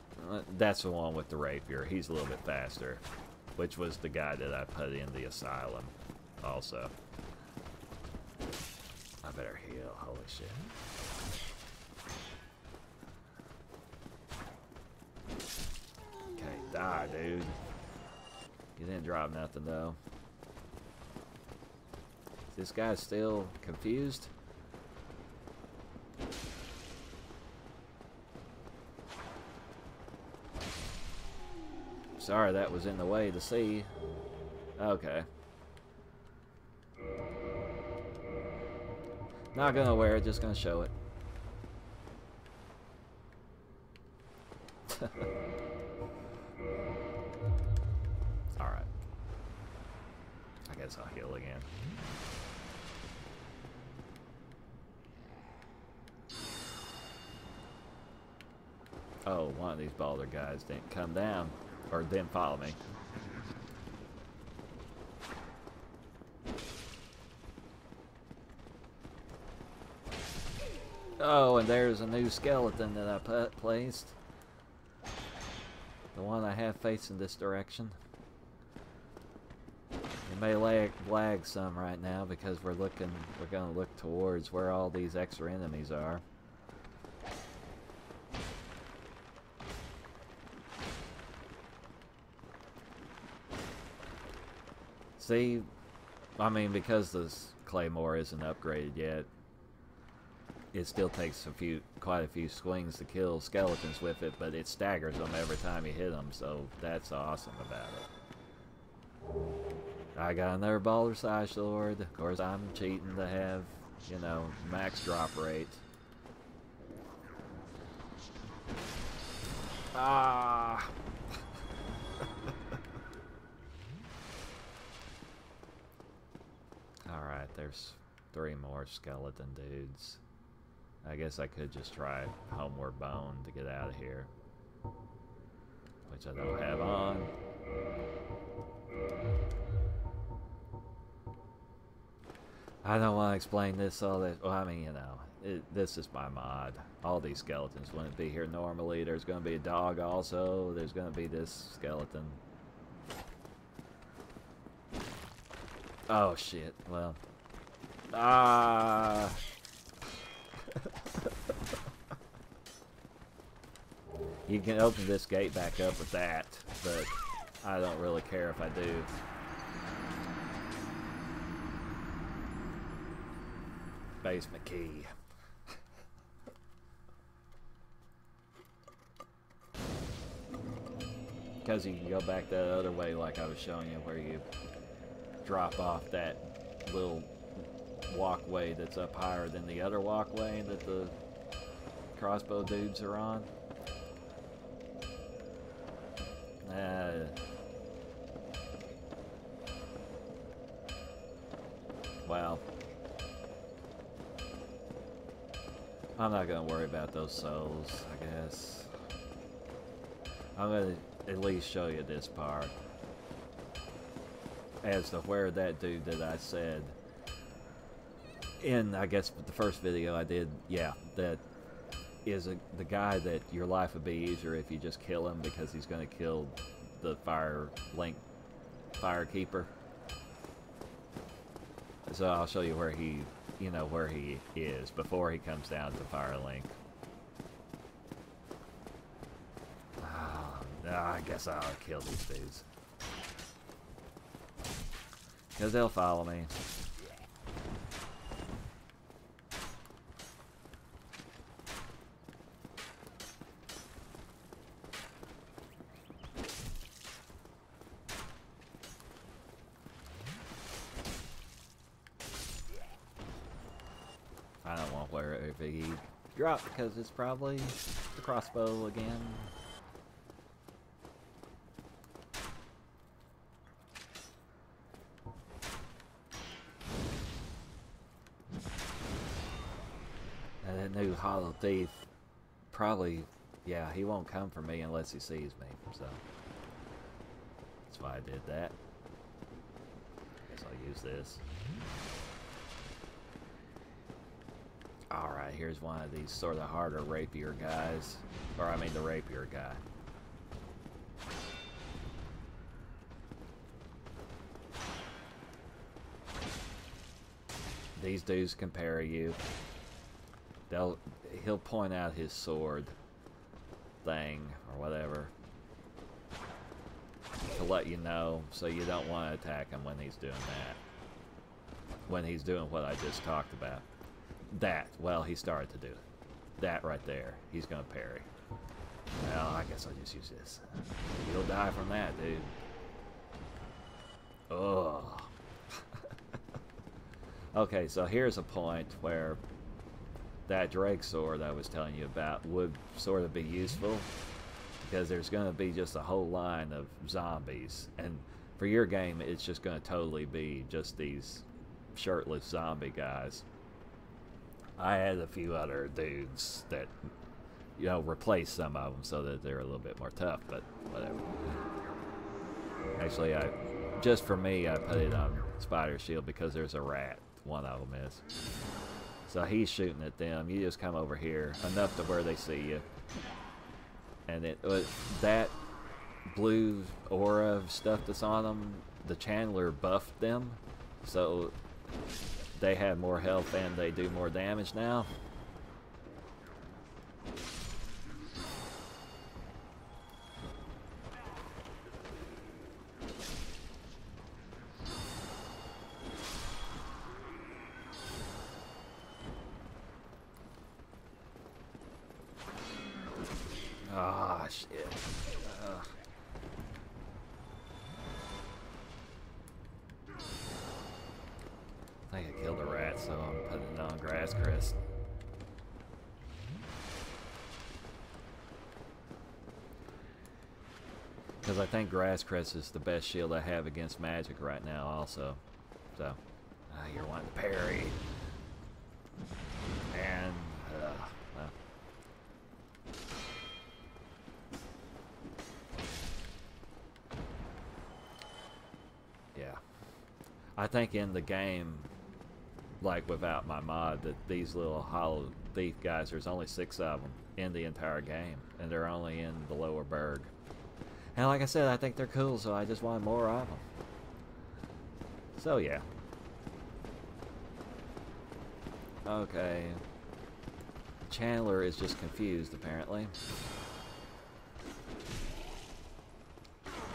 that's the one with the rapier. He's a little bit faster, which was the guy that I put in the asylum also. I better heal, holy shit. Die, dude. You didn't drop nothing, though. This guy's still confused? Sorry, that was in the way to see. Okay. Not gonna wear it, just gonna show it. Alright. I guess I'll heal again. Oh, one of these Balder guys didn't come down, or didn't follow me. Oh, and there's a new skeleton that I placed. The one I have facing this direction. It may lag some right now because we're gonna look towards where all these extra enemies are. See, I mean, because claymore isn't upgraded yet. It still takes quite a few swings to kill skeletons with it, but it staggers them every time you hit them, so that's awesome about it. I got another baller size sword. Of course, I'm cheating to have, you know, max drop rate. Ah! Alright, there's 3 more skeleton dudes. I guess I could just try Homeward Bone to get out of here, which I don't have on. I don't want to explain this all that. Well, I mean, you know, this is my mod. All these skeletons wouldn't be here normally. There's going to be a dog also. There's going to be this skeleton. Oh shit. Well. Ah. You can open this gate back up with that, but I don't really care if I do. Basement key. Because you can go back that other way like I was showing you, where you drop off that little walkway that's up higher than the other walkway that the crossbow dudes are on. Well, I'm not gonna worry about those souls, I guess. I'm gonna at least show you this part as to where that dude that I said in, I guess, the first video I did, yeah, that is the guy that your life would be easier if you just kill him, because he's going to kill the Firelink firekeeper. So I'll show you where he, you know, where he is before he comes down to Firelink. I guess I'll kill these dudes, because they'll follow me. I don't want where he dropped, because it's probably the crossbow again. And that new Hollow Thief, probably, yeah, he won't come for me unless he sees me, so that's why I did that. Guess I'll use this. Alright, here's one of these sort of harder rapier guys. Or, I mean, the rapier guy. These dudes can parry you. He'll point out his sword thing, or whatever, to let you know, so you don't want to attack him when he's doing that. When he's doing what I just talked about. That, well, he started to do it. That right there, he's gonna parry. Well, I guess I'll just use this. You'll die from that, dude. Ugh. Okay, so here's a point where that Drake sword I was telling you about would sort of be useful, because there's going to be just a whole line of zombies, and for your game it's just going to totally be just these shirtless zombie guys. I had a few other dudes that, you know, replaced some of them so that they're a little bit more tough, but whatever. Actually, just for me, I put it on Spider Shield because there's a rat. One of them is. So he's shooting at them. You just come over here enough to where they see you, and that blue aura stuff that's on them, the Chandler buffed them, so they have more health and they do more damage now. Ah, shit. Ugh. I think I killed a rat, so I'm putting it on grass crest. Because I think grass crest is the best shield I have against magic right now also. So, you're wanting to parry. And, well. Yeah. I think in the game, like without my mod, that these little hollow thief guys, there's only 6 of them in the entire game. And they're only in the lower Burg. And like I said, I think they're cool, so I just want more of them. So yeah. Okay. Chandler is just confused, apparently.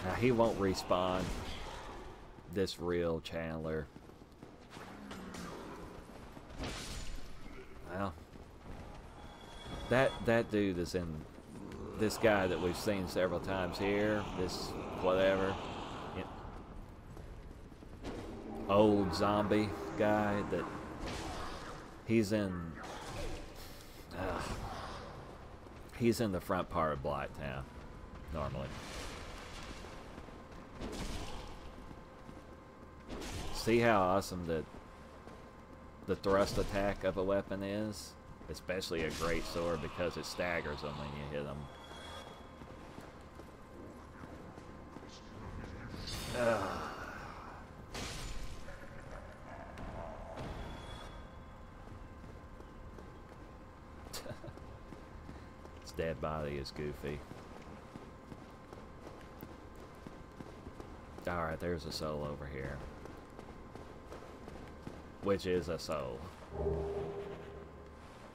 Now, he won't respawn. This real Chandler. Well. That dude is in... This guy that we've seen several times here. This whatever. You know, old zombie guy that... He's in... he's in the front part of Blighttown, normally. See how awesome the thrust attack of a weapon is? Especially a great sword, because it staggers them when you hit them. Its dead body is goofy. Alright, there's a soul over here. Which is a soul.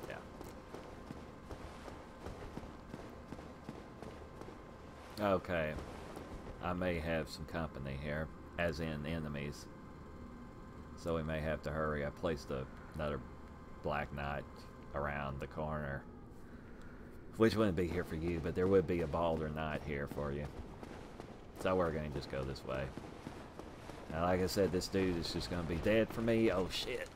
Yeah. Okay. I may have some company here, as in enemies. So we may have to hurry. I placed another Black Knight around the corner. Which wouldn't be here for you, but there would be a Balder Knight here for you. So we're going to just go this way. Now, like I said, this dude is just going to be dead for me. Oh, shit.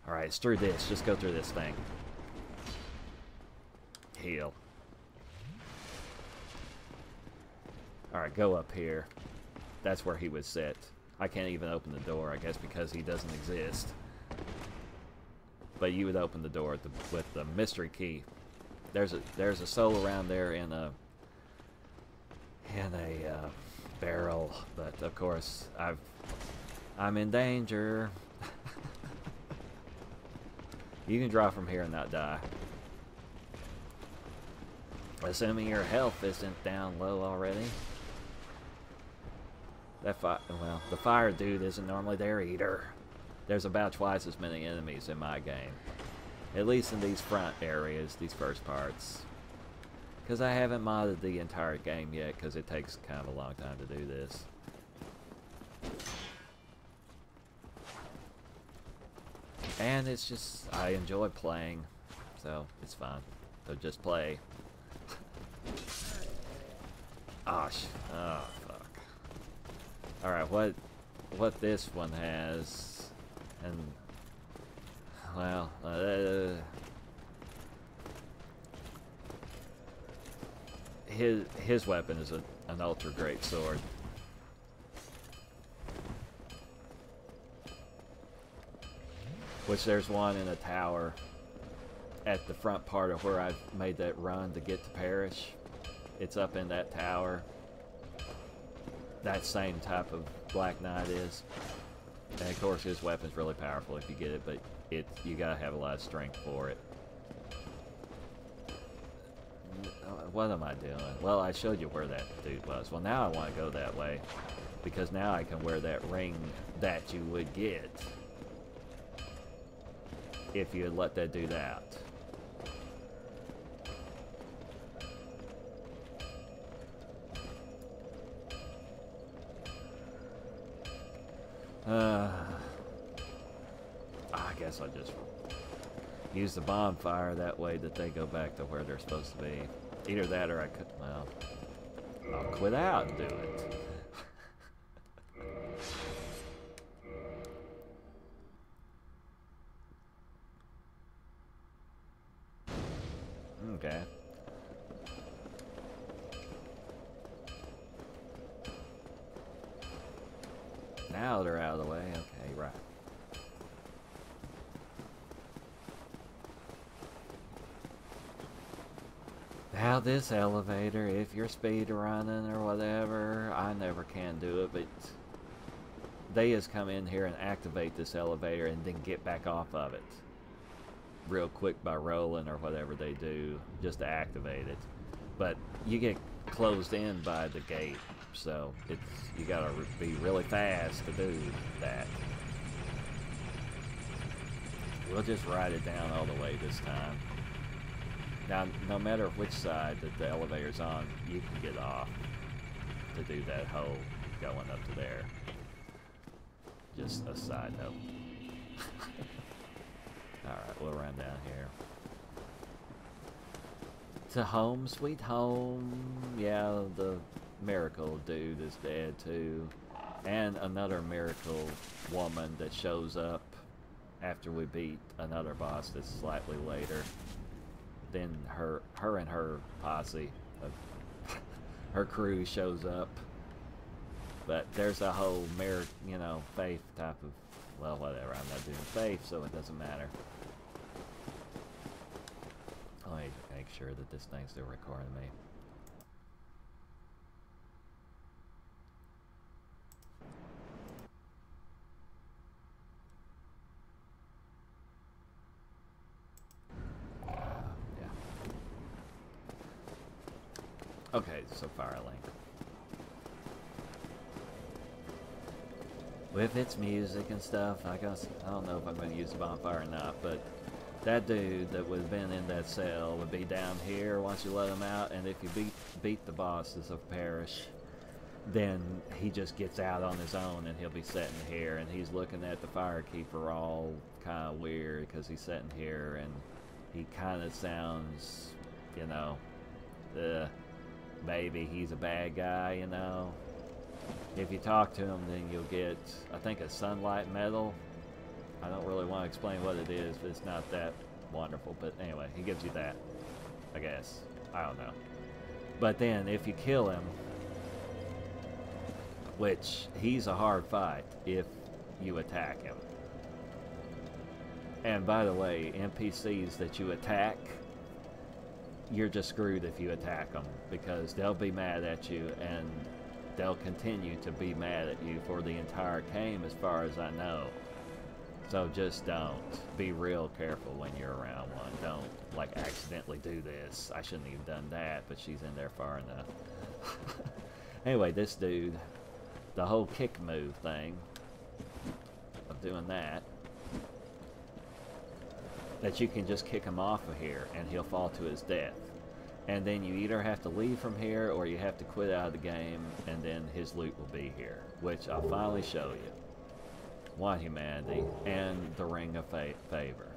Alright, it's through this. Just go through this thing. Heal. Alright, go up here. That's where he would sit. I can't even open the door, I guess, because he doesn't exist. But you would open the door with the mystery key. There's a soul around there in a barrel, but of course I'm in danger. You can draw from here and not die. Assuming your health isn't down low already. Well, the fire dude isn't normally there either. There's about twice as many enemies in my game. At least in these front areas, these first parts. Because I haven't modded the entire game yet, because it takes kind of a long time to do this. And it's just, I enjoy playing, so it's fun. So just play. Oh, fuck. Alright, what this one has, and, well, his weapon is an ultra great sword. Which there's one in a tower at the front part of where I made that run to get to Parish. It's up in that tower. That same type of Black Knight is. And of course his weapon's really powerful if you get it, but you gotta have a lot of strength for it. What am I doing? Well, I showed you where that dude was. Well, now I want to go that way, because now I can wear that ring that you would get if you had let that dude out. I guess I'll just... use the bonfire that way that they go back to where they're supposed to be. Either that or I could, well, I'll quit out and do it. Okay. Now they're out of the way. Okay, right. Now this elevator, if you're speed running or whatever, I never can do it, but they just come in here and activate this elevator and then get back off of it real quick by rolling or whatever they do just to activate it. But you get closed in by the gate, so it's, you gotta be really fast to do that. We'll just ride it down all the way this time. Now, no matter which side that the elevator's on, you can get off to do that whole going up to there. Just a side note. Alright, we'll run down here. To home, sweet home. Yeah, the miracle dude is dead too. And another miracle woman that shows up after we beat another boss that's slightly later. Then her and her posse, her crew shows up. But there's a whole faith type of, well, whatever. I'm not doing faith, so it doesn't matter. Let me make sure that this thing's still recording me. Okay, so Firelink. With its music and stuff, I don't know if I'm going to use the bonfire or not, but that dude that would have been in that cell would be down here once you let him out, and if you beat the bosses of Parish, then he just gets out on his own and he'll be sitting here, and he's looking at the firekeeper all kind of weird because he's sitting here and he kind of sounds, maybe he's a bad guy, If you talk to him, then you'll get, I think, a sunlight medal. I don't really want to explain what it is, but it's not that wonderful. But anyway, he gives you that, I guess. I don't know. But then, if you kill him, which he's a hard fight if you attack him. And by the way, NPCs that you attack, you're just screwed if you attack them, because they'll be mad at you and they'll continue to be mad at you for the entire game, as far as I know. So just don't. Be real careful when you're around one. Don't, like, accidentally do this. I shouldn't have done that, but she's in there far enough. Anyway, this dude, the whole kick move thing of doing that you can just kick him off of here and he'll fall to his death. And then you either have to leave from here or you have to quit out of the game, and then his loot will be here, which I'll finally show you. One humanity and the Ring of Favor,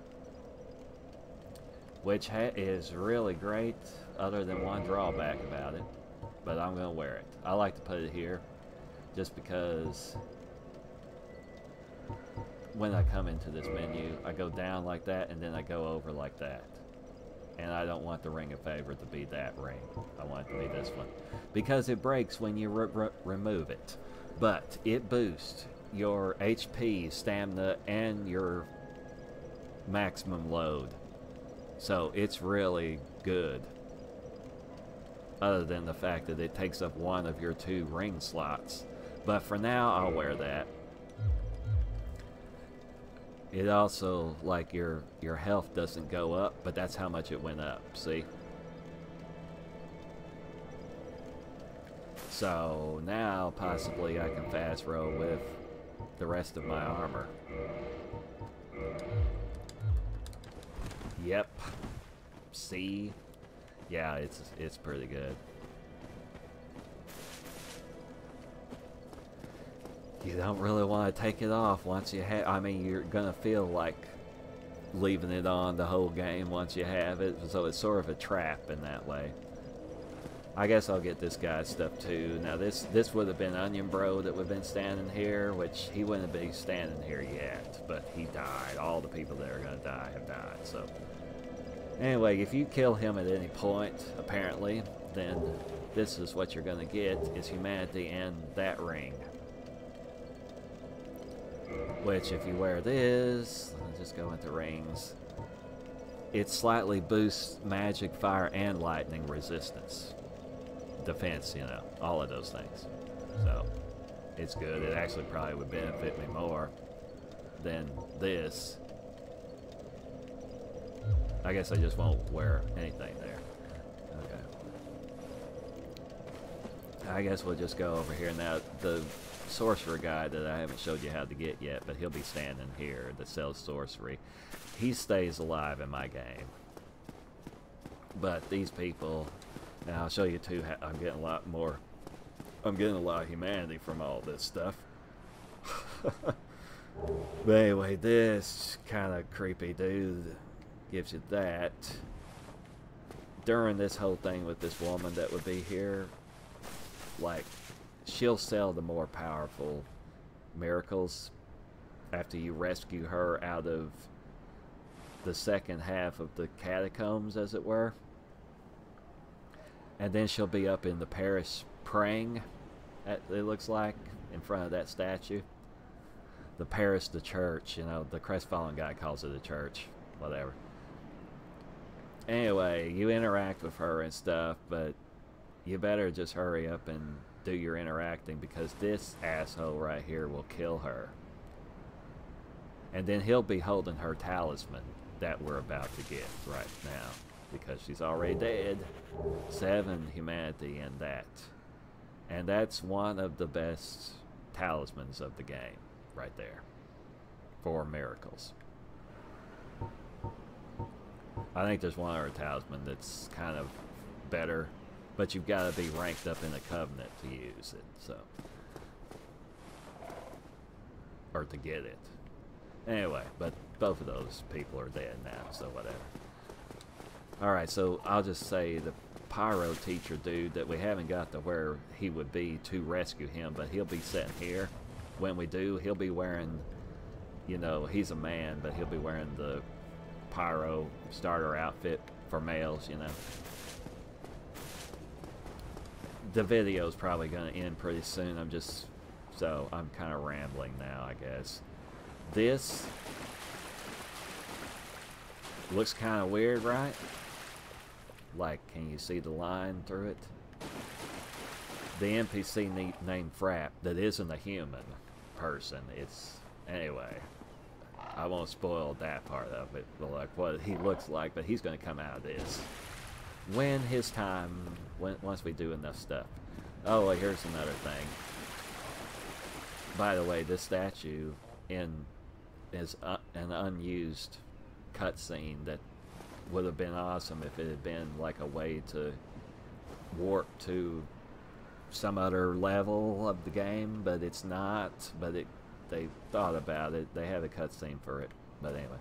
which is really great, other than one drawback about it, but I'm going to wear it. I like to put it here just because when I come into this menu, I go down like that and then I go over like that. And I don't want the Ring of Favor to be that ring. I want it to be this one, because it breaks when you remove it. But it boosts your HP, stamina, and your maximum load. So it's really good. Other than the fact that it takes up one of your 2 ring slots. But for now, I'll wear that. It also, like, your health doesn't go up, but that's how much it went up, see? So now possibly I can fast roll with the rest of my armor. Yep. See? Yeah, it's pretty good. You don't really want to take it off once you have, I mean, you're gonna feel like leaving it on the whole game once you have it, so it's sort of a trap in that way. I guess I'll get this guy's stuff too. Now this would have been Onion Bro that would have been standing here, which he wouldn't be standing here yet, but he died. All the people that are going to die have died, so. Anyway, if you kill him at any point, apparently, then this is what you're going to get, is humanity and that ring. Which, if you wear this, let's just go into rings, it slightly boosts magic, fire, and lightning resistance. Defense, you know, all of those things. So, it's good. It actually probably would benefit me more than this. I guess I just won't wear anything there. Okay. I guess we'll just go over here. Now, the sorcerer guy that I haven't showed you how to get yet, but he'll be standing here that sells sorcery. He stays alive in my game. But these people, now I'll show you too, I'm getting a lot more, I'm getting a lot of humanity from all this stuff. But anyway, this kind of creepy dude gives you that. During this whole thing with this woman that would be here, like, she'll sell the more powerful miracles after you rescue her out of the second half of the catacombs, as it were. And then she'll be up in the parish praying, it looks like, in front of that statue. The parish, the church, you know, the crestfallen guy calls it a church, whatever. Anyway, you interact with her and stuff, but you better just hurry up and do your interacting, because this asshole right here will kill her. And then he'll be holding her talisman that we're about to get right now, because she's already dead. 7 humanity in that. And that's one of the best talismans of the game, right there, for miracles. I think there's one other talisman that's kind of better, but you've got to be ranked up in the Covenant to use it, so. Or to get it. Anyway, but both of those people are dead now, so whatever. Alright, so I'll just say the pyro teacher dude that we haven't got to where he would be to rescue him, but he'll be sitting here. When we do, he'll be wearing, you know, he's a man, but he'll be wearing the pyro starter outfit for males, you know. The video's probably going to end pretty soon. I'm kind of rambling now, I guess. This looks kind of weird, right? Like, can you see the line through it? The NPC named Frapp that isn't a human person. It's, anyway, I won't spoil that part of it, but like what he looks like, but he's going to come out of this when his time, once we do enough stuff. Oh, well, here's another thing. By the way, this statue is an unused cutscene that would have been awesome if it had been like a way to warp to some other level of the game, but it's not. But they thought about it. They have a cutscene for it. But anyway,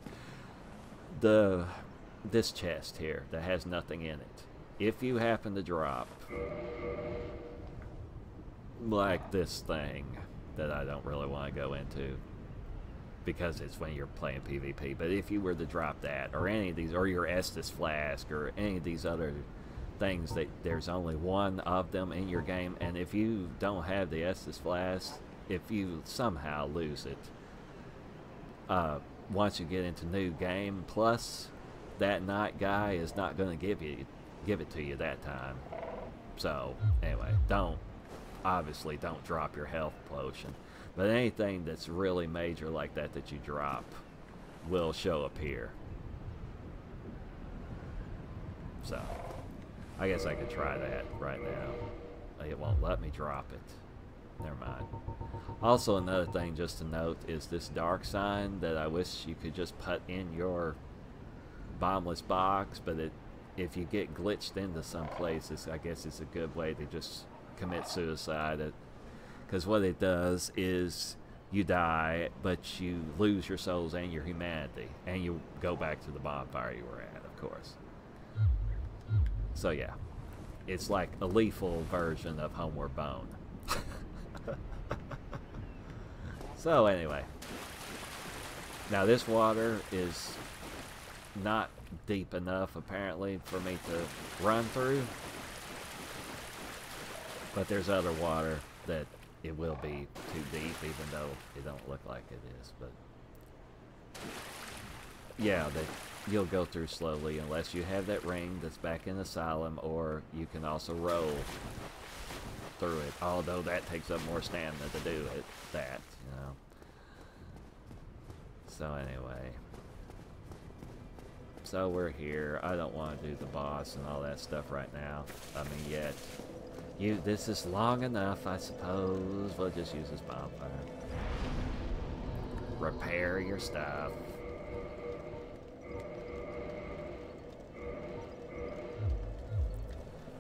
this chest here that has nothing in it, if you happen to drop like this thing that I don't really want to go into because it's when you're playing PvP, but if you were to drop that or any of these, or your Estus flask or any of these other things, that there's only one of them in your game, and if you don't have the Estus flask, if you somehow lose it once you get into new game, plus that night guy is not going to give it to you that time. So anyway, obviously don't drop your health potion, but anything that's really major like that you drop will show up here. So I guess I could try that right now. It won't let me drop it. Never mind. Also, another thing just to note is this dark sign that I wish you could just put in your bombless box, but if you get glitched into some places, I guess it's a good way to just commit suicide. Because what it does is you die, but you lose your souls and your humanity, and you go back to the bonfire you were at, of course. So yeah, it's like a lethal version of Homeward Bone. So anyway, now this water is not deep enough apparently for me to run through, but there's other water that it will be too deep, even though it don't look like it is. But yeah, that you'll go through slowly unless you have that ring that's back in Asylum, or you can also roll through it, although that takes up more stamina to do it, you know. So anyway, so we're here. I don't want to do the boss and all that stuff right now. I mean, yet. This is long enough, I suppose. We'll just use this bonfire. Repair your stuff.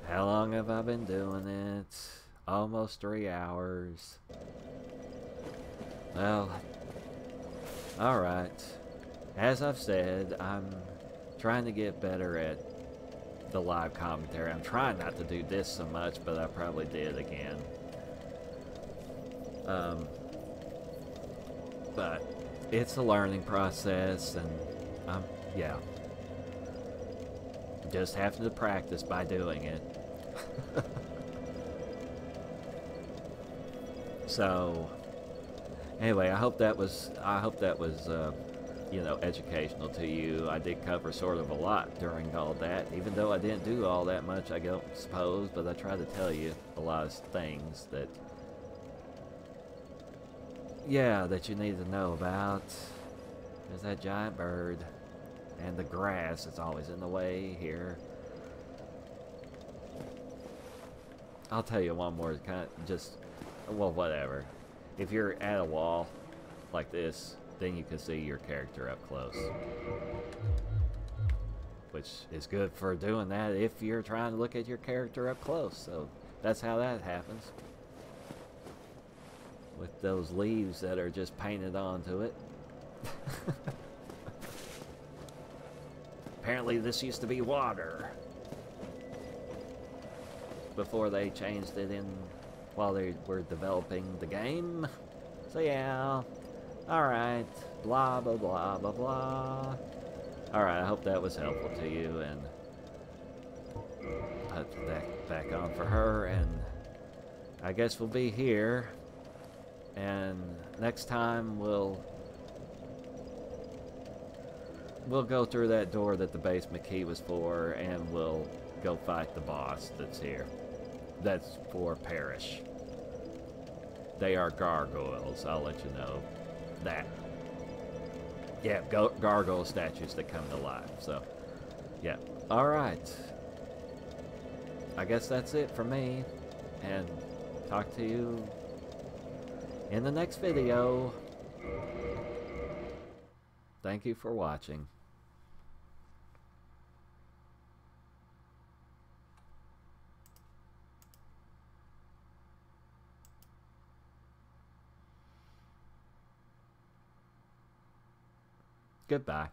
How long have I been doing it? Almost 3 hours. Well, alright. As I've said, I'm trying to get better at the live commentary. I'm trying not to do this so much, but I probably did again. But it's a learning process, and yeah, just having to practice by doing it. So anyway, I hope that was you know, educational to you. I did cover sort of a lot during all that, even though I didn't do all that much, I don't suppose, but I tried to tell you a lot of things that, yeah, that you need to know about. There's that giant bird, and the grass is always in the way here. I'll tell you one more, kind of just, well, whatever. If you're at a wall like this, then you can see your character up close, which is good for doing that if you're trying to look at your character up close. So that's how that happens, with those leaves that are just painted onto it. Apparently this used to be water before they changed it in while they were developing the game. So yeah. Alright, blah blah blah blah blah. Alright, I hope that was helpful to you, and put that back on for her, and I guess we'll be here, and next time we'll go through that door that the basement key was for, and we'll go fight the boss that's here. That's for Parish. They are gargoyles, I'll let you know that. Yeah, gargoyle statues that come to life. So yeah, alright, I guess that's it for me, and talk to you in the next video. Thank you for watching. Goodbye.